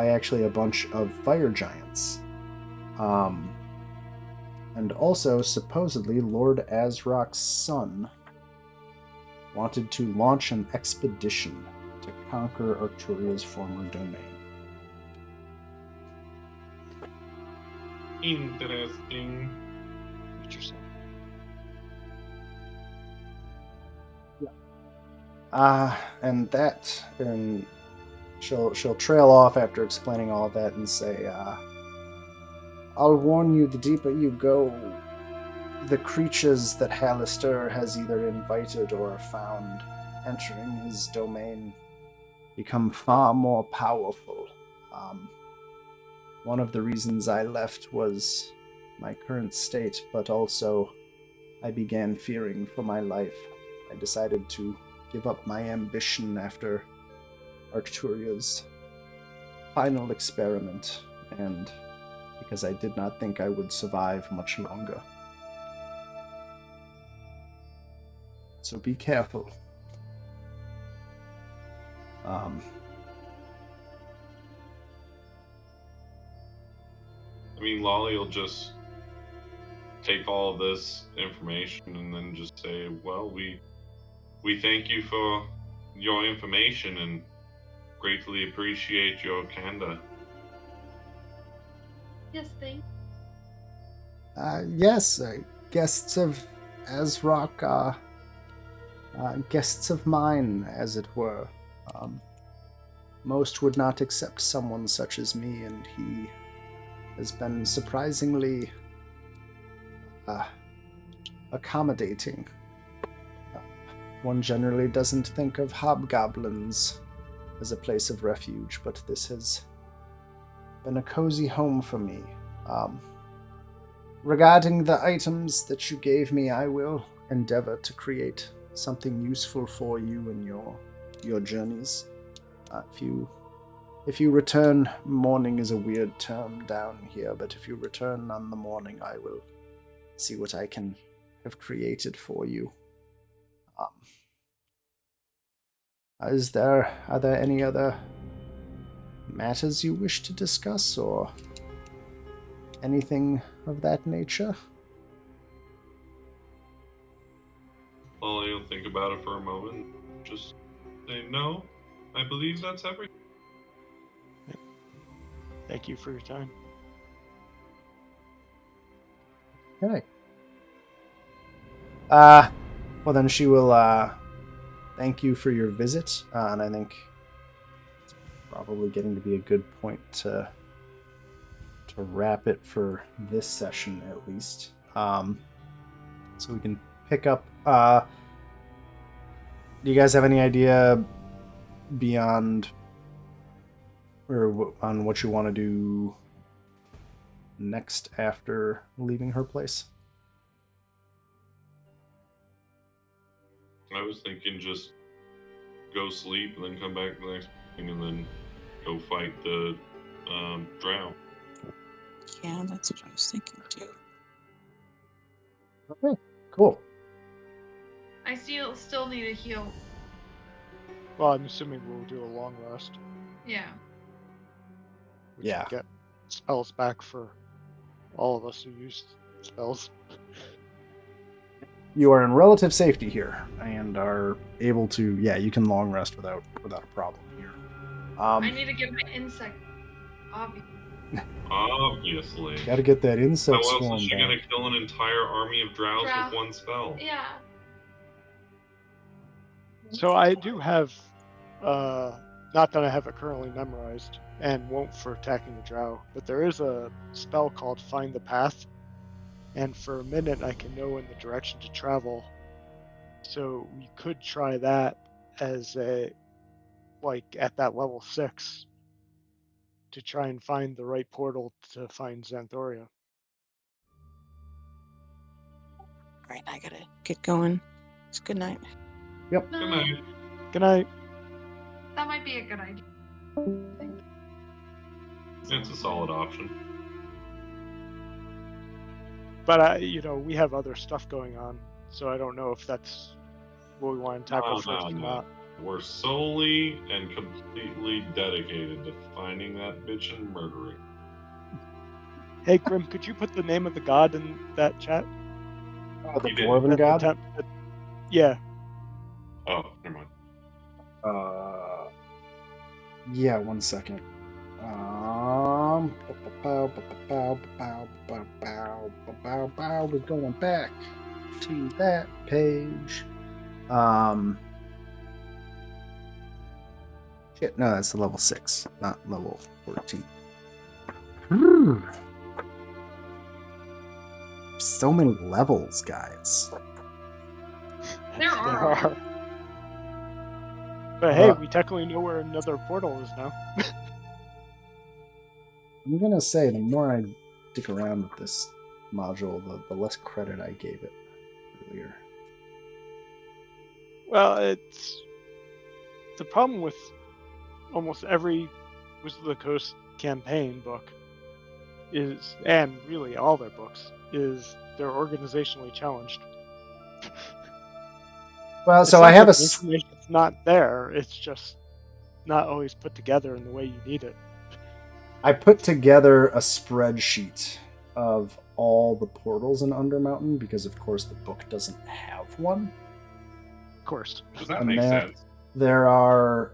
actually a bunch of fire giants. And also, supposedly, Lord Azrok's son wanted to launch an expedition to conquer Arcturia's former domain. Interesting. Interesting. And she'll trail off after explaining all of that and say, I'll warn you, the deeper you go, the creatures that Hallister has either invited or found entering his domain become far more powerful. One of the reasons I left was my current state, but also I began fearing for my life. I decided to give up my ambition after Arcturia's final experiment, and because I did not think I would survive much longer. So be careful. I mean, Lolly will just take all of this information and then just say, well, we thank you for your information and greatly appreciate your candor. Yes, thank Yes, guests of Azrok, guests of mine, as it were. Most would not accept someone such as me, and he has been surprisingly accommodating. One generally doesn't think of Hobgoblins as a place of refuge, but this has been a cozy home for me. Regarding the items that you gave me, I will endeavor to create something useful for you in your journeys. If you return, morning is a weird term down here, but if you return on the morning, I will see what I can have created for you. Are there any other matters you wish to discuss, or anything of that nature? Lolly will think about it for a moment. Just say, no, I believe that's everything. Thank you for your time. Okay. Well, then she will thank you for your visit, and I think it's probably getting to be a good point to wrap it for this session, at least. So we can pick up. Do you guys have any idea beyond or on what you want to do next after leaving her place? I was thinking just go sleep and then come back the next morning and then go fight the drow. Yeah, that's what I was thinking too. Okay, cool. I still need a heal. Well, I'm assuming we'll do a long rest. Yeah. Which Yeah. will get spells back for all of us who used spells. You are in relative safety here and are able to, you can long rest without a problem here. I need to get my insect. Obviously. Got to get that insect How else swarm is she back. going to kill an entire army of drows Drow. with one spell? Yeah. So I do have, not that I have it currently memorized and won't for attacking the drow, but there is a spell called Find the Path, and for a minute I can know in the direction to travel. So we could try that as at that level 6 to try and find the right portal to find Xanthoria. Alright, I gotta get going. It's good night. Yep. Good night. Good night. That might be a good idea. I think. It's a solid option. But we have other stuff going on, so I don't know if that's what we want to tackle first or not. We're solely and completely dedicated to finding that bitch and murdering. Hey, Grim, could you put the name of the god in that chat? The You did. dwarven god. Yeah. Oh, never mind. Yeah, 1 second. We're going back to that page. Shit, no, that's the level 6, not level 14. So many levels, guys. There are. But hey, we technically know where another portal is now. I'm gonna say the more I stick around with this module, the less credit I gave it earlier. Well, it's the problem with almost every Wizard of the Coast campaign book is, and really all their books, is they're organizationally challenged. Well, It's so not I have that a the information's not there. It's just not always put together in the way you need it. I put together a spreadsheet of all the portals in Undermountain because, of course, the book doesn't have one. Of course. Does that And make sense? There are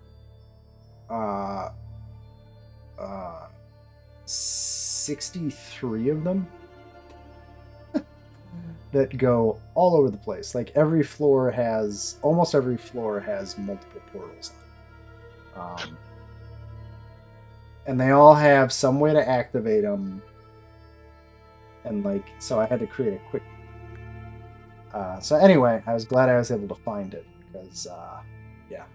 63 of them that go all over the place. Like almost every floor has multiple portals on it. And they all have some way to activate them. And so I had to create a quick. So anyway, I was glad I was able to find it because, yeah.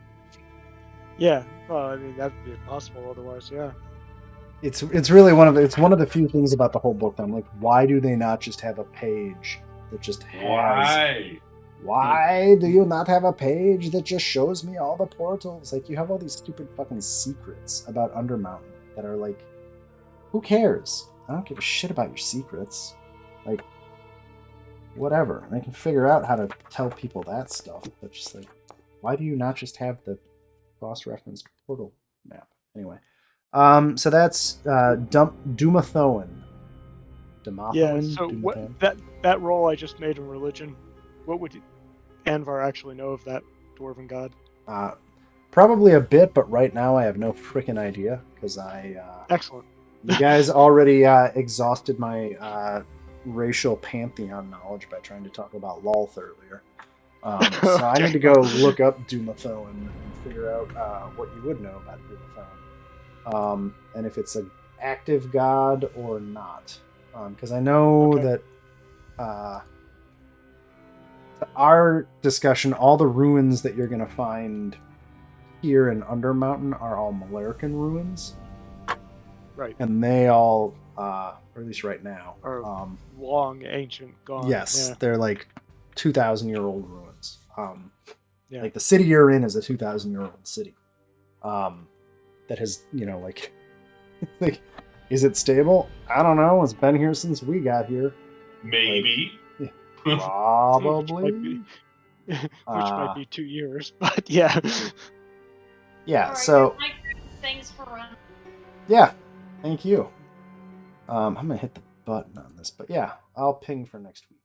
Yeah. Well, I mean that'd be impossible otherwise. Yeah. It's really one of the few things about the whole book that I'm like, why do they not just have a page that just has? Why do you not have a page that just shows me all the portals? Like, you have all these stupid fucking secrets about Undermountain that are like, who cares? I don't give a shit about your secrets. Like, whatever. I can figure out how to tell people that stuff, but just like, why do you not just have the cross-referenced portal map? Anyway. So that's Dumathoin. Yeah. So what that roll I just made in religion, what would Anvar actually know of that dwarven god? Probably a bit, but right now I have no freaking idea because Excellent. You guys already exhausted my racial pantheon knowledge by trying to talk about Lolth earlier. So I need to go look up Dumathoin and figure out what you would know about Dumathoin. And if it's an active god or not. Because I know that our discussion, all the ruins that you're going to find here in Undermountain are all Malarican ruins. Right. And they all, or at least right now, are long, ancient, gone. Yes, yeah. They're like 2,000-year-old ruins. Yeah. Like the city you're in is a 2,000-year-old city. That has, like, is it stable? I don't know. It's been here since we got here. Maybe. Like, probably. Which might be 2 years, but yeah. Yeah, Alright, so... Mike, thanks for running. Yeah, thank you. I'm going to hit the button on this, but yeah, I'll ping for next week.